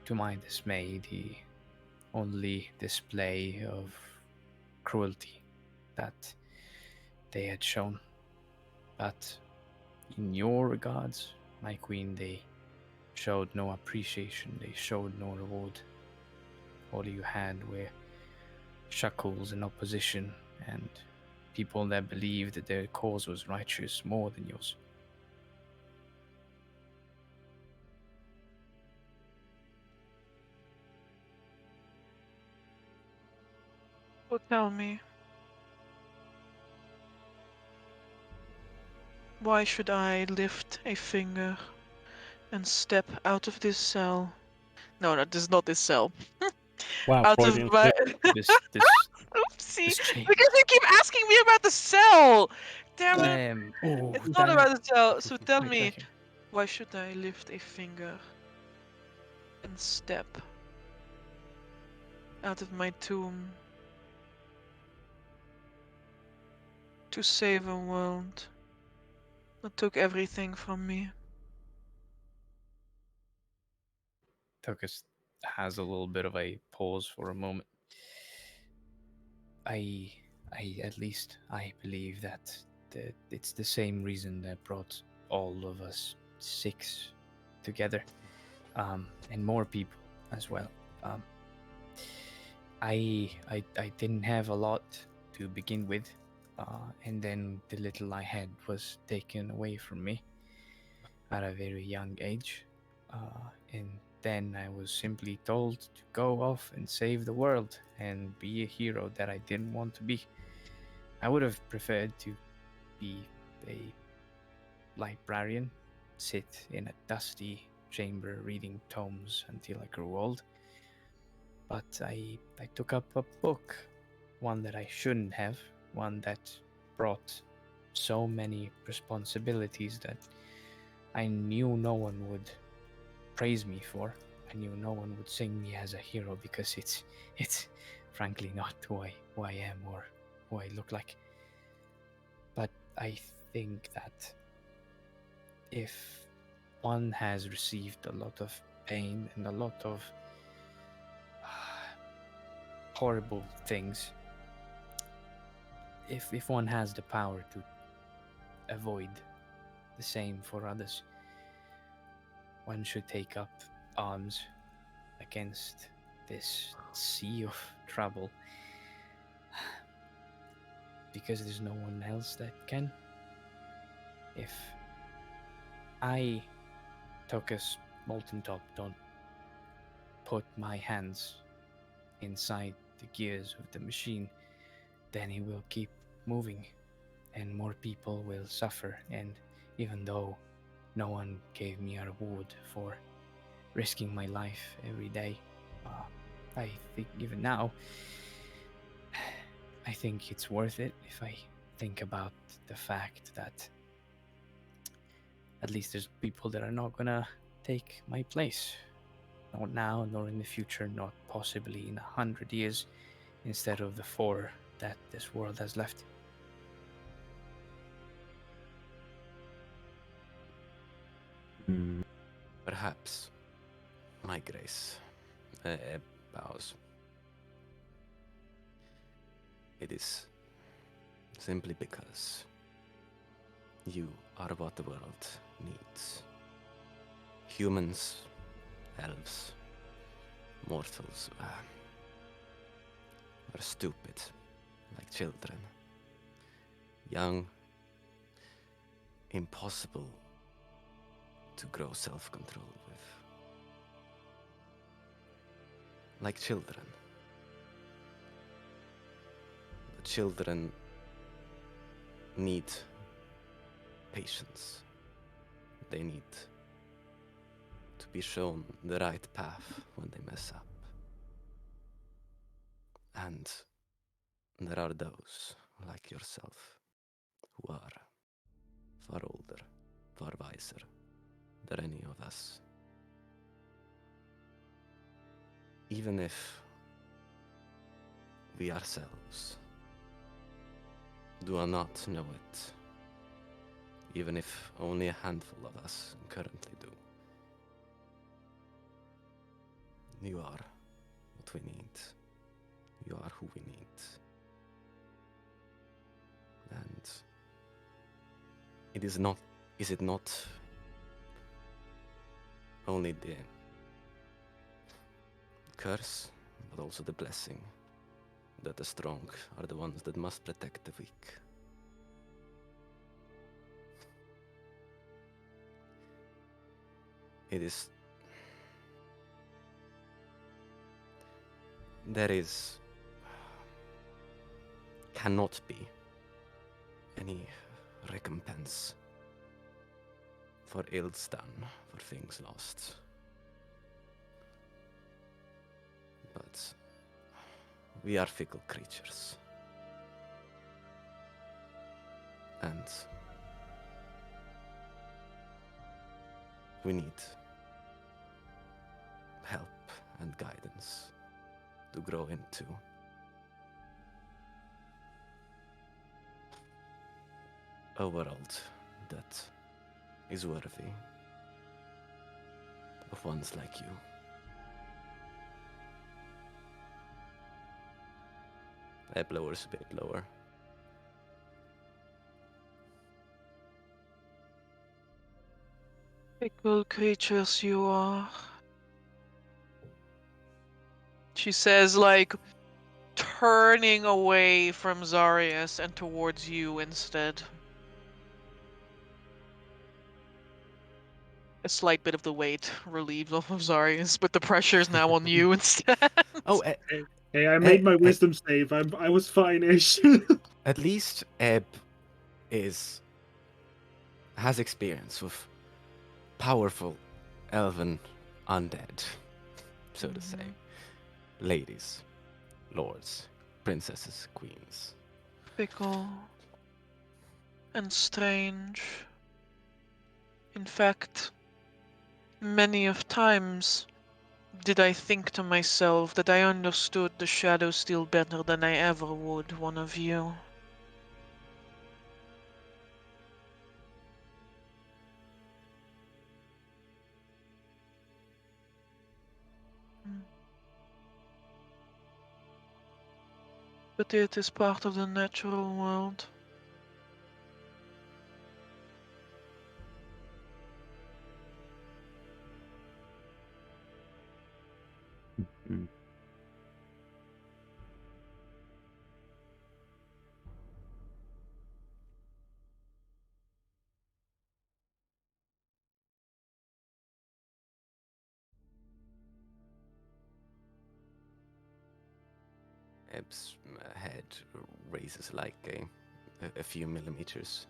to my dismay, the only display of cruelty that they had shown. But in your regards, my queen, they showed no appreciation, they showed no reward. All you had were shackles and opposition and people that believed that their cause was righteous more than yours. So tell me, why should I lift a finger and step out of this cell? No, this is not this cell. Wow, Out of Freudian my... slip. This Oopsie! this change. Because you keep asking me about the cell! Damn it! Oh, It's not damn about it. the cell, so tell Right, me, okay. why should I lift a finger and step out of my tomb to save a world that took everything from me? Tokus has a little bit of a pause for a moment. I At least I believe that it's the same reason that brought all of us six together, and more people as well. I didn't have a lot to begin with, and then the little I had was taken away from me at a very young age, and then I was simply told to go off and save the world and be a hero that I didn't want to be. I would have preferred to be a librarian, sit in a dusty chamber reading tomes until I grew old. But I took up a book, one that I shouldn't have, one that brought so many responsibilities that I knew no one would praise me for. I knew no one would sing me as a hero because it's frankly not who I am or who I look like. But I think that if one has received a lot of pain and a lot of horrible things, if one has the power to avoid the same for others, one should take up arms against this sea of trouble, because there's no one else that can. If I, Tokus Molten Top, don't put my hands inside the gears of the machine, then it will keep moving and more people will suffer. And even though no one gave me a reward for risking my life every day, I think even now, I think it's worth it if I think about the fact that at least there's people that are not gonna take my place. Not now, nor in the future, not possibly in 100 years, instead of the 4 that this world has left. Perhaps, my grace, bows. It is simply because you are what the world needs. Humans, elves, mortals are stupid, like children. Young, impossible to grow self-control with. Like children. The children need patience. They need to be shown the right path when they mess up. And there are those like yourself who are far older, far wiser than any of us. Even if we ourselves do not know it, even if only a handful of us currently do, you are what we need. You are who we need. And is it not only the curse, but also the blessing that the strong are the ones that must protect the weak? Cannot be any recompense for ills done, for things lost. But we are fickle creatures. And we need help and guidance to grow into. A world that is worthy of ones like you. That lowers a bit lower. Fickle creatures you are. She says, like, turning away from Zarius and towards you instead. A slight bit of the weight relieves off of Zarius, but the pressure is now on you instead. Oh, Hey, I made my wisdom save. I was fine-ish. at least Ebb has experience with powerful elven undead, so to say. Ladies, lords, princesses, queens. Fickle and strange. In fact, many of times did I think to myself that I understood the shadow steel better than I ever would one of you. But it is part of the natural world. Mm. Ebb's head raises like a few millimeters.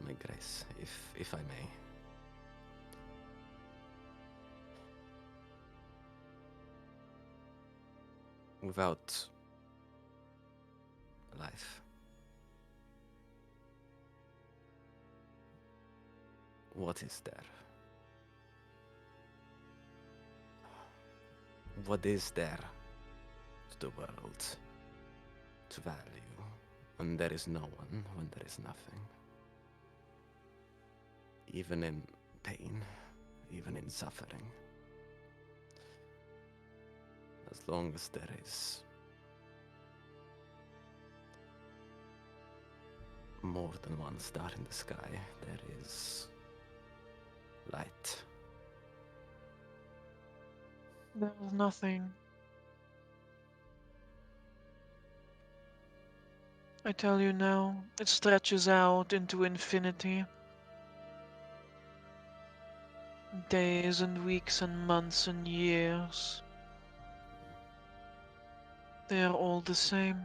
My grace, if I may. Without life, what is there? What is there to the world to value when there is no one, when there is nothing? Even in pain, even in suffering. As long as there is more than one star in the sky, there is light. There is nothing. I tell you now, it stretches out into infinity. Days and weeks and months and years. They are all the same.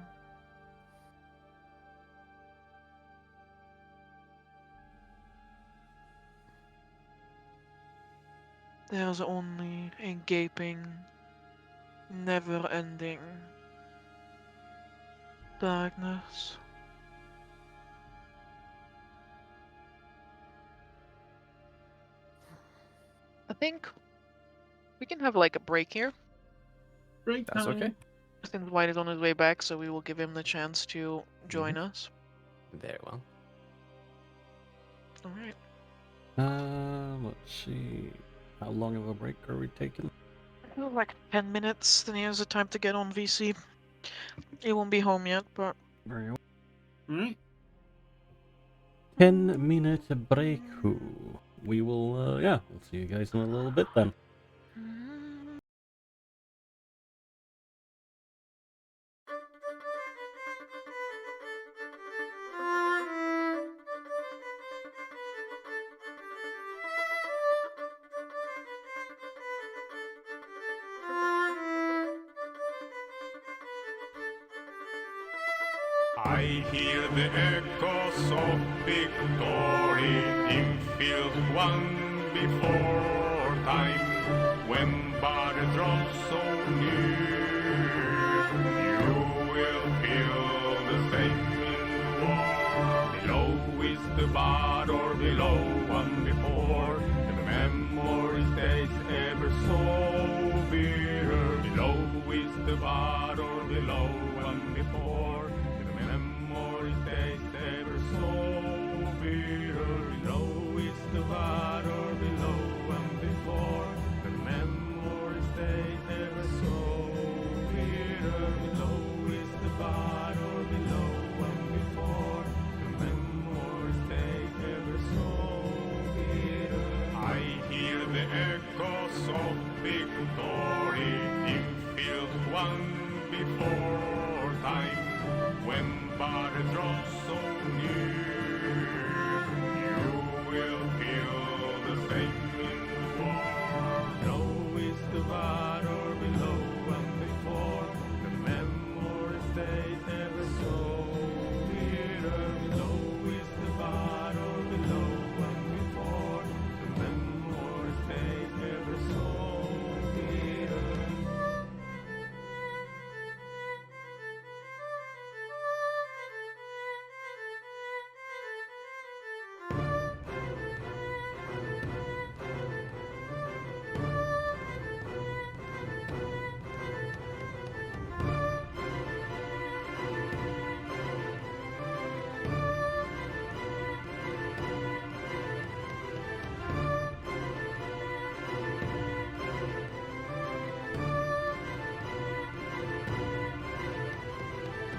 There's only a gaping, never-ending darkness. I think we can have like a break here. Break That's time. okay. Since White is on his way back, so we will give him the chance to join us. Very well. All right. Let's see. How long of a break are we taking? I feel like 10 minutes, then he has the time to get on VC. He won't be home yet, but... Very well. Alright. 10-minute break. We will, we'll see you guys in a little bit then. I hear the echoes of victory in field won before time, when battle draws so near. You will feel the same in war. Below is the battle, below one before, and the memory stays ever so bitter. Below is the battle, below one before. Memory stays ever so bitter. Below is the water, below and before. The memory echoes of victory in field won before time. When battle draws so near, you will feel the same in war. Low is the battle below and before. The memory stays ever so bitter. Low is the battle below and before. The memory stays ever so bitter.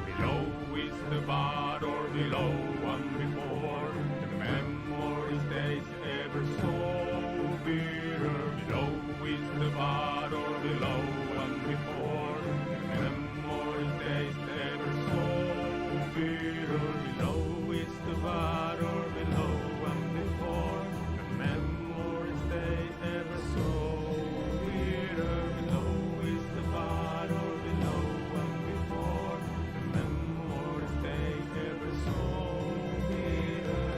Below is the battle below and before. The memory stays ever so bitter. Below is the battle below and before. The memory stays ever so bitter. Below is the battle below and before. The memory stays ever so bitter. Below is the battle below and before. The memory stays ever so bitter.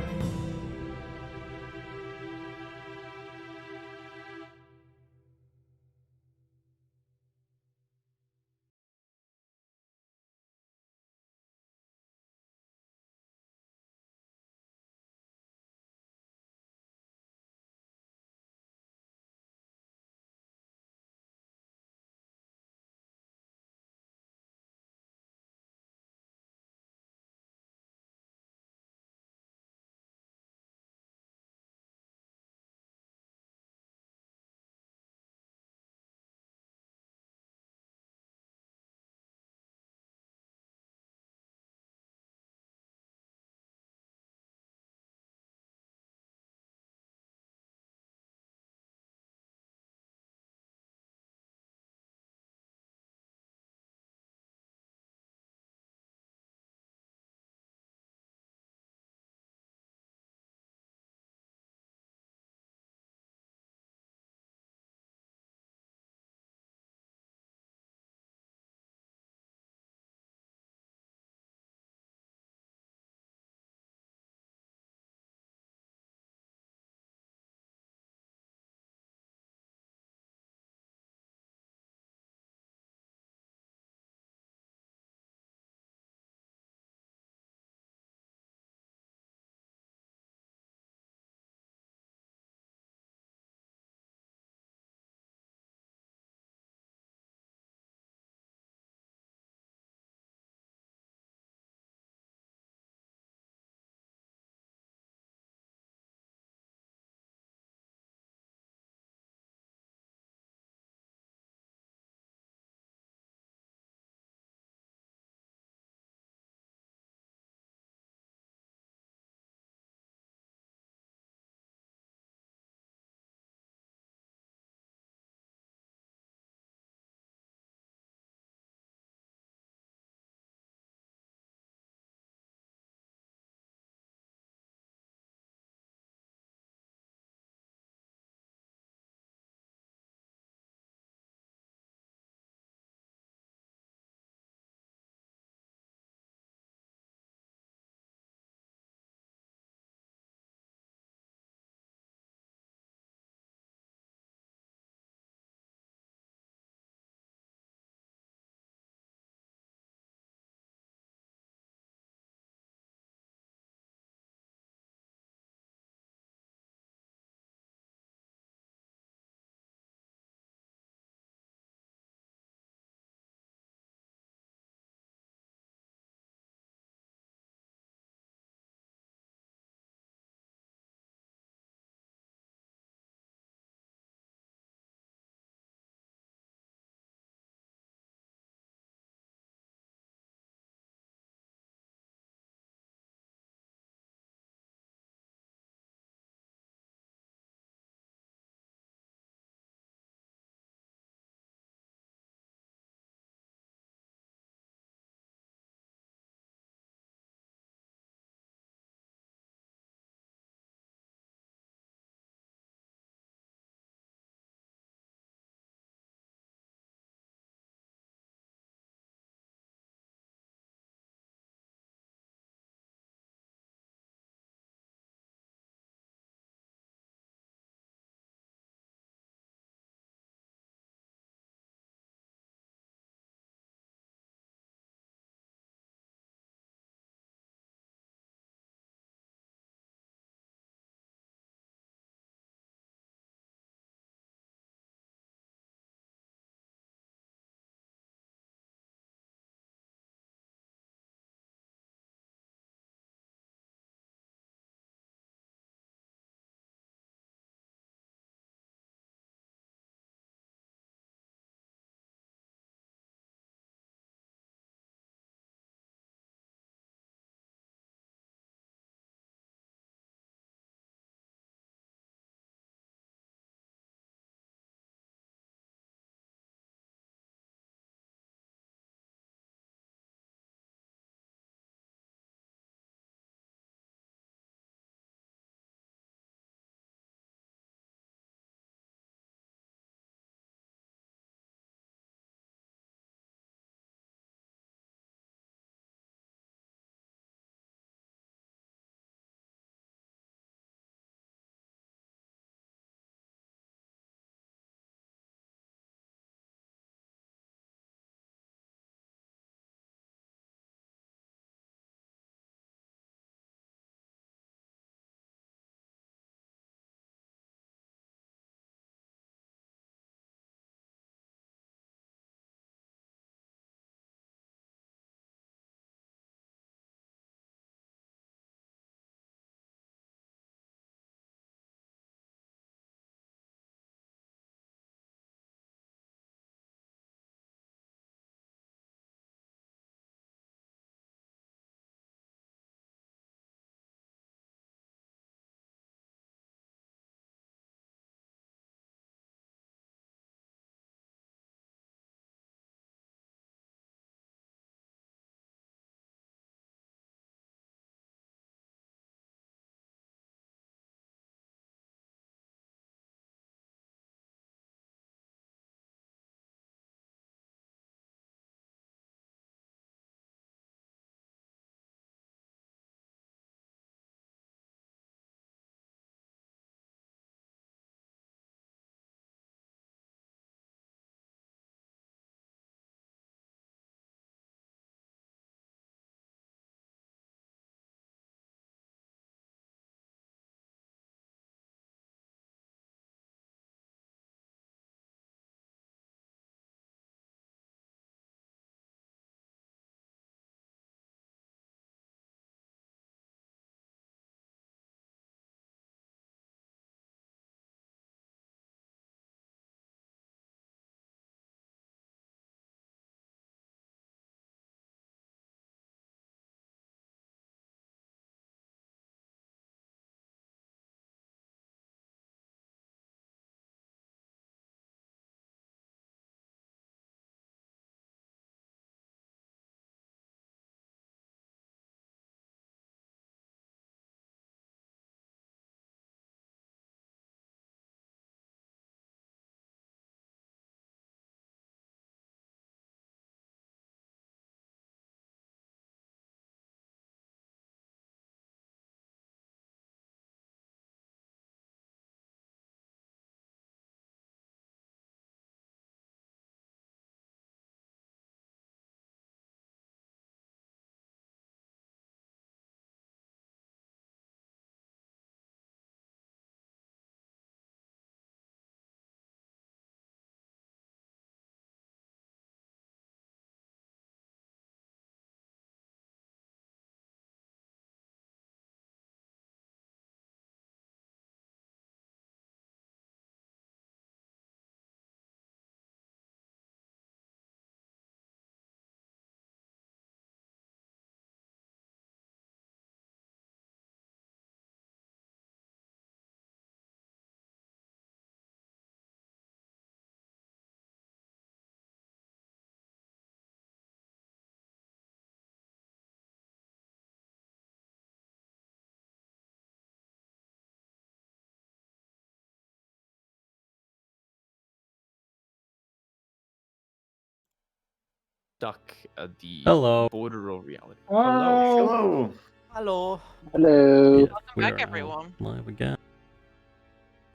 stuck at the Hello. border of reality. Hello. Hello. Hello. Yes, Welcome we back, are now everyone. live again.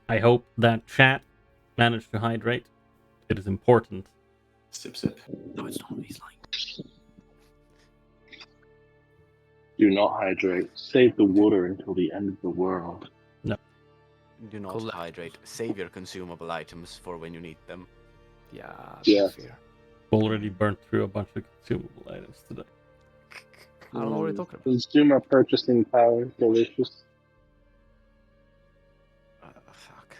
I hope that chat managed to hydrate. It is important. Sip, sip. No, it's not. He's lying. Do not hydrate. Save the water until the end of the world. Do not Collect. hydrate. Save your consumable items for when you need them. Yeah, Yeah. that's fair. Already burnt through a bunch of consumable items today. I don't know what you're talking about. Consumer purchasing power. Delicious. Fuck.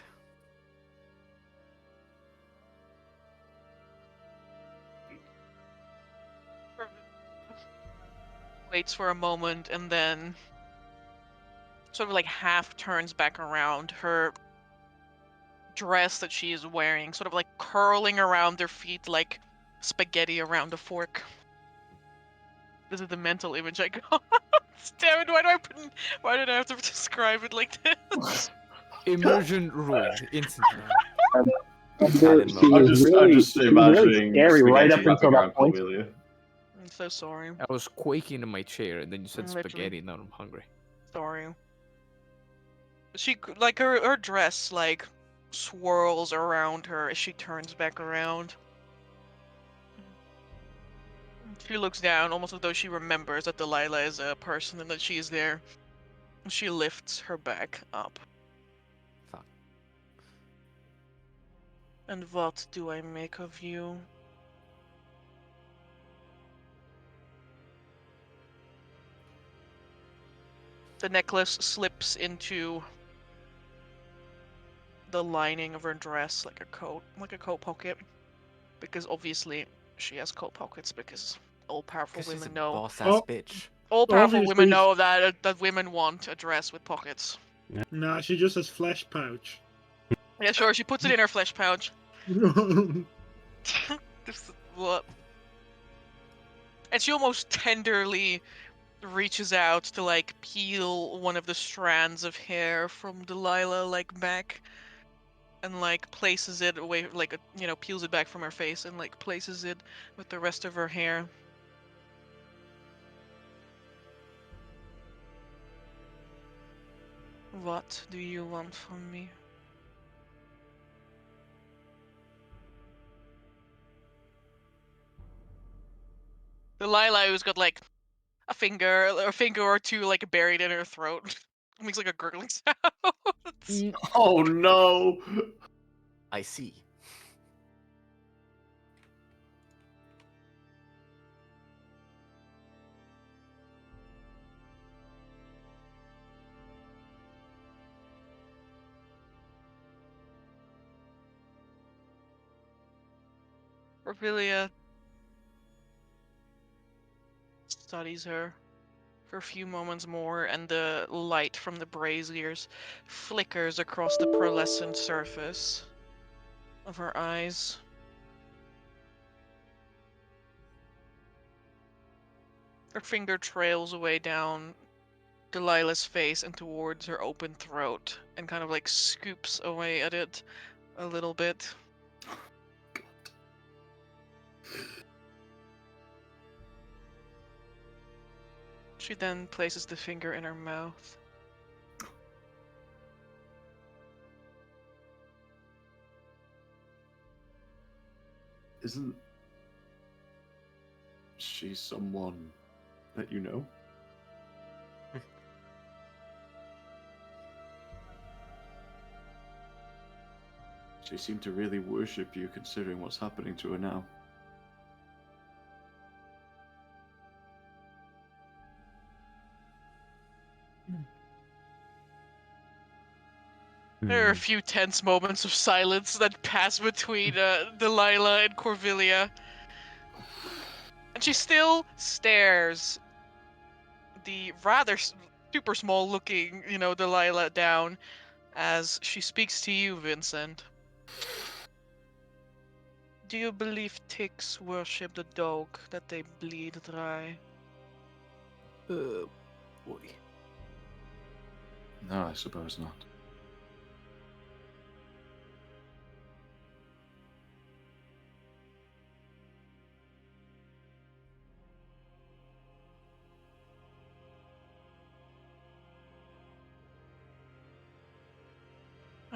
Waits for a moment and then sort of like half turns back around. Her dress that she is wearing sort of like curling around her feet like spaghetti around a fork. This is the mental image I got. Damn it, why did I have to describe it like this? Immersion ruined instantly. Talon She mode. was I'm really, just she was really imagining scary right spaghetti up until wrapping that around point. Cordelia. I'm so sorry. I was quaking in my chair, and then you said Literally. spaghetti, now I'm hungry. Sorry. She like her dress like swirls around her as she turns back around. She looks down, almost as though she remembers that Delilah is a person and that she is there. She lifts her back up. Fuck. And what do I make of you? The necklace slips into the lining of her dress like a coat pocket. Because obviously she has coat pockets because all powerful Because she's a women know. boss ass Oh. bitch. All powerful Obviously women she- know that women want a dress with pockets. Nah, she just has flesh pouch. Yeah, sure. She puts it in her flesh pouch. What? And she almost tenderly reaches out to like peel one of the strands of hair from Delilah like back, and like places it away, like peels it back from her face and like places it with the rest of her hair. What do you want from me? Delilah, who's got like a finger or two like buried in her throat, makes like a gurgling sound. Oh no! I see. Raphilia studies her for a few moments more, and the light from the braziers flickers across the pearlescent surface of her eyes. Her finger trails away down Delilah's face and towards her open throat, and kind of like scoops away at it a little bit. She then places the finger in her mouth. Isn't she someone that you know? She seemed to really worship you considering what's happening to her now. There are a few tense moments of silence that pass between Delilah and Corvillia. And she still stares the rather super small looking, Delilah down as she speaks to you, Vincent. Do you believe ticks worship the dog that they bleed dry? Boy. No, I suppose not.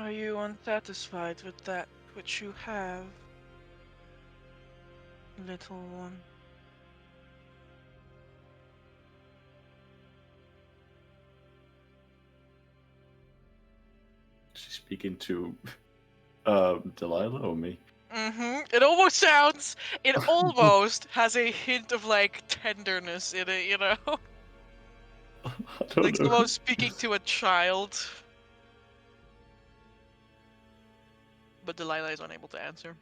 Are you unsatisfied with that which you have, little one? She's speaking to Delilah or me? It almost sounds. It almost has a hint of like tenderness in it, you know, I don't like know. someone speaking to a child. But Delilah is unable to answer.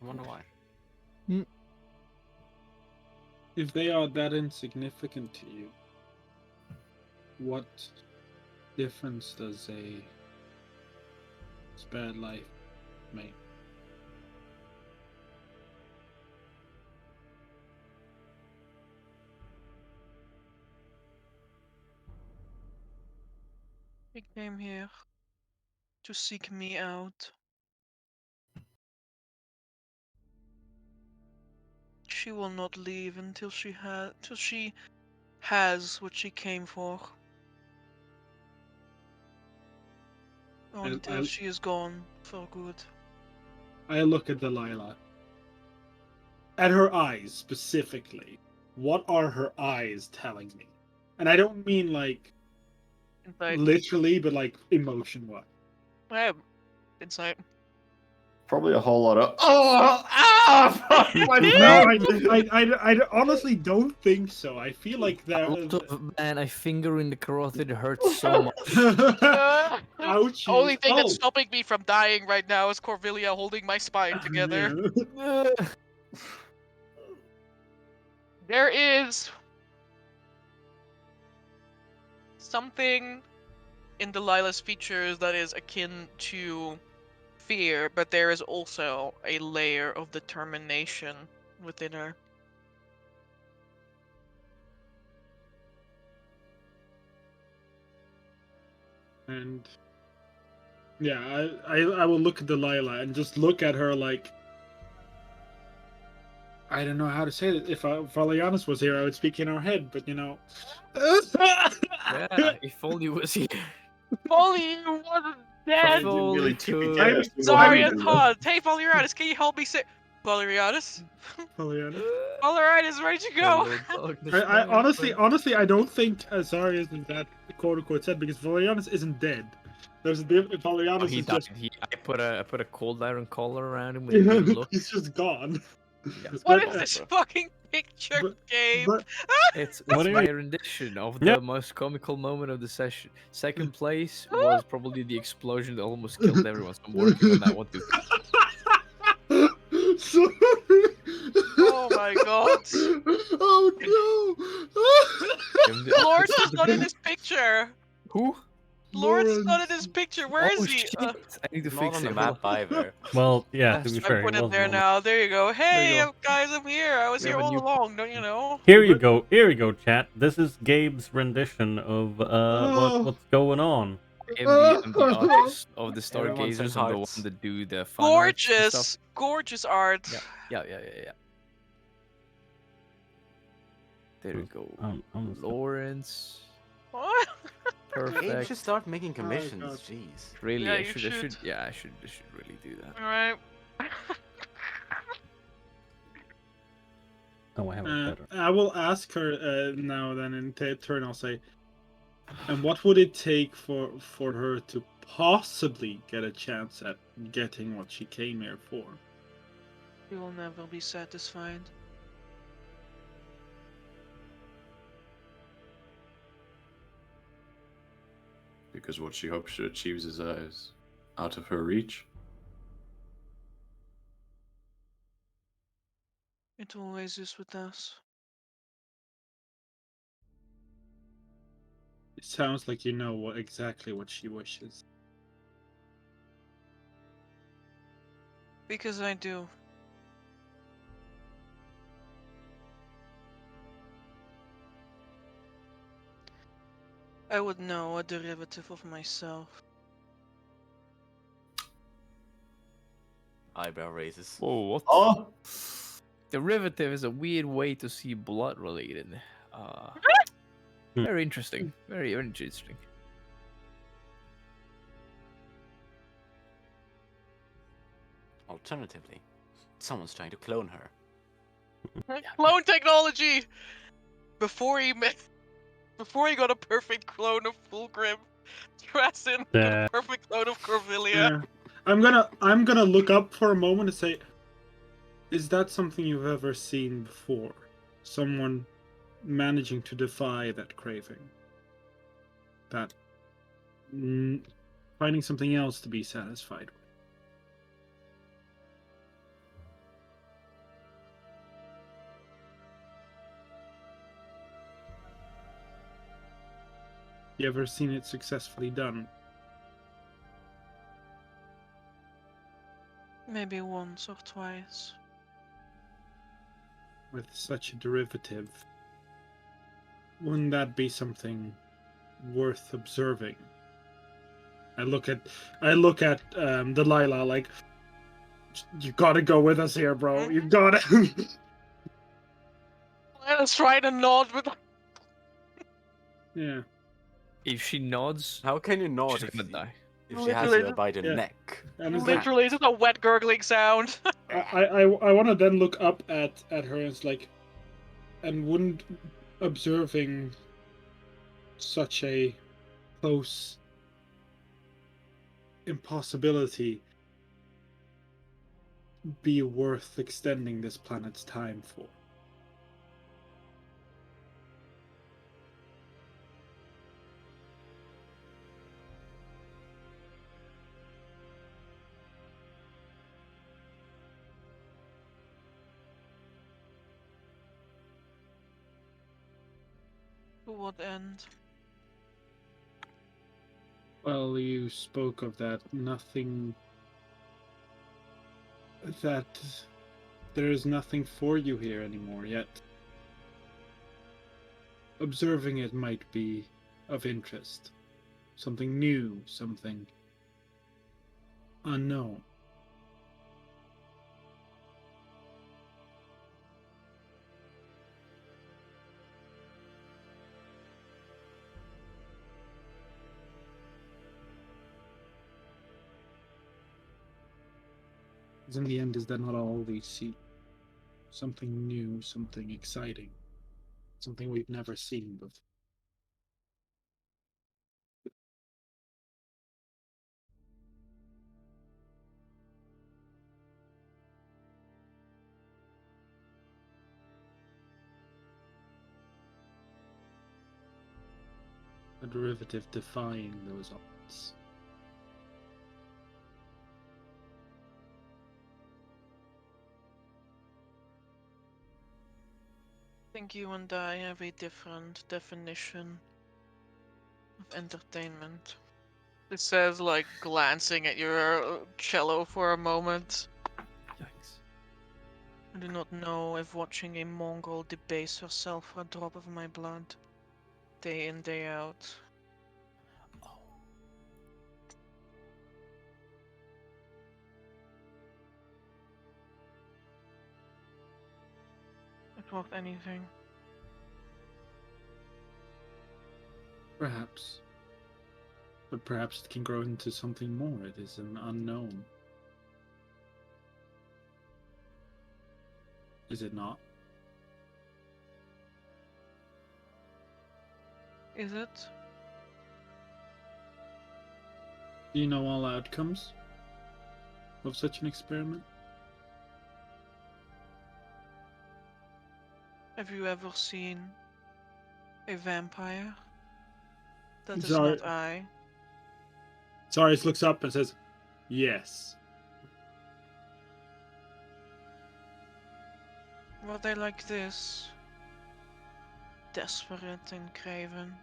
I wonder why. If they are that insignificant to you, what difference does a spared life make? He came here to seek me out. She will not leave until she has what she came for. Or until she is gone for good. I look at Delilah. At her eyes specifically. What are her eyes telling me? And I don't mean like Insight. literally, but like emotion wise. I have insight. Probably a whole lot of fuck my No, face! I honestly don't think so. I feel like A lot of, man, a finger in the carotid hurts so much. Ouchie. Only thing that's Oh. stopping me from dying right now is Corvillia holding my spine together. There is something in Delilah's features that is akin to fear, but there is also a layer of determination within her. And yeah, I will look at Delilah and just look at her like I don't know how to say it. If Valianus was here, I would speak in our head, but you know. Yeah, if only was here. If only you wasn't dead! If only really could. I'm Sorry, it's hard. Hey, Valerianus, can you help me say... Valerianus? Valianus. Valerianus, ready to go! Hello, darkness, I my honestly, friend. I don't think Azarius is that quote unquote said because Valianus isn't dead. There's a difference. Valianus Oh, he is died. just I put a cold iron collar around him with a good look. he's just gone. Yes, What But, is this fucking picture game? But It's What are my you- rendition of Yeah. the most comical moment of the session. Second place was probably the explosion that almost killed everyone. So I'm working on that one too. Sorry. Oh my god. Oh no. Lawrence is not in this picture! Who? Lawrence is not in Lawrence. this picture, where is Oh he? shit! I need to Not fix on the it. map either. Well, yeah, to be Yes, I fair, put he it wasn't there on the- now, there you go. Hey, go. guys, I'm here. I was We here have a all new- along, don't you know? Here you But- go, here you go, chat. This is Gabe's rendition of what's going on. I'm the artist of the Everyone Stargazers. sends I'm the hearts. one that do the fun arts and Gorgeous, stuff. gorgeous art. Yeah. There we go. I'm Lawrence. What? Gabe Perfect. should start making God. commissions. Jeez. Really, Yeah, I you should. should. Yeah, I should really do that. Alright. Oh, I have it better. I will ask her now. Then in turn, I'll say, and what would it take for her to possibly get a chance at getting what she came here for? You will never be satisfied. Because what she hopes to achieve is out of her reach. It always is with us. It sounds like you know exactly what she wishes. Because I do. I would know a derivative of myself. Eyebrow raises. Whoa, what? Oh! Derivative is a weird way to see blood related. Very interesting. Very interesting. Alternatively, someone's trying to clone her. Clone technology! Before he got a perfect clone of Fulgrim, Trasin got Yeah. a perfect clone of Corvillia. Yeah. I'm gonna look up for a moment and say, is that something you've ever seen before? Someone managing to defy that craving. That finding something else to be satisfied with. You ever seen it successfully done? Maybe once or twice. With such a derivative, wouldn't that be something worth observing? I look at Delilah like, you gotta go with us here, bro. You gotta. Let us try to nod with. Yeah. If she nods, How can you not she's if, gonna die. if she has you by the Yeah. neck? And it's like, Literally, just a wet gurgling sound. I want to then look up at her and it's like, and wouldn't observing such a close impossibility be worth extending this planet's time for? To what end? Well, you spoke of that. Nothing. That there is nothing for you here anymore, yet observing it might be of interest. Something new, something unknown. Because in the end, is that not all we see? Something new, something exciting, something we've never seen before. A derivative defying those odds. I think you and I have a different definition of entertainment. It says, like, glancing at your cello for a moment. Yikes. I do not know if watching a Mongol debase herself for a drop of my blood, day in, day out. It's worth anything. Perhaps. But perhaps it can grow into something more. It is an unknown. Is it not? Is it? Do you know all outcomes of such an experiment? Have you ever seen a vampire? That is Sorry. not I. Sarius looks up and says, yes. Were they like this? Desperate and craven.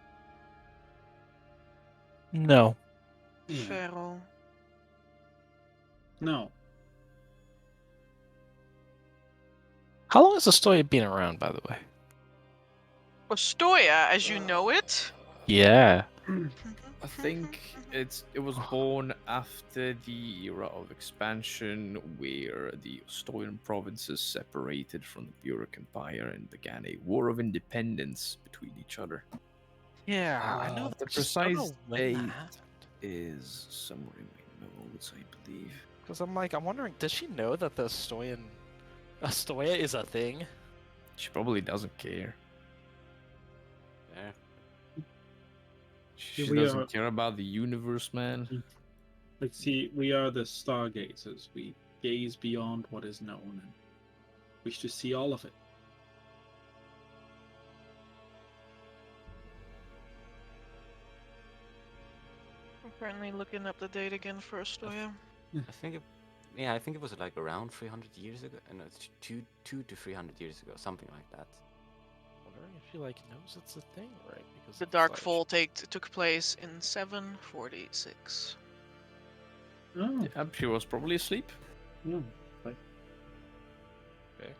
No. Yeah. Feral. No. How long has Astoria been around, by the way? Ostoya, as you know it? Yeah. I think it was born after the era of expansion, where the Ostoyan provinces separated from the Burek Empire and began a war of independence between each other. Yeah, I The precise date is somewhere in my notes, I believe. Because I'm wondering, does she know that the Astoya is a thing? She probably doesn't care. Yeah. She we doesn't are- care about the universe, man. Like, see, we are the Stargazers. We gaze beyond what is known and wish to see all of it. I'm currently looking up the date again for Astoya. I think it was like around 300 years ago. No, it's two to 300 years ago, something like that. Wondering if she knows it's a thing, right? Because The it's Dark like- Fall took place in 746. Oh, Yeah, she was probably asleep. yeah. Okay.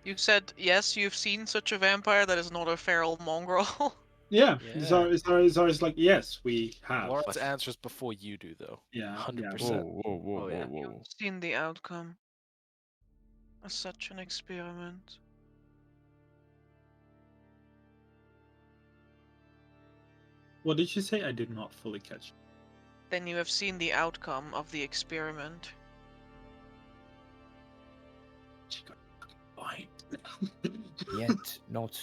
You said yes, you've seen such a vampire that is not a feral mongrel. Yeah. Yeah. Zara's like, yes, we have. Lawrence answers before you do, though. Yeah, 100%. Whoa, Oh, yeah. whoa. Seen the outcome of such an experiment. What did you say? I did not fully catch. Then you have seen the outcome of the experiment. She got fine. Yet, not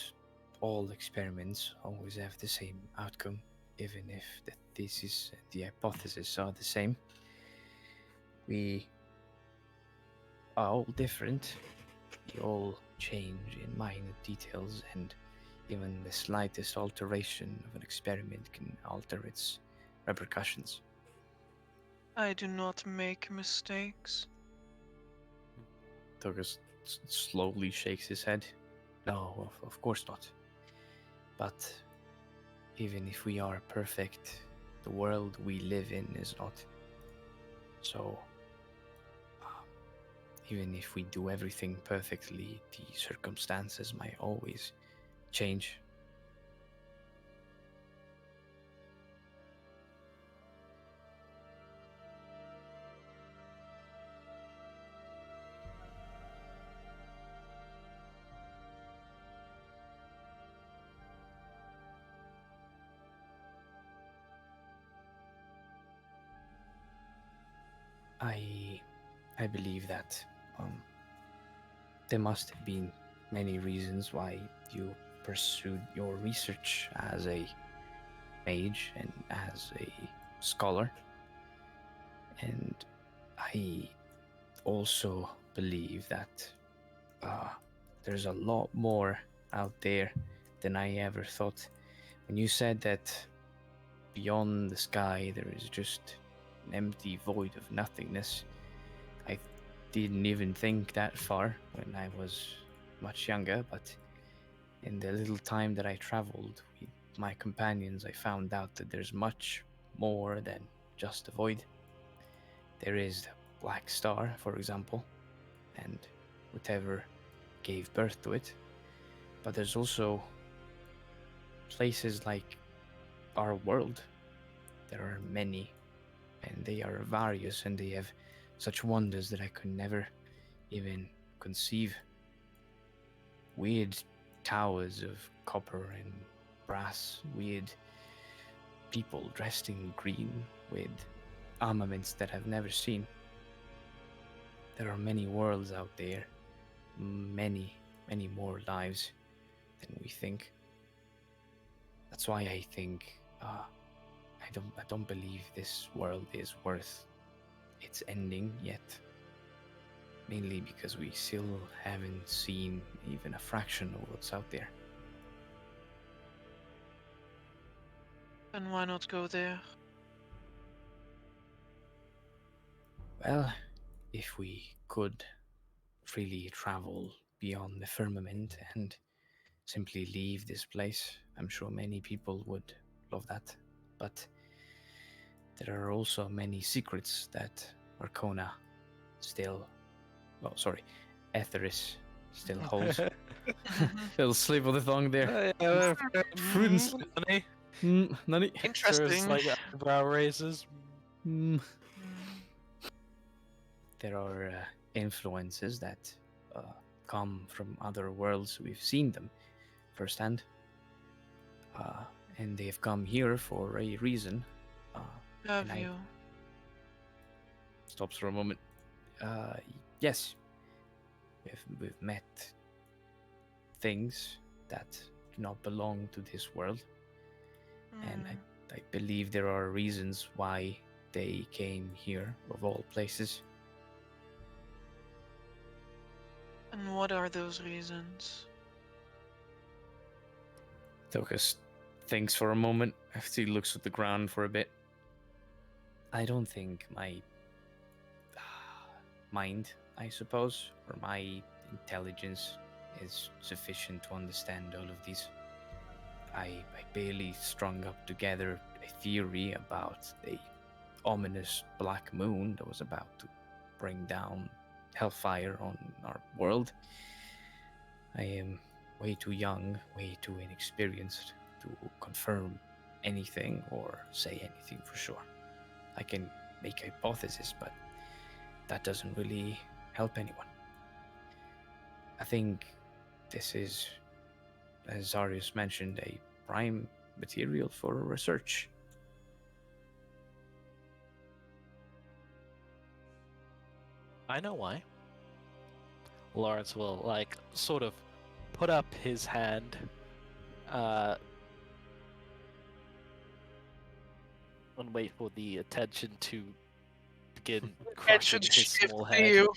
all experiments always have the same outcome, even if the thesis and the hypothesis are the same. We are all different. We all change in minor details, and even the slightest alteration of an experiment can alter its repercussions. I do not make mistakes. Togus slowly shakes his head. No, of course not. But even if we are perfect, the world we live in is not. So, even if we do everything perfectly, the circumstances might always change. I believe that there must have been many reasons why you pursued your research as a mage and as a scholar. And I also believe that there's a lot more out there than I ever thought. When you said that beyond the sky there is just an empty void of nothingness, I didn't even think that far when I was much younger, but in the little time that I traveled with my companions, I found out that there's much more than just a void. There is the Black Star, for example, and whatever gave birth to it. But there's also places like our world. There are many, and they are various, and they have such wonders that I could never even conceive. Weird towers of copper and brass, weird people dressed in green with armaments that I've never seen. There are many worlds out there, many more lives than we think. That's why I think I don't believe this world is worth its ending yet. Mainly because we still haven't seen even a fraction of what's out there. Then why not go there? Well, if we could freely travel beyond the firmament and simply leave this place, I'm sure many people would love that. But there are also many secrets that Arkhona still... Etharis still holds. Little slip of the tongue there. Prudence, honey. Nani? Interesting. Like eyebrow raises. There are influences that come from other worlds. We've seen them firsthand. And they've come here for a reason. Have And you? stops for a moment. Yes, we've met things that do not belong to this world, and I believe there are reasons why they came here, of all places. And what are those reasons? Tokus thinks for a moment after he looks at the ground for a bit. I don't think my mind, I suppose, or my intelligence is sufficient to understand all of these. I barely strung up together a theory about a ominous black moon that was about to bring down hellfire on our world. I am way too young, way too inexperienced to confirm anything or say anything for sure. I can make hypotheses, but that doesn't really help anyone. I think this is, as Zarius mentioned, a prime material for research. I know why. Lawrence will, like, sort of put up his hand, and wait for the attention to begin crushing should his shift small to head. you.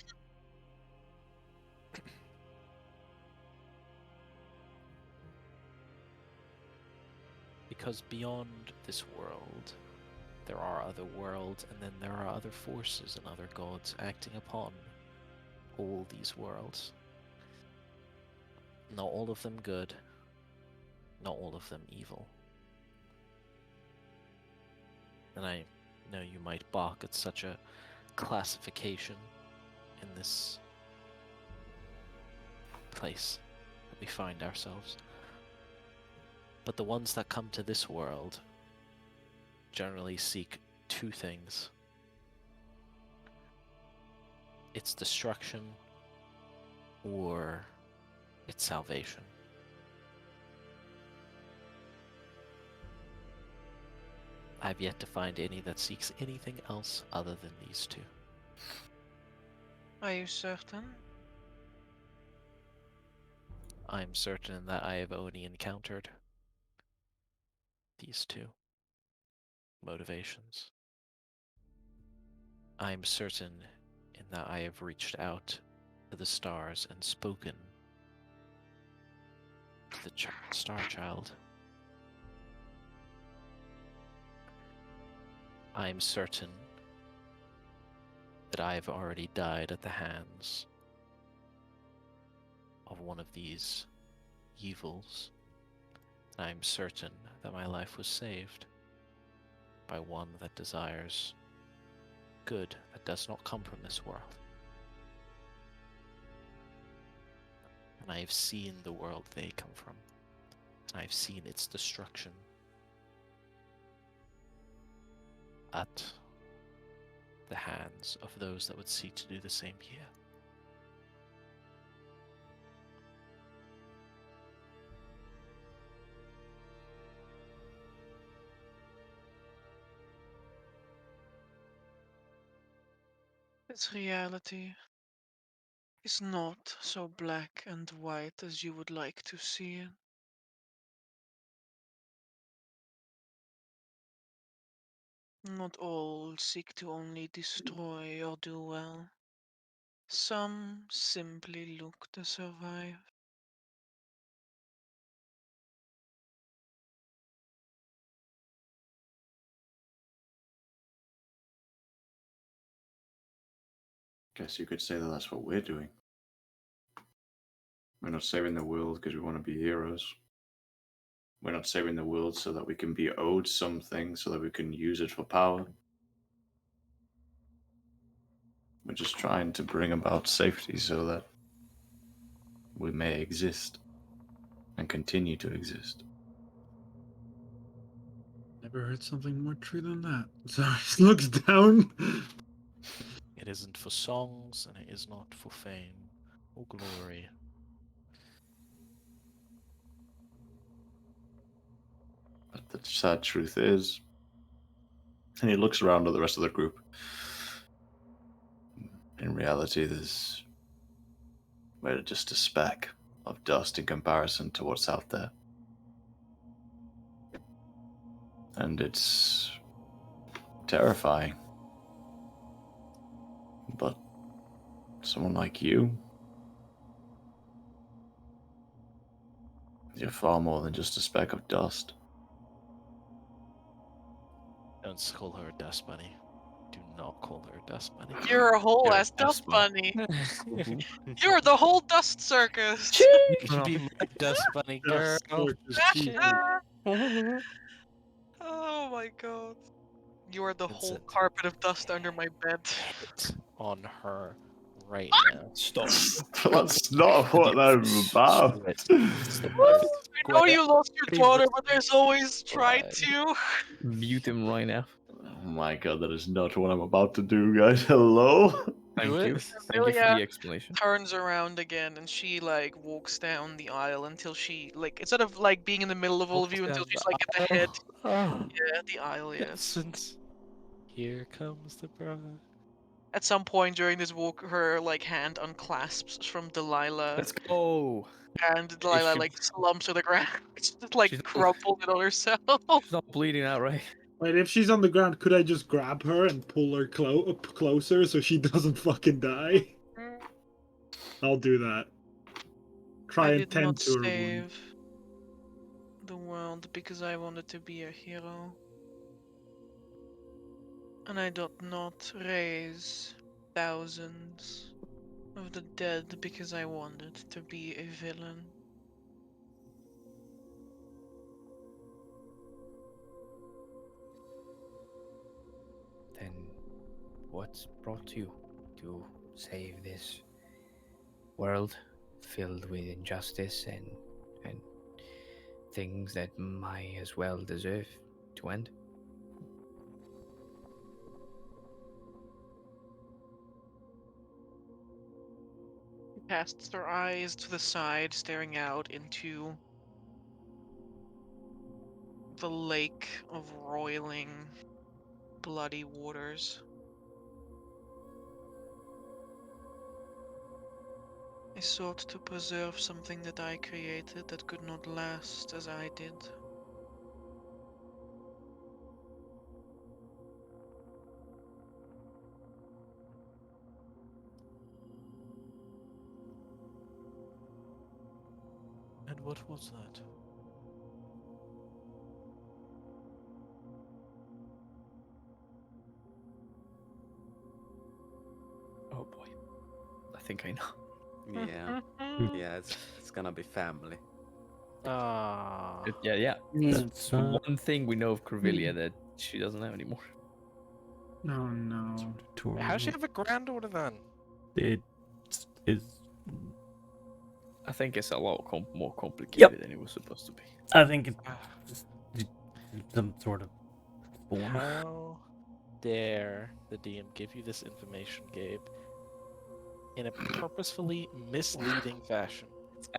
Because beyond this world, there are other worlds, and then there are other forces and other gods acting upon all these worlds. Not all of them good, not all of them evil. And I know you might balk at such a classification in this place that we find ourselves. But the ones that come to this world generally seek two things. Its destruction or its salvation. I've yet to find any that seeks anything else other than these two. Are you certain? I'm certain that I have only encountered these two motivations. I'm certain in that I have reached out to the stars and spoken to the Star Child. I'm certain that I have already died at the hands of one of these evils. I'm certain that my life was saved by one that desires good that does not come from this world. And I have seen the world they come from, and I have seen its destruction at the hands of those that would seek to do the same here. This reality is not so black and white as you would like to see it. Not all seek to only destroy or do well. Some simply look to survive. Guess you could say that that's what we're doing. We're not saving the world because we want to be heroes. We're not saving the world so that we can be owed something, so that we can use it for power. We're just trying to bring about safety so that we may exist and continue to exist. Never heard something more true than that. Sorry, he looks down. It isn't for songs, and it is not for fame or glory. But the sad truth is, and he looks around at the rest of the group, In reality, we're just a speck of dust in comparison to what's out there. And it's terrifying. But someone like you, you're far more than just a speck of dust. Don't call her a dust bunny. Do not call her a dust bunny. You're a whole You're a ass dust dust bunny. bunny. You're the whole dust circus. You can be my dust bunny girl. Dust circus people. Oh my god. You are the whole Vincent. carpet of dust under my bed. Hit on her right now. Stop. That's not what I'm about. I know you lost your daughter, but there's always tried to. Mute him right now. Oh my god, that is not what I'm about to do, guys. Hello? Thank Do you. it. Thank you for Amelia the explanation. turns around again and she like walks down the aisle until she like instead of like being in the middle of all of you until she's like at the head. Oh, Yeah, the aisle, yes. Vincent. Here comes the bride. At some point during this walk, her like hand unclasps from Delilah, Let's go. and Delilah she- like slumps to the ground, just like She's not- crumpled it on herself. She's not bleeding out, right? Wait, if she's on the ground, could I just grab her and pull her up closer so she doesn't fucking die? I'll do that. Try I and did tend not to her wound. save the world because I wanted to be a hero. And I did not raise thousands of the dead because I wanted to be a villain. Then what's brought you to save this world filled with injustice and things that might as well deserve to end? She casts her eyes to the side, staring out into the lake of roiling, bloody waters. I sought to preserve something that I created that could not last as I did. And what was that? Oh boy. I think I know. Yeah, yeah, it's gonna be family. Ah. Yeah. It's, One thing we know of Corvillia that she doesn't have anymore. Oh no. How does she have a granddaughter then? It is. I think it's a lot more complicated than it was supposed to be. I think it's some sort of form. How dare the DM give you this information, Gabe, in a purposefully misleading fashion?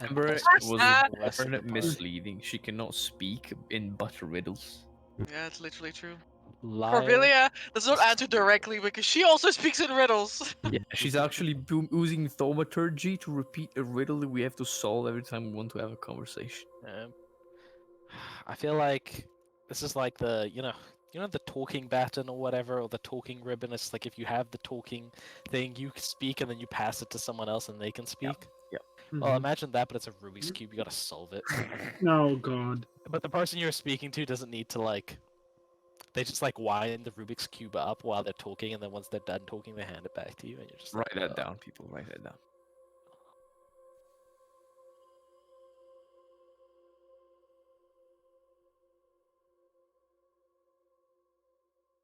Amber was was misleading. She cannot speak in but riddles. Yeah, it's literally true. Liar. Corvillia does not answer directly because she also speaks in riddles. Yeah, she's actually using thaumaturgy to repeat a riddle that we have to solve every time we want to have a conversation. I feel like this is like the the talking baton or whatever, or the talking ribbon. It's like if you have the talking thing, you speak and then you pass it to someone else and they can speak. Yep. Well, imagine that, but it's a Rubik's cube. You gotta solve it. Oh god. But the person you're speaking to doesn't need to like. They just like wind the Rubik's cube up while they're talking, and then once they're done talking, they hand it back to you, and you're just Write like, that down, people. Write that down.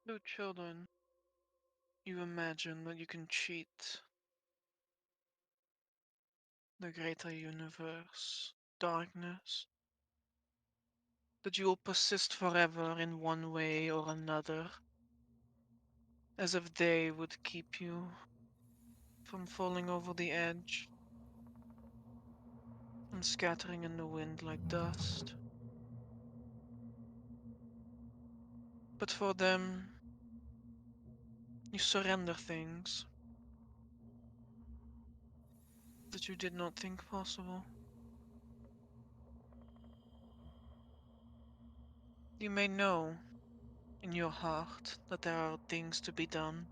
So, children, you imagine that you can cheat the greater universe, darkness, that you will persist forever in one way or another, as if they would keep you from falling over the edge and scattering in the wind like dust. But for them, you surrender things. that you did not think possible. You may know in your heart that there are things to be done,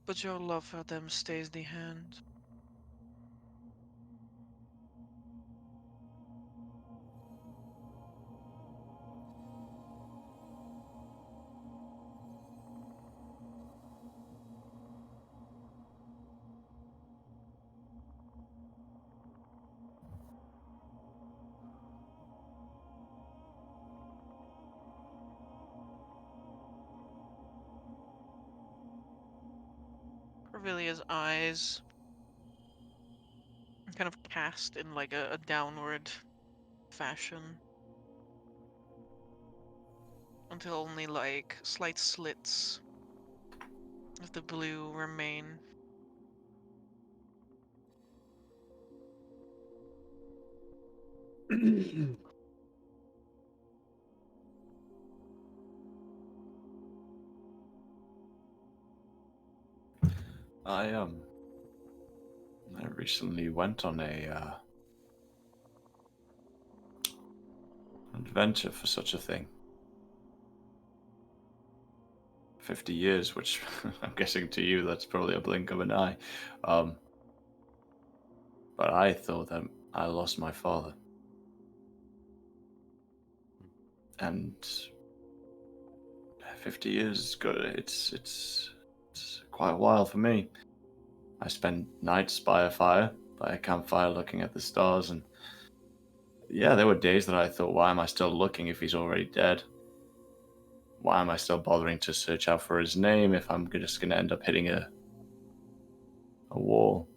but your love for them stays the hand. Corvilia's eyes kind of cast in like a downward fashion until only like slight slits of the blue remain. I recently went on a adventure for such a thing. 50 years, which I'm guessing to you that's probably a blink of an eye. But I thought that I lost my father. And 50 years is good. It's quite a while for me. I spend nights by a campfire looking at the stars, and yeah, there were days that I thought, why am I still looking if he's already dead? Why am I still bothering to search out for his name if I'm just going to end up hitting a wall?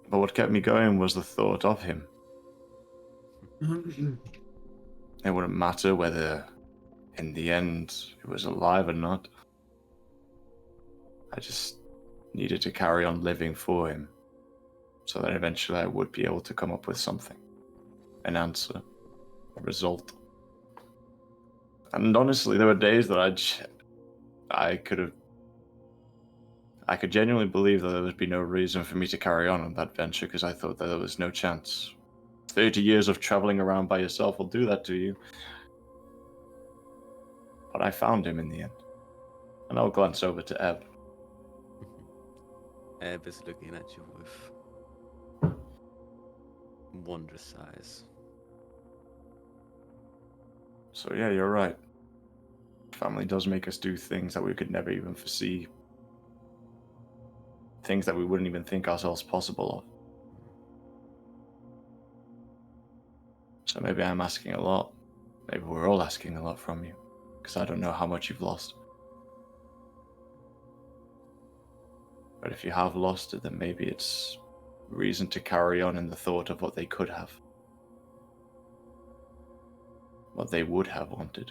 But what kept me going was the thought of him. It wouldn't matter whether, in the end, he was alive or not. I just needed to carry on living for him, so that eventually I would be able to come up with something. An answer. A result. And honestly, there were days that I could genuinely believe that there would be no reason for me to carry on that venture, because I thought that there was no chance. 30 years of traveling around by yourself will do that to you. But I found him in the end. And I'll glance over to Eb. Eb is looking at you with wondrous eyes. So yeah, you're right. Family does make us do things that we could never even foresee. Things that we wouldn't even think ourselves possible of. So maybe I'm asking a lot. Maybe we're all asking a lot from you. Because I don't know how much you've lost. But if you have lost it, then maybe it's reason to carry on in the thought of what they could have. What they would have wanted.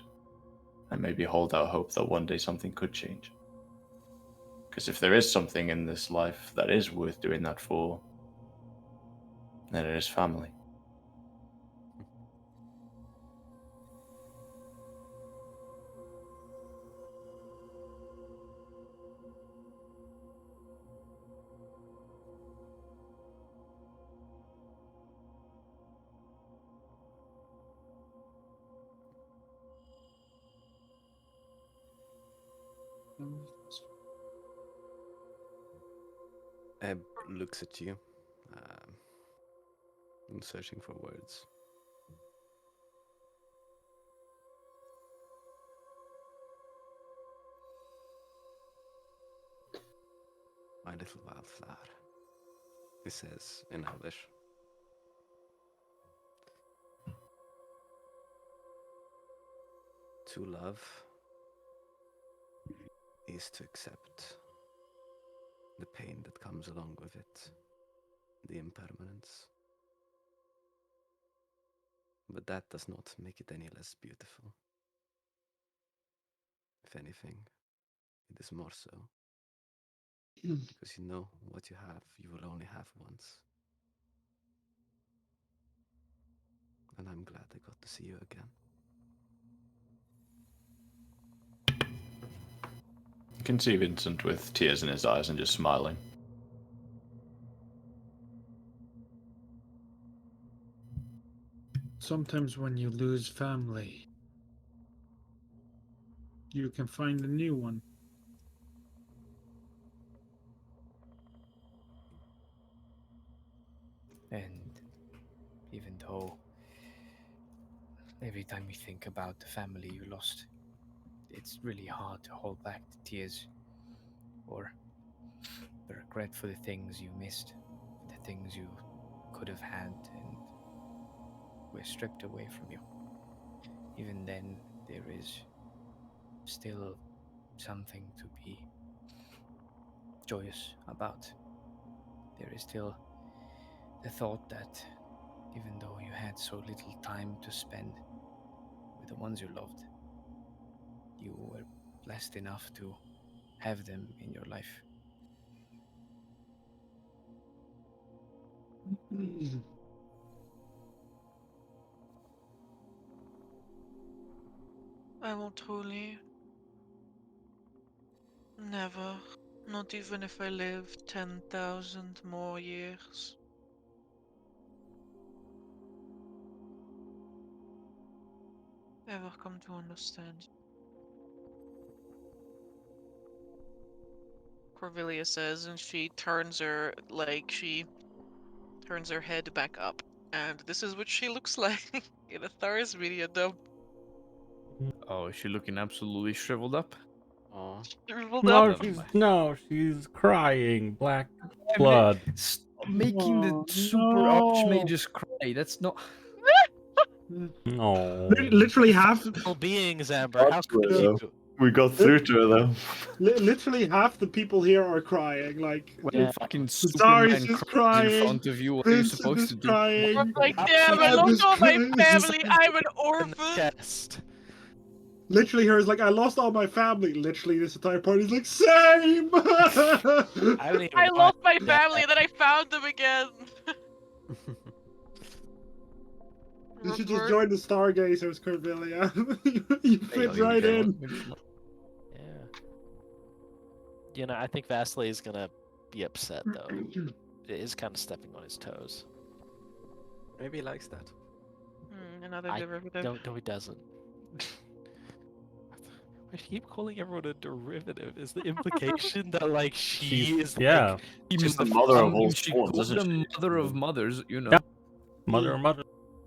And maybe hold out hope that one day something could change. Because if there is something in this life that is worth doing that for, then it is family. Eb looks at you, and searching for words. My little wildflower, he says in Elvish. To love is to accept the pain that comes along with it, the impermanence. But that does not make it any less beautiful. If anything, it is more so. Because you know what you have, you will only have once. And I'm glad I got to see you again. You can see Vincent with tears in his eyes and just smiling. Sometimes when you lose family, you can find a new one. And even though every time you think about the family you lost, it's really hard to hold back the tears or the regret for the things you missed, the things you could have had and were stripped away from you. Even then, there is still something to be joyous about. There is still the thought that even though you had so little time to spend with the ones you loved, you were blessed enough to have them in your life. I won't truly. Never. Not even if I live 10,000 more years. Ever come to understand. Corvillia says, and she turns her head back up. And this is what she looks like in a Etharis video though. Oh, is she looking absolutely shriveled up? Aw. Shriveled No, up. she's crying black blood. Stop making the Oh, super no. archmages cry. That's not. No. Literally half, Well, beings, Amber. How could Yeah. you? We got through to her though. literally half the people here are crying. Like, When Yeah. fucking Zari's Superman is cries in crying. front of you, what are you Vincent supposed is to do? crying. I'm like, How damn, I could lost all my you- family. I'm an in the orphan. chest? Literally, her is like, I lost all my family. Literally, this entire party is like, same. I don't even. I know lost my did family that. and then I found them again. You should just Revert. join the Stargazers, Corvillia. You fit Failing right girl. in. Yeah. You know, I think Vasily is gonna be upset though. It is kind of stepping on his toes. Maybe he likes that. Another I derivative. No, he doesn't. I keep calling everyone a derivative. Is the implication that like she She's- is yeah. like She's the mother of all She spawns, called isn't them she? mother of mothers, you know. Yeah. Mother.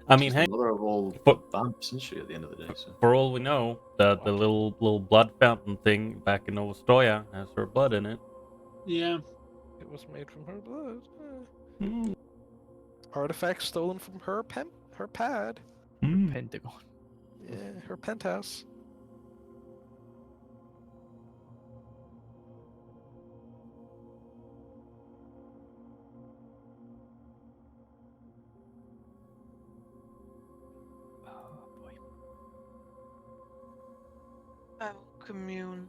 I mean, She's hey, the mother of all but- vamps, isn't she? At the end of the day, so. for all we know, the little blood fountain thing back in Novostoya has her blood in it. Yeah. it was made from her blood. Mm. Artifact stolen from her pad. Mm. Pentagon. Yeah, her penthouse. Oh boy. I will commune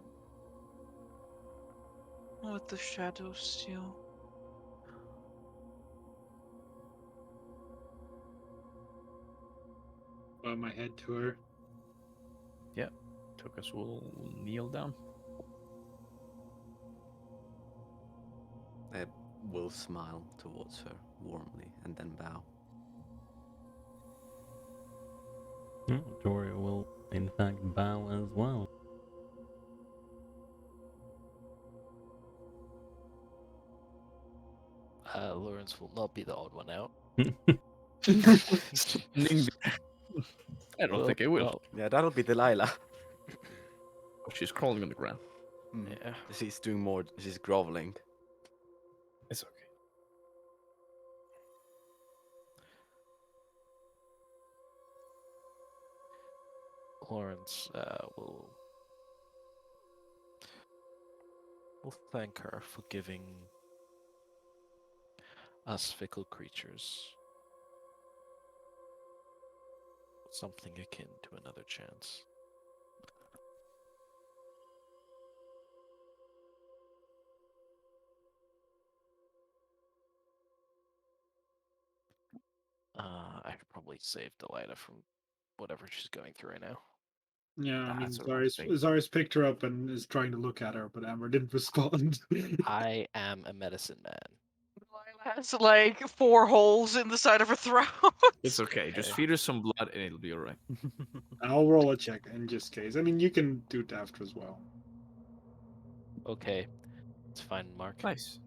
with the shadows still. Bow my head to her. Took will kneel down. I will smile towards her warmly and then bow. Doria will, in fact, bow as well. Lawrence will not be the odd one out. I don't think it will. Well, Yeah, that'll be Delilah. Oh, she's crawling on the ground. yeah. She's doing more. She's groveling. It's okay. Lawrence will thank her for giving us fickle creatures something akin to another chance. I should probably save Delilah from whatever she's going through right now. Yeah, I mean, That's a rough thing. Zarius picked her up and is trying to look at her, but Amber didn't respond. I am a medicine man. Delilah has like 4 holes in the side of her throat. It's okay. Just feed her some blood and it'll be alright. I'll roll a check in just case. I mean, you can do it after as well. Okay, it's fine, Mark. Nice.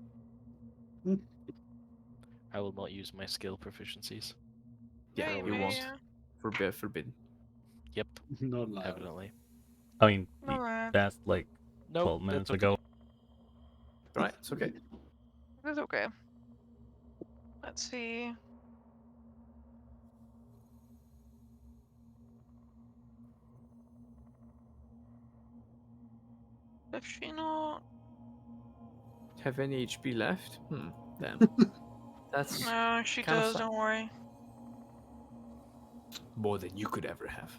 I will not use my skill proficiencies. Yeah, Yeah, you may, won't. Forbidden. Yep, Not allowed. evidently. I mean, we Alright. passed like Nope, 12 minutes that's okay. ago. Right, it's okay. It's okay. Let's see. If she not... Have any HP left? Damn. That's No, she kinda does, sad. don't worry. More than you could ever have.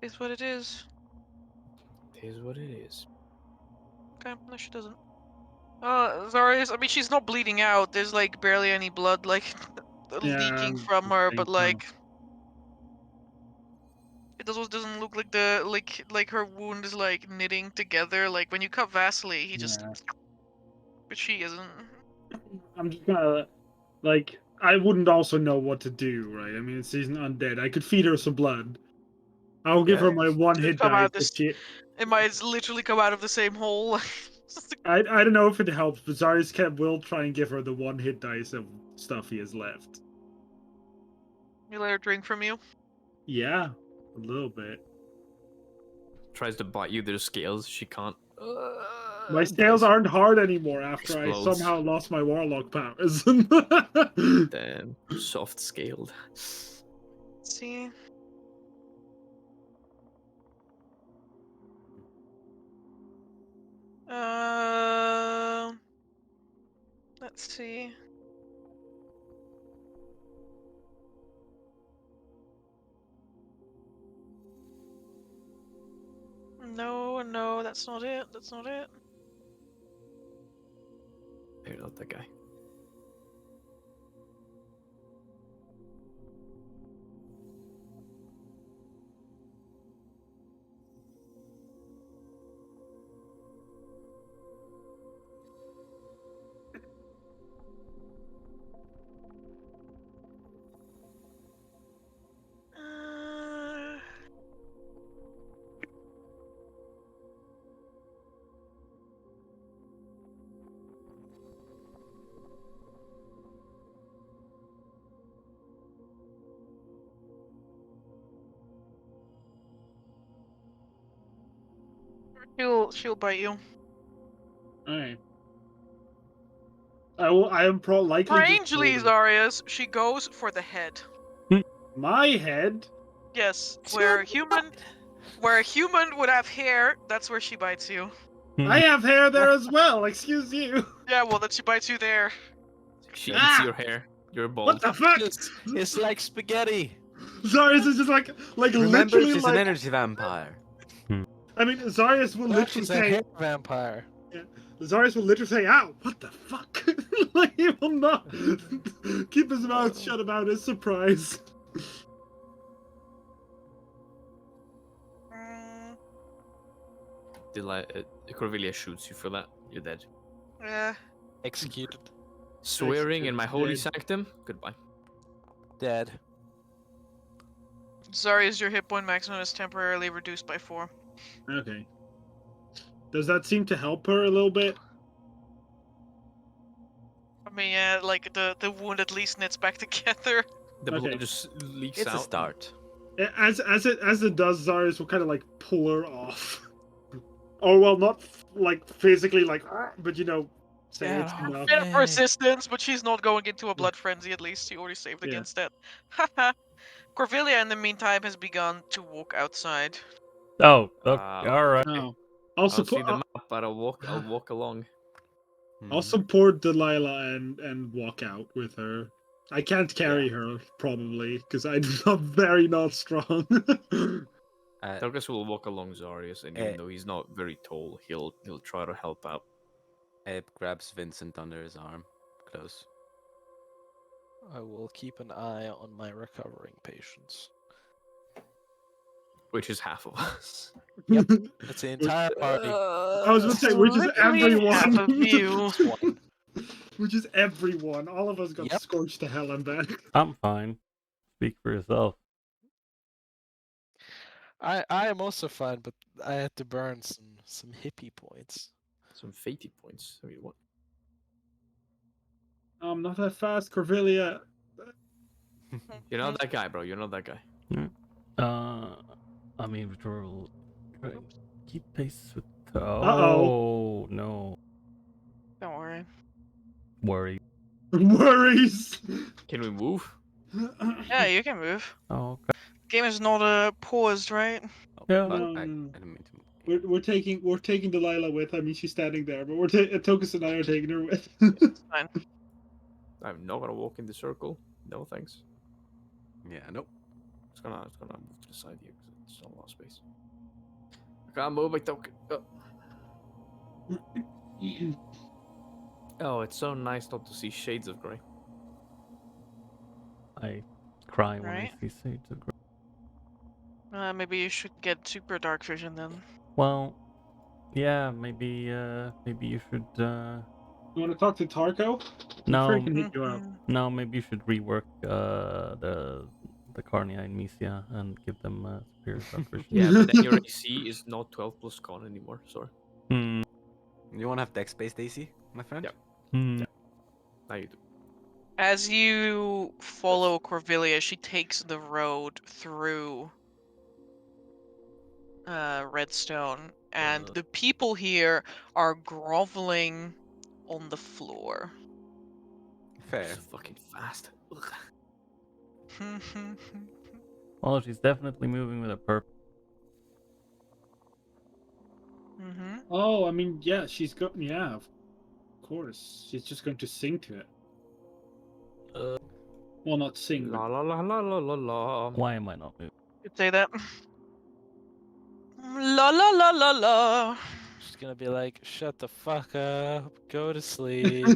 It's what it is. It is what it is. Okay, no, she doesn't. Zarius, I mean, she's not bleeding out. There's like barely any blood like leaking from her, but like it doesn't look like the like her wound is like knitting together. Like when you cut Vasily, he just. Yeah. But she isn't. I'm just gonna like I wouldn't also know what to do, right? I mean, she's an undead. I could feed her some blood. I'll give her my one Could hit come dice. out this. It might literally come out of the same hole. I don't know if it helps, but Zarius will try and give her the one hit dice of stuff he has left. You let her drink from you. Yeah, a little bit. Tries to bite you, there's scales, she can't. My scales aren't hard anymore after Explodes. I somehow lost my warlock powers. Damn, soft scaled. Let's see. Let's see. No, that's not it. That's not it. You're not that guy. She'll bite you. Alright. I am likely just Strangely, holding Zarius, she goes for the head. my head. Yes, where a human would have hair, that's where she bites you. I have hair there as well. Excuse you. Yeah, well, then she bites you there. She Ah! eats your hair. You're bald. What the fuck? It's like spaghetti. Zarius is just like Remember, literally she's like. an energy vampire. I mean, Zarius will literally She's a say. hair vampire. Zarius will literally say, "Ow! What the fuck?" Like he will not keep his mouth shut about his surprise. Corvillia shoots you for that. You're dead. Yeah. Executed. Swearing in my holy Dead. sanctum. Goodbye. Dead. Zarius, your hit point maximum is temporarily reduced by 4. Okay. Does that seem to help her a little bit? I mean, yeah, like the wound at least knits back together. The Okay. blood just leaks It's out. a start. As it does, Zarius will kind of like pull her off. Or well, not like physically, like, but say Yeah. it's enough. Bit of resistance, but she's not going into a blood frenzy. At least she already saved Yeah. against that. Haha. Corvillia, in the meantime, has begun to walk outside. Oh, okay, Wow. all right. Oh. I'll Also, see the map, but I'll walk along. I'll support Delilah and walk out with her. I can't carry her probably because I'm not strong. Douglas will walk along Zarius, and even though he's not very tall, he'll try to help out. Abe grabs Vincent under his arm, close. I will keep an eye on my recovering patients. which is half of us. Yep. That's the entire party. I was going to say, which is Literally half everyone. of you. One. Which is everyone. All of us got Yep. scorched to hell and back. I'm fine. Speak for yourself. I am also fine, but I had to burn some hippie points. Some fatey points. I mean, what? I'm not that fast, Corvillia. You're not that guy, bro. You're not that guy. I mean, we'll try and keep pace with. Uh-oh. Oh no, Don't worry. worry. Worries. Can we move? Yeah, you can move. Oh, okay. Game is not paused, right? Yeah. My No, bad. no. I didn't mean to. We're taking Delilah with. I mean, she's standing there, but Tokus and I are taking her with. Fine. I'm not gonna walk in the circle. No thanks. Yeah, nope. It's gonna move to the side here because it's not a lot of space. I can't move my token. Oh, it's so nice not to see shades of grey. I cry when Right. I see Sage of Grey. Maybe you should get super dark vision then. Well, yeah, maybe you should. You want to talk to Tarko? No, Sure, he can hit you up. Mhm. no, maybe you should rework the Carnia and Mysia and give them superior dark vision. Yeah, but then your AC is not 12 plus con anymore. Sorry. Hmm. You want to have dex-based AC, my friend? Yep. Hmm. Now you do. As you follow Corvillia, she takes the road through Redstone, and the people here are groveling on the floor. Fair. So fucking fast. Ugh. Well, she's definitely moving with a purpose. Mm-hmm. Oh, I mean, yeah, she's got. Yeah, of course. She's just going to sing to it. Well, not sing, La but la la la la la la. Why am I not moving? Could say that. La la la la la. She's gonna be like, "Shut the fuck up, go to sleep."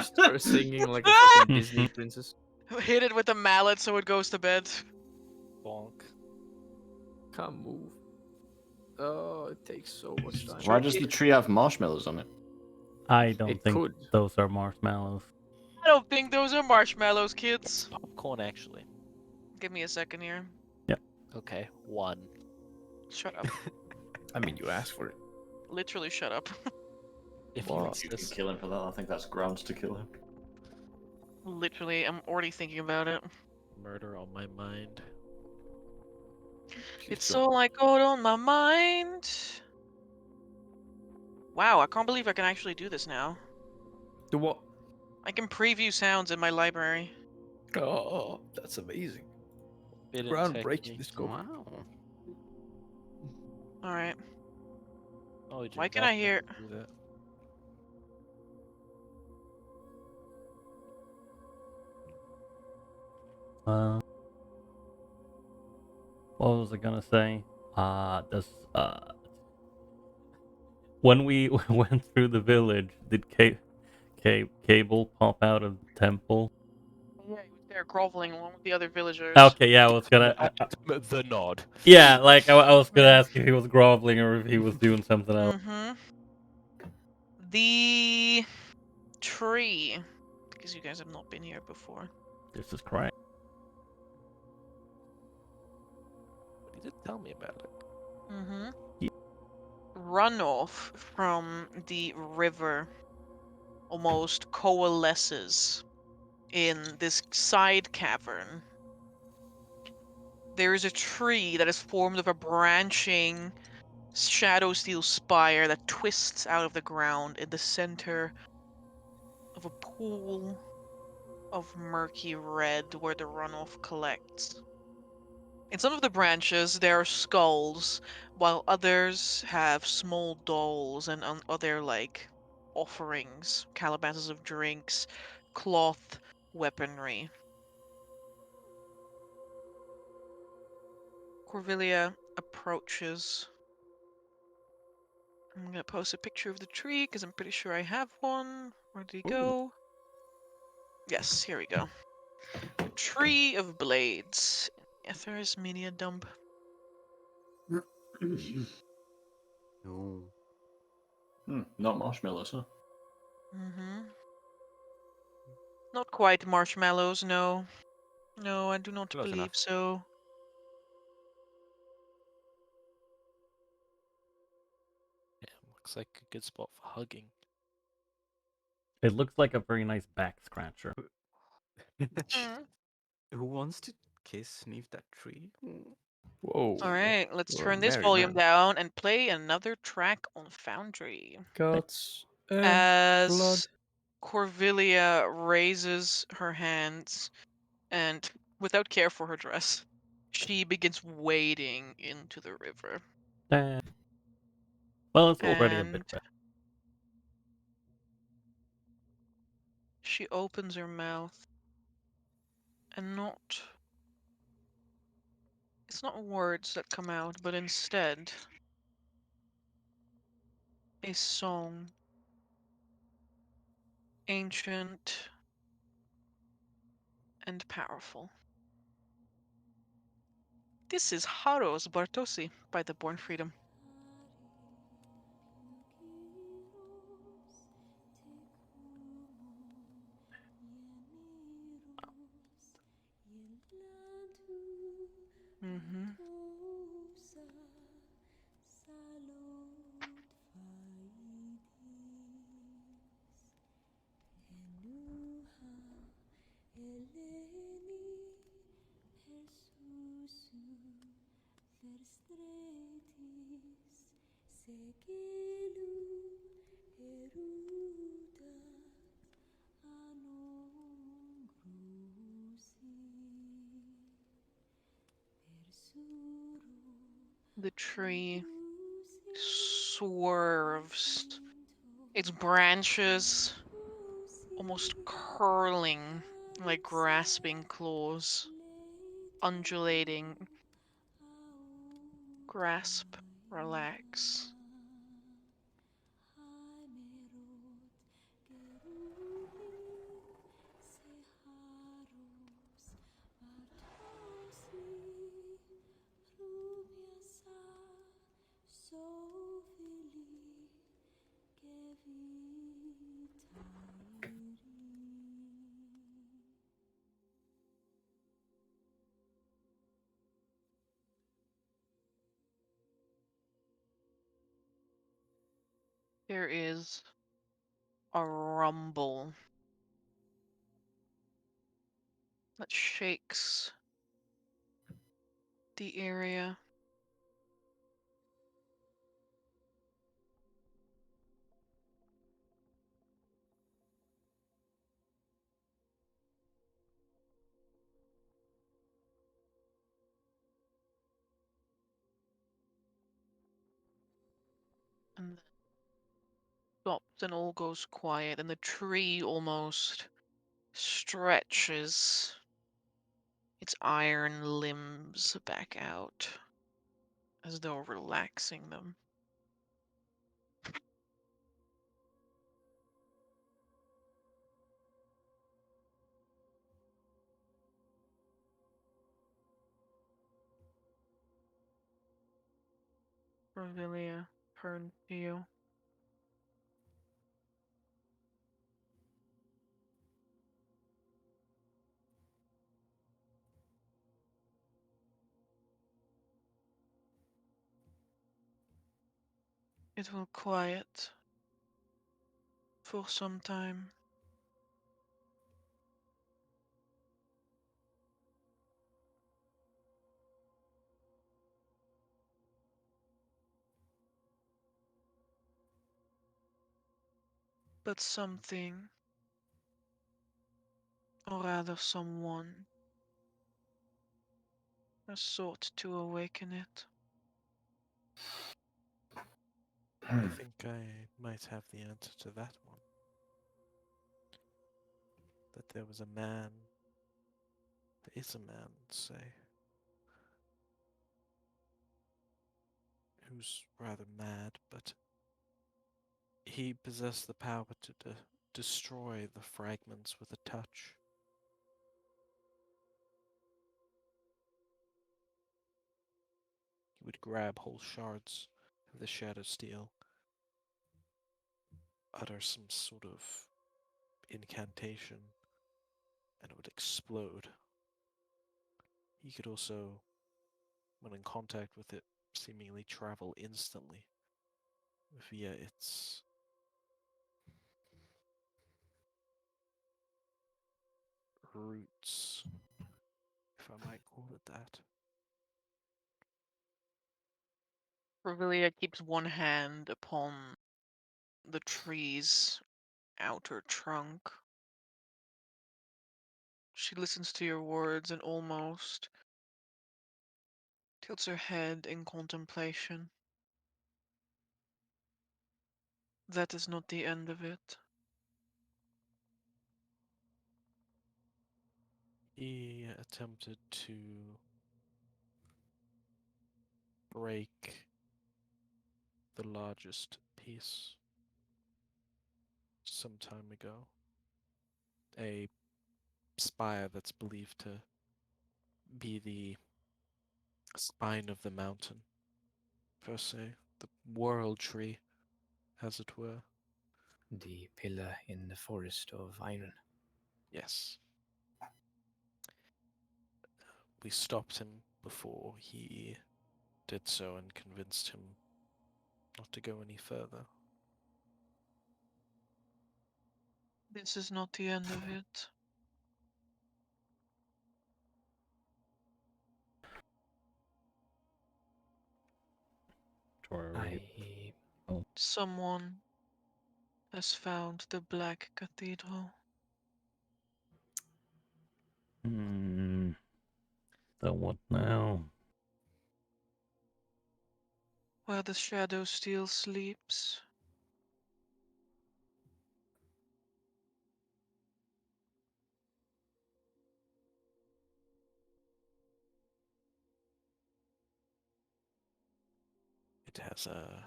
Start singing like a fucking Disney princess. Hit it with a mallet so it goes to bed. Bonk. Can't move. Oh, it takes so much time. Why does the tree have marshmallows on it? I don't It think could. those are marshmallows. I don't think those are marshmallows, kids. Popcorn, actually. Give me a second here. Okay, one. Shut up. I mean, you asked for it. Literally shut up. If Well, you you can insist. kill him for that. I think that's grounds to kill him. Literally, I'm already thinking about it. Murder on my mind. It's so like God on my mind. Wow, I can't believe I can actually do this now. Do what? I can preview sounds in my library. Oh, that's amazing. Bit of Groundbreaking technique. discovery. Wow. Alright. Oh, you Why can I definitely hear- do that. What was I gonna say? When we went through the village, did Cable pop out of the temple? Yeah, he was there groveling along with the other villagers. Okay, yeah, I was gonna. The nod. Yeah, like I was gonna ask if he was groveling or if he was doing something else. Mm-hmm. The tree. Because you guys have not been here before. This is correct. But he did tell me about it. Mm-hmm. Yeah. Runoff from the river almost coalesces in this side cavern. There is a tree that is formed of a branching shadow steel spire that twists out of the ground in the center of a pool of murky red where the runoff collects. In some of the branches, there are skulls, while others have small dolls and other, like, offerings, calabashes of drinks, cloth, weaponry. Corvillia approaches. I'm gonna post a picture of the tree, because I'm pretty sure I have one. Where did he go? Yes, here we go. The Tree of Blades. Etharis media dump. No. Not marshmallows, huh? Mm-hmm. Not quite marshmallows, no. No, I do not Close believe enough. so. Yeah, looks like a good spot for hugging. It looks like a very nice back scratcher. Mm. Who wants to kiss sniff that tree? Whoa. All right, let's You're a turn this merry volume man. down and play another track on Foundry. Guts and blood. As Corvillia raises her hands and, without care for her dress, she begins wading into the river. Well, it's already a And bit wet. she opens her mouth and it's not words that come out, but instead a song. Ancient and powerful. This is Haros Bartosi by the Born Freedom. Mm-hmm. The tree swerves, its branches almost curling like grasping claws, undulating. Grasp, relax. There is a rumble that shakes the area. And then stops and all goes quiet, and the tree almost stretches its iron limbs back out as though relaxing them. Cordelia turns to you. It will quiet for some time. But something, or rather someone, has sought to awaken it. I think I might have the answer to that one. That there was a man. There is a man, say, who's rather mad, but he possessed the power to destroy the fragments with a touch. He would grab whole shards of the shadow steel, utter some sort of incantation, and it would explode. He could also, when in contact with it, seemingly travel instantly via its roots, if I might call it that. Revelia keeps one hand upon the tree's outer trunk. She listens to your words and almost tilts her head in contemplation. That is not the end of it. He attempted to break the largest piece some time ago. A spire that's believed to be the spine of the mountain, per se, the world tree, as it were. The pillar in the forest of iron. Yes. We stopped him before he did so and convinced him not to go any further. This is not the end of it. I Someone has found the Black Cathedral. So what now? Where the shadow still sleeps. It has a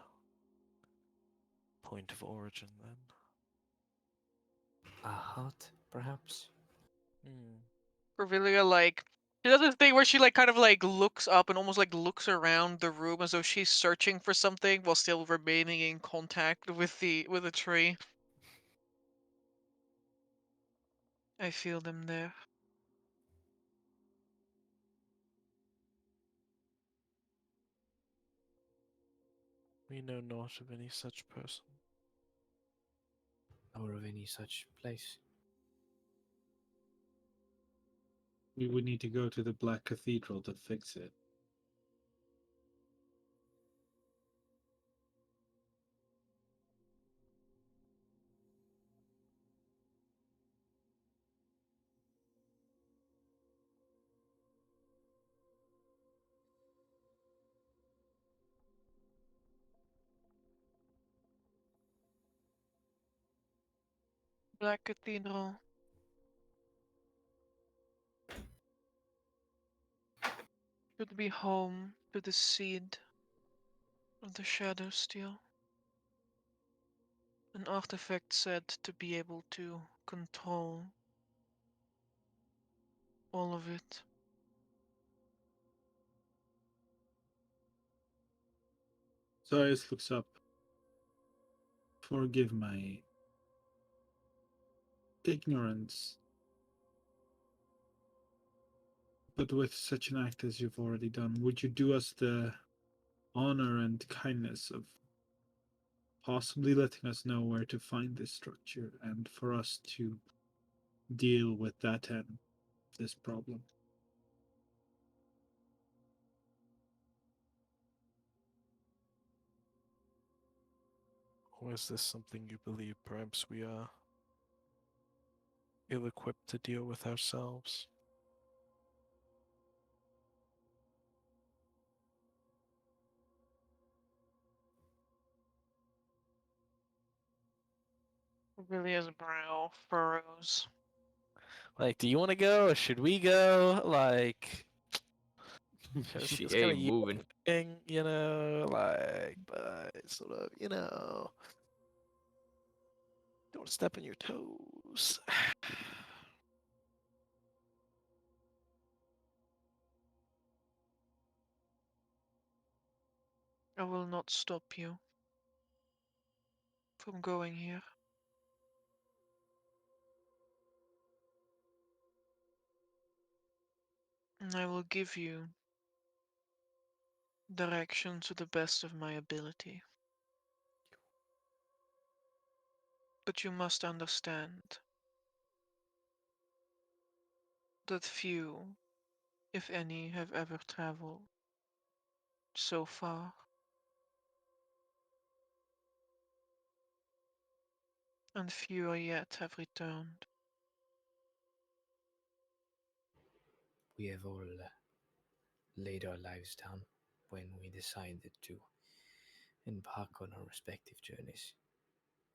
point of origin then. a hut, perhaps. Revelia, like, she does this thing where she, like, kind of, like, looks up and almost, like, looks around the room as though she's searching for something while still remaining in contact with the tree. I feel them there. We know not of any such person. Or of any such place. We would need to go to the Black Cathedral to fix it. Black Cathedral. Should be home to the seed of the shadow steel. An artifact said to be able to control all of it. Zayas looks up. Forgive my ignorance. But with such an act as you've already done, would you do us the honor and kindness of possibly letting us know where to find this structure and for us to deal with that end, this problem? Or is this something you believe perhaps we are ill-equipped to deal with ourselves? Revelia's brow furrows. Like, do you want to go or should we go? Like, She it's kind ain't moving. of you know, like, but sort of, don't step on your toes. I will not stop you from going here. And I will give you direction to the best of my ability. But you must understand that few, if any, have ever traveled so far. And fewer yet have returned. We have all laid our lives down when we decided to embark on our respective journeys.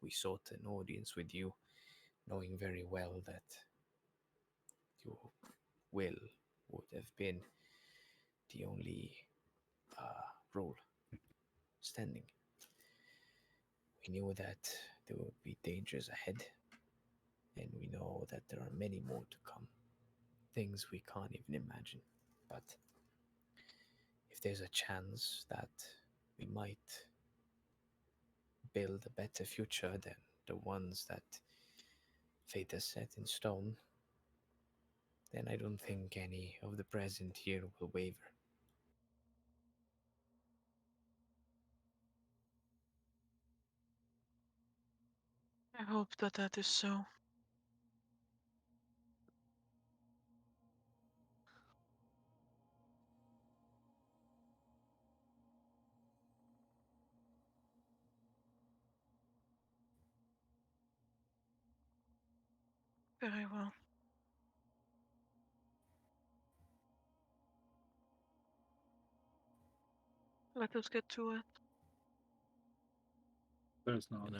We sought an audience with you, knowing very well that your will would have been the only role standing. We knew that there would be dangers ahead, and we know that there are many more to come. Things we can't even imagine. But if there's a chance that we might build a better future than the ones that fate has set in stone, then I don't think any of the present here will waver. I hope that that is so. Very well. Let us get to it. There's not.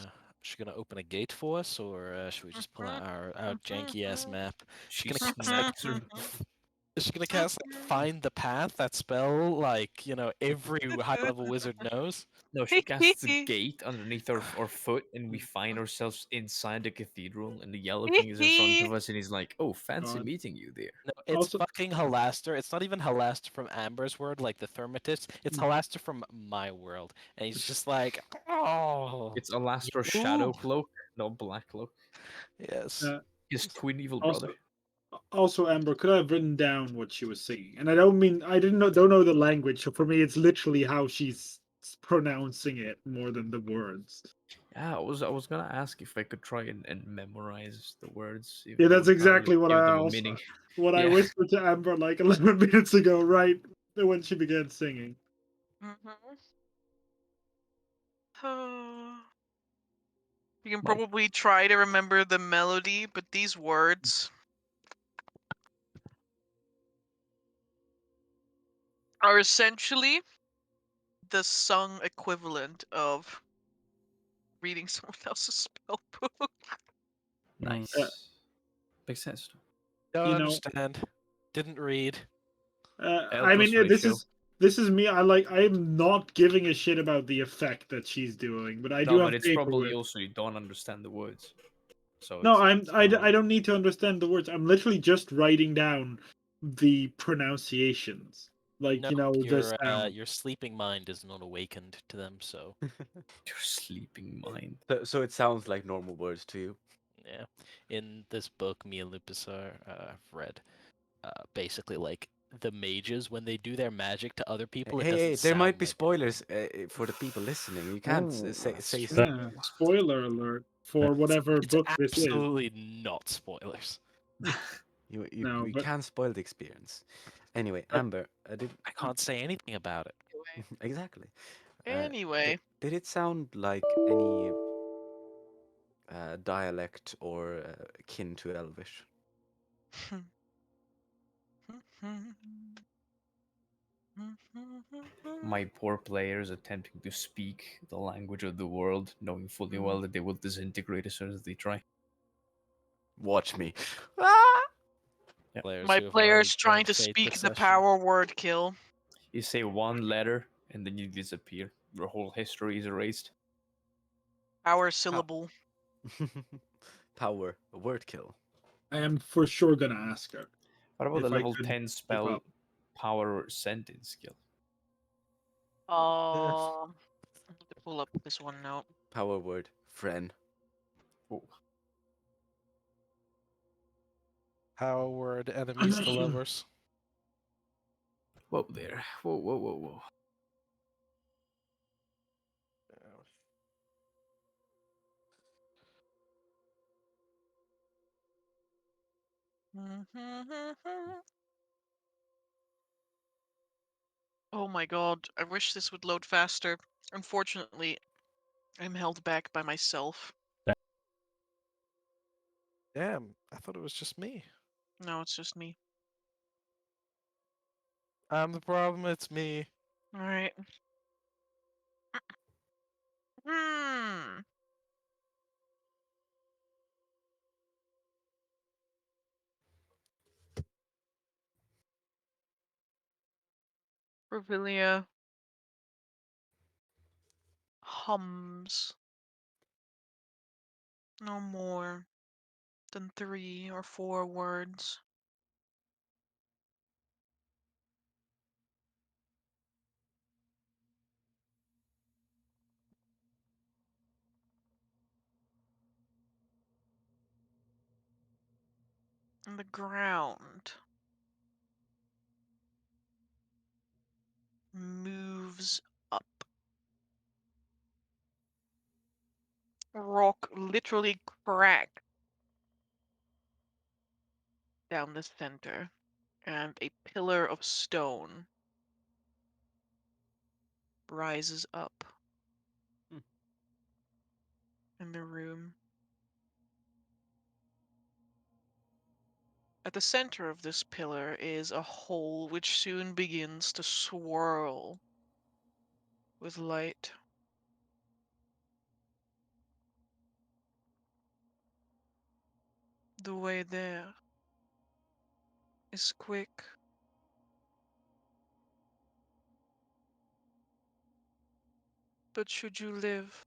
She gonna open a gate for us, or should we just pull out our janky ass map? She Gonna cast, snapped her. is she gonna cast find the path, that spell like every high level wizard knows? No, she casts a gate underneath our foot, and we find ourselves inside the cathedral, and the Yellow King is in front of us, and he's like, "Oh, fancy God. meeting you there." No, it's Also- fucking Halaster. It's not even Halaster from Amber's world, like the Thermitist. It's Halaster from my world, and he's just like, oh, It's Alastor's you- shadow cloak, not black cloak. yes. His twin evil Also, brother. also, Amber, could I have written down what she was singing? And I don't mean I don't know the language. So for me, it's literally how she's pronouncing it more than the words. Yeah, I was gonna ask if I could try and memorize the words. If Yeah, that that's would probably exactly what give I them a also meaning. what I Yeah. whispered to Amber like 11 minutes ago, right when she began singing. You can probably try to remember the melody, but these words are essentially the sung equivalent of reading someone else's spell book. Nice. Makes sense. Don't You know, understand. Didn't read. I mean, plus this ratio. is me. I'm not giving a shit about the effect that she's doing, but I do No, have but it's paper probably with. also you don't understand the words. So No, it's fine. I don't need to understand the words. I'm literally just writing down the pronunciations, like No, the sound. your sleeping mind is not awakened to them, so Your sleeping mind. So it sounds like normal words to you. yeah. In this book, me and Lupus have read, basically like the mages when they do their magic to other people, it Hey, doesn't there sound might be like spoilers for the people listening. You can't Oh, say that's say true. stuff. Yeah, spoiler alert for whatever It's book this is. absolutely not spoilers. No, We but can't spoil the experience. Anyway, But- Amber, did I can't say anything about it. exactly. Anyway, Did it sound like any dialect or kin to Elvish? My poor players attempting to speak the language of the world, knowing fully well that they will disintegrate as soon as they try. Watch me. Players my who have player's already trying joined to Fate speak this the session. power word kill. You say one letter and then you disappear. Your whole history is erased. Power syllable. Power, a word kill. I am for sure gonna ask her. What about If the I level could 10 keep spell up. power sentence skill? I have to pull up this one note. Power word, friend. Power word, enemies to lovers. Whoa there. Whoa, whoa, whoa, whoa. Oh my god, I wish this would load faster. Unfortunately, I'm held back by myself. Damn, I thought it was just me. No, it's just me. I'm the problem, it's me. Alright. Hmm. Revelia hums no more than 3 or 4 words. And the ground moves up. Rock literally cracked down the center, and a pillar of stone rises up in the room. At the center of this pillar is a hole which soon begins to swirl with light. The way there is quick. But should you live,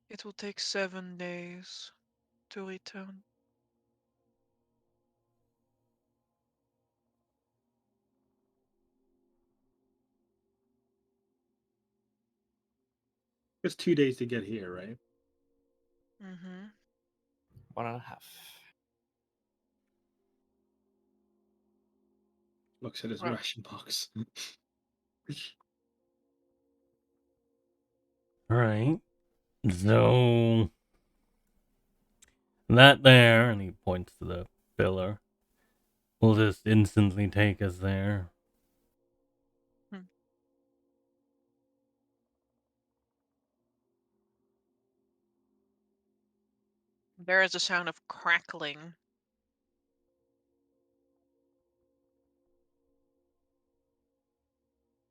it will take 7 days to return. It's 2 days to get here, right? Mm-hmm. 1.5. Looks at his Right. ration box. Alright. So that there, and he points to the pillar, will just instantly take us there. There is a sound of crackling.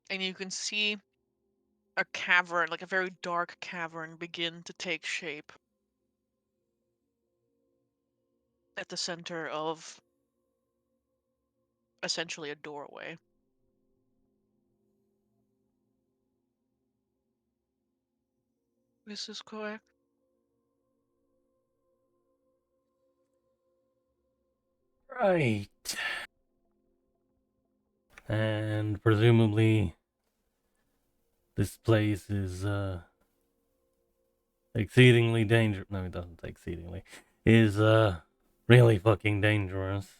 And you can see a cavern, like a very dark cavern, begin to take shape at the center of essentially a doorway. This is correct. Right. And presumably this place is exceedingly dangerous. No, it doesn't say exceedingly. Is really fucking dangerous.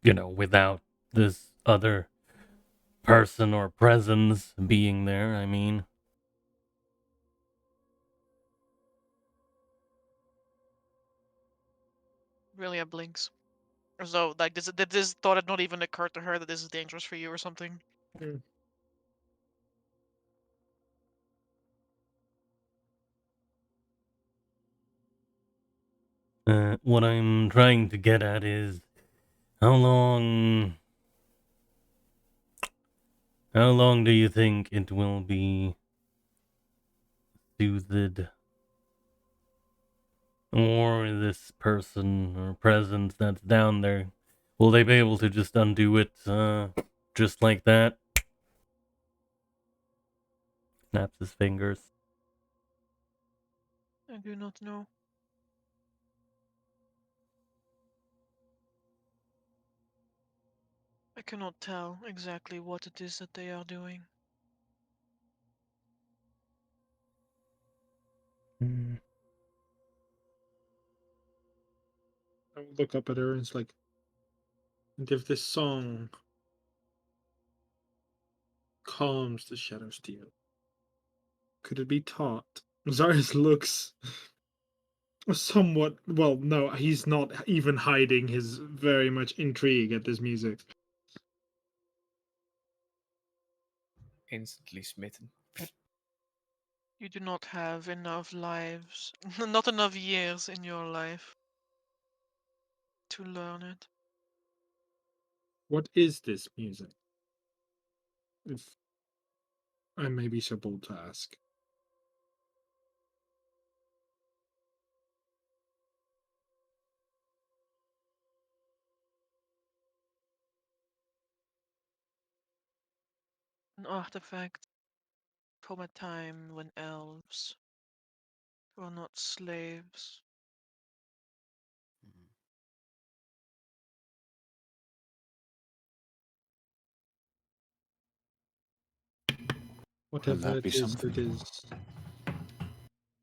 You know, without this other person or presence being there, I mean. Relia blinks. As though, like, this thought had not even occurred to her that this is dangerous for you or something. What I'm trying to get at is how long do you think it will be soothed, or this person or presence that's down there, will they be able to just undo it just like that? Snaps his fingers. I do not know. cannot tell exactly what it is that they are doing. I would look up at her and it's like, and if this song calms the shadow steel, could it be taught? Zarius looks somewhat, well, no, he's not even hiding his very much intrigue at this music. Instantly smitten. You do not have enough lives, not enough years in your life to learn it. What is this music? If I may be so bold to ask. An artifact from a time when elves were not slaves. Mhm. Could Whatever that it be is, something?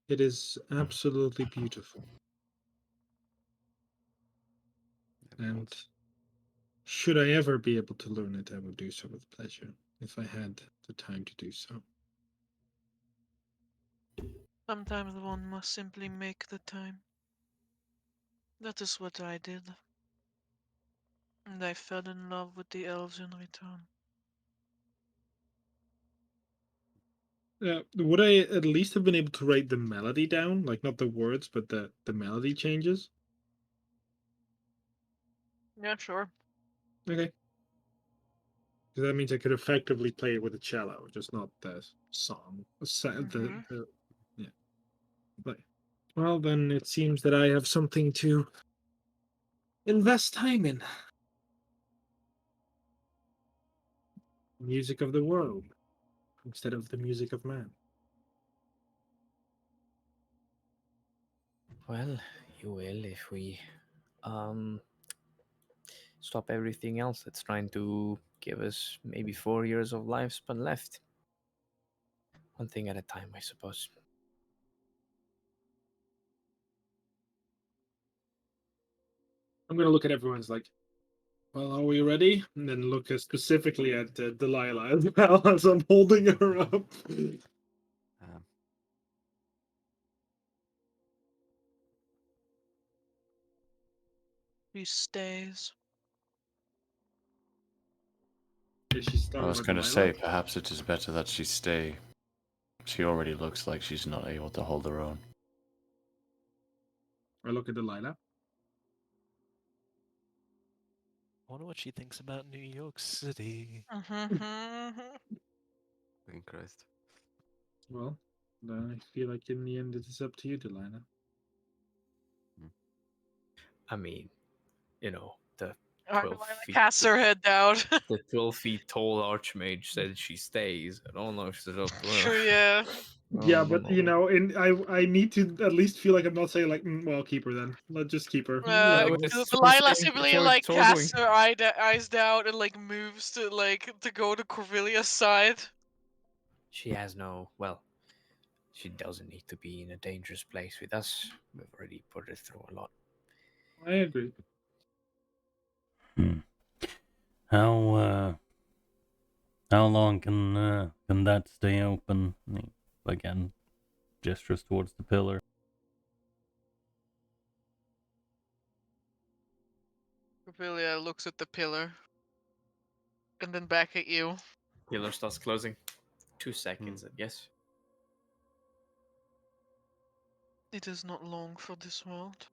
it is absolutely beautiful. It And was. should I ever be able to learn it, I would do so with pleasure, if I had the time to do so. Sometimes one must simply make the time. That is what I did. And I fell in love with the elves in return. Would I at least have been able to write the melody down? Like, not the words, but the melody changes? Yeah, sure. Okay. Because that means I could effectively play it with a cello, just not the song. Mhm. Yeah. But, well, then it seems that I have something to invest time in. Music of the world instead of the music of man. Well, you will if we um stop everything else that's trying to give us maybe 4 years of lifespan left. One thing at a time, I suppose. I'm gonna look at everyone's like, well, are we ready? And then look specifically at Delilah as well as I'm holding her up. Um, She stays. Is she I starting was with going to say, Lilac? perhaps it is better that she stay. She already looks like she's not able to hold her own. I look at Delilah. I wonder what she thinks about New York City. Mhm. fucking Christ. Well, then I feel like in the end it is up to you, Delilah. I mean, the Alright, 12 Delilah feet casts her head down. the 12 feet tall archmage said she stays. I don't know if she's up. True, yeah. Yeah, don't but know. I need to at least feel like I'm not saying like, well, keep her then. Let's just keep her. Yeah, Like, but it's for Delilah staying simply for like torturing. casts her eyes down and like moves to go to Corvilia's side. She has no. Well, she doesn't need to be in a dangerous place with us. We've already put her through a lot. I agree. Hmm. How long can that stay open? He, again, gestures towards the pillar. Corvilia looks at the pillar and then back at you. Pillar starts closing. 2 seconds, I guess. It is not long for this world.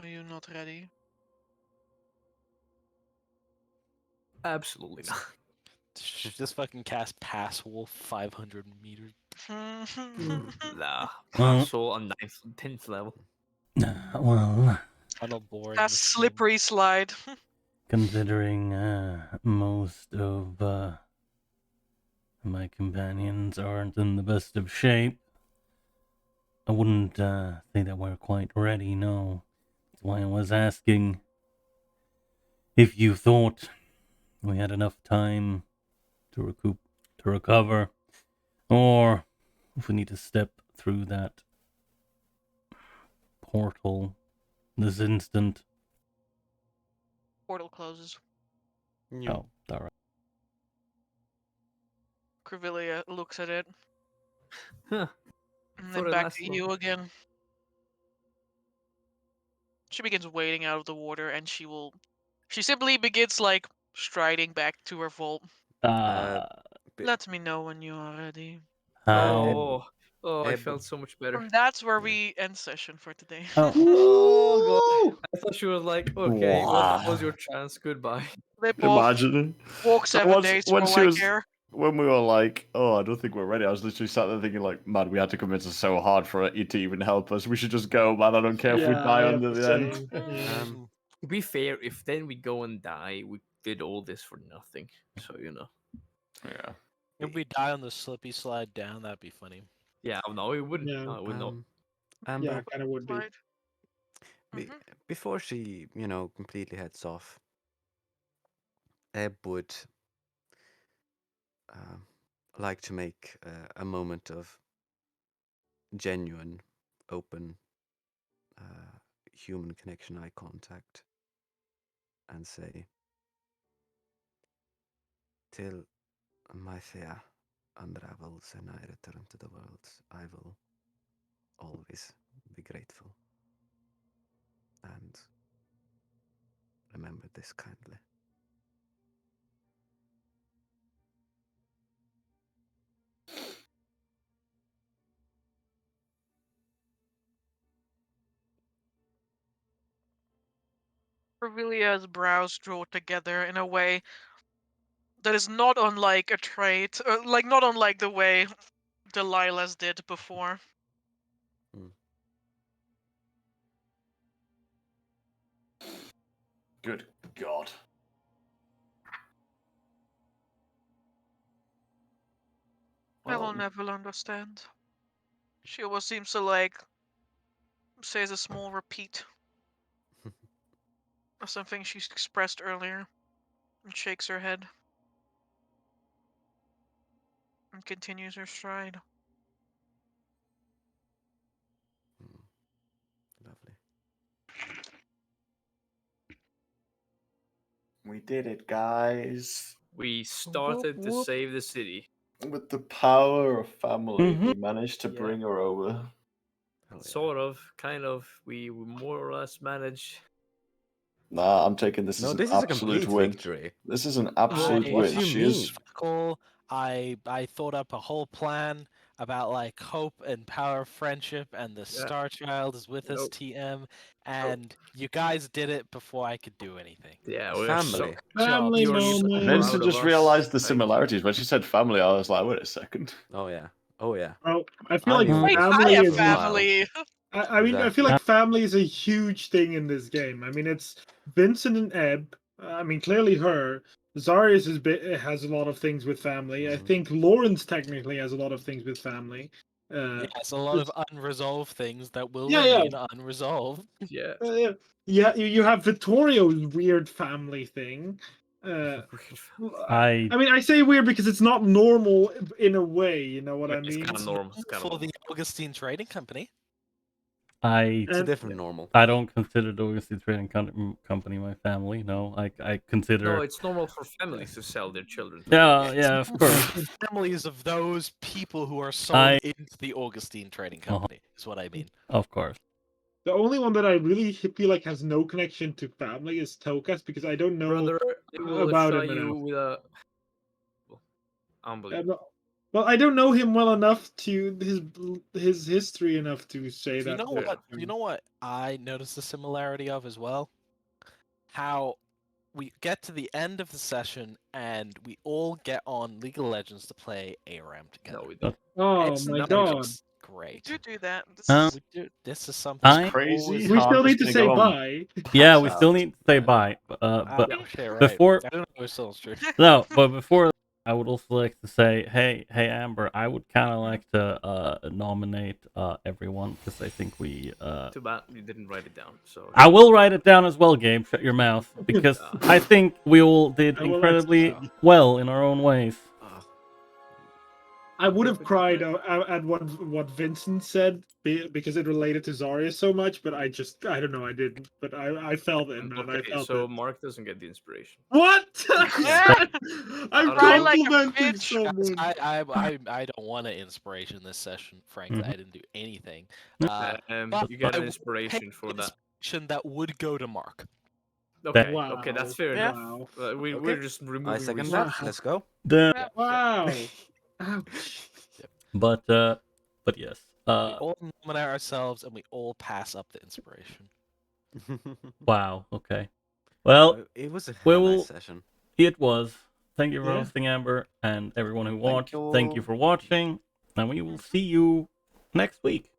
Are you not ready? Absolutely not. Just fucking cast Pass Wolf 500 meters. Nah, Well, Paso on 9th, 10th level. well, Tunnel boring That's machine. slippery slide. considering most of my companions aren't in the best of shape, I wouldn't say that we're quite ready, no. That's why I was asking if you thought we had enough time to recover, or if we need to step through that portal this instant. Portal closes. Oh, alright. Crivelia looks at it. Huh. And Thought then it back lasted to you again. She begins wading out of the water, and she simply begins, like, striding back to her vault. Bi- Let me know when you are ready. Oh, I Eb- felt so much better. And that's where Yeah. we end session for today. Oh. Oh god! I thought she was like, okay, well, that was Wow. your chance. Goodbye. Flip off. Imagine. Walk 7 days for all I care. When we were like, oh, I don't think we're ready, I was literally sat there thinking, like, man, we had to convince her so hard for you to even help us. We should just go, man. I don't care if we die I under have the end. same. Yeah. To be fair, if then we go and die, we did all this for nothing. So, you know. Yeah. If we die on the slippy slide down, that'd be funny. Yeah, no, it wouldn't. Yeah. No, it would not. Amber, Yeah, kind of would be. Slide. be- before she, completely heads off, Eb would like to make a moment of genuine, open human connection, eye contact, and say, "Till my fear unravels and I return to the world, I will always be grateful. And remember this kindly." Revilia's brows draw together in a way that is not unlike a trait, like not unlike the way Delilah's did before. Good God. I will never understand. She always seems to, like, says a small repeat of something she's expressed earlier and shakes her head and continues her stride. Lovely. We did it, guys. We started to save the city. With the power of family, Mhm. we managed to bring her over. Hell yeah. Sort of, kind of. We more or less managed. Nah, I'm taking this No, as this an is a absolute complete win. victory. This is an absolute I- What win. do you She mean? is Cool. I thought up a whole plan about like hope and power of friendship, and the Star Child is with us, Nope. TM, and you guys did it before I could do anything. Yeah, we're so Family. Family You're so moment. proud Vincent of just us. realized the Thank you. similarities. When she said family, I was like, wait a second. Oh yeah. Oh yeah. Well, I feel I like knew Wait, this family I have is. for a while. family. I mean, I feel Exactly. like family is a huge thing in this game. I mean, it's Vincent and Eb. I mean, clearly her. Zarius has a lot of things with family. I Mhm. think Lawrence technically has a lot of things with family. Yes, a lot of unresolved things that will Yeah, yeah. remain unresolved. Yeah. Yeah, you have Vittorio's weird family thing. I I mean, I say weird because it's not normal in a way. You know what I It's mean? kind of normal. It's kind of For the normal. Augustine Trading Company. It's a And- different normal. I don't consider the Augustine Trading Company my family. No, I consider. No, it's normal for families to sell their children. Yeah, of course. Families of those people who are sold I- into the Augustine Trading Uh-huh. Company is what I mean. Of course. The only one that I really feel like has no connection to family is Tokas because I don't know Brother, they will about shot him you enough. with a unbelievable. Well, I don't know him well enough to his history enough to say You that. know what? You know what I noticed the similarity of as well? How we get to the end of the session and we all get on League of Legends to play ARAM together. No, we don't. Oh It's my not god! just great. Do that. This is something. I- always We still I'm need just to gonna say go bye. Yeah, we pass still out. need to say bye. But okay, right. before I don't know if we're still on stream. no, but before I would also like to say, hey, Amber, I would kind of like to nominate everyone because I think we. Too bad you didn't write it down. So I will write it down as well, Gabe. Shut your mouth, because I think we all did I will incredibly accept. well in our own ways. I would have cried at what Vincent said because it related to Zarya so much, but I don't know, I didn't. But I felt it, man. I Okay, felt so it. Mark doesn't get the inspiration. What? Yeah. I'm Cry like a complimenting bitch. someone. I don't want an inspiration this session. Frankly, I didn't do anything. But You get I an would inspiration take for that. inspiration that would go to Mark. Okay, Wow. okay, that's fair enough. Wow. We're just removing. I second resources. that. Let's go. Wow. Ouch. But yes. We all nominate ourselves and we all pass up the inspiration. Wow. Okay. Well, It was a we hell of a will. nice session. It was. Thank you for Yeah. hosting, Amber, and everyone who Thank watched. you Thank you all. for watching, and we will see you next week.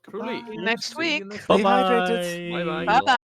Truly. Next See you week. next Bye Stay hydrated. bye. Bye-bye. Bye.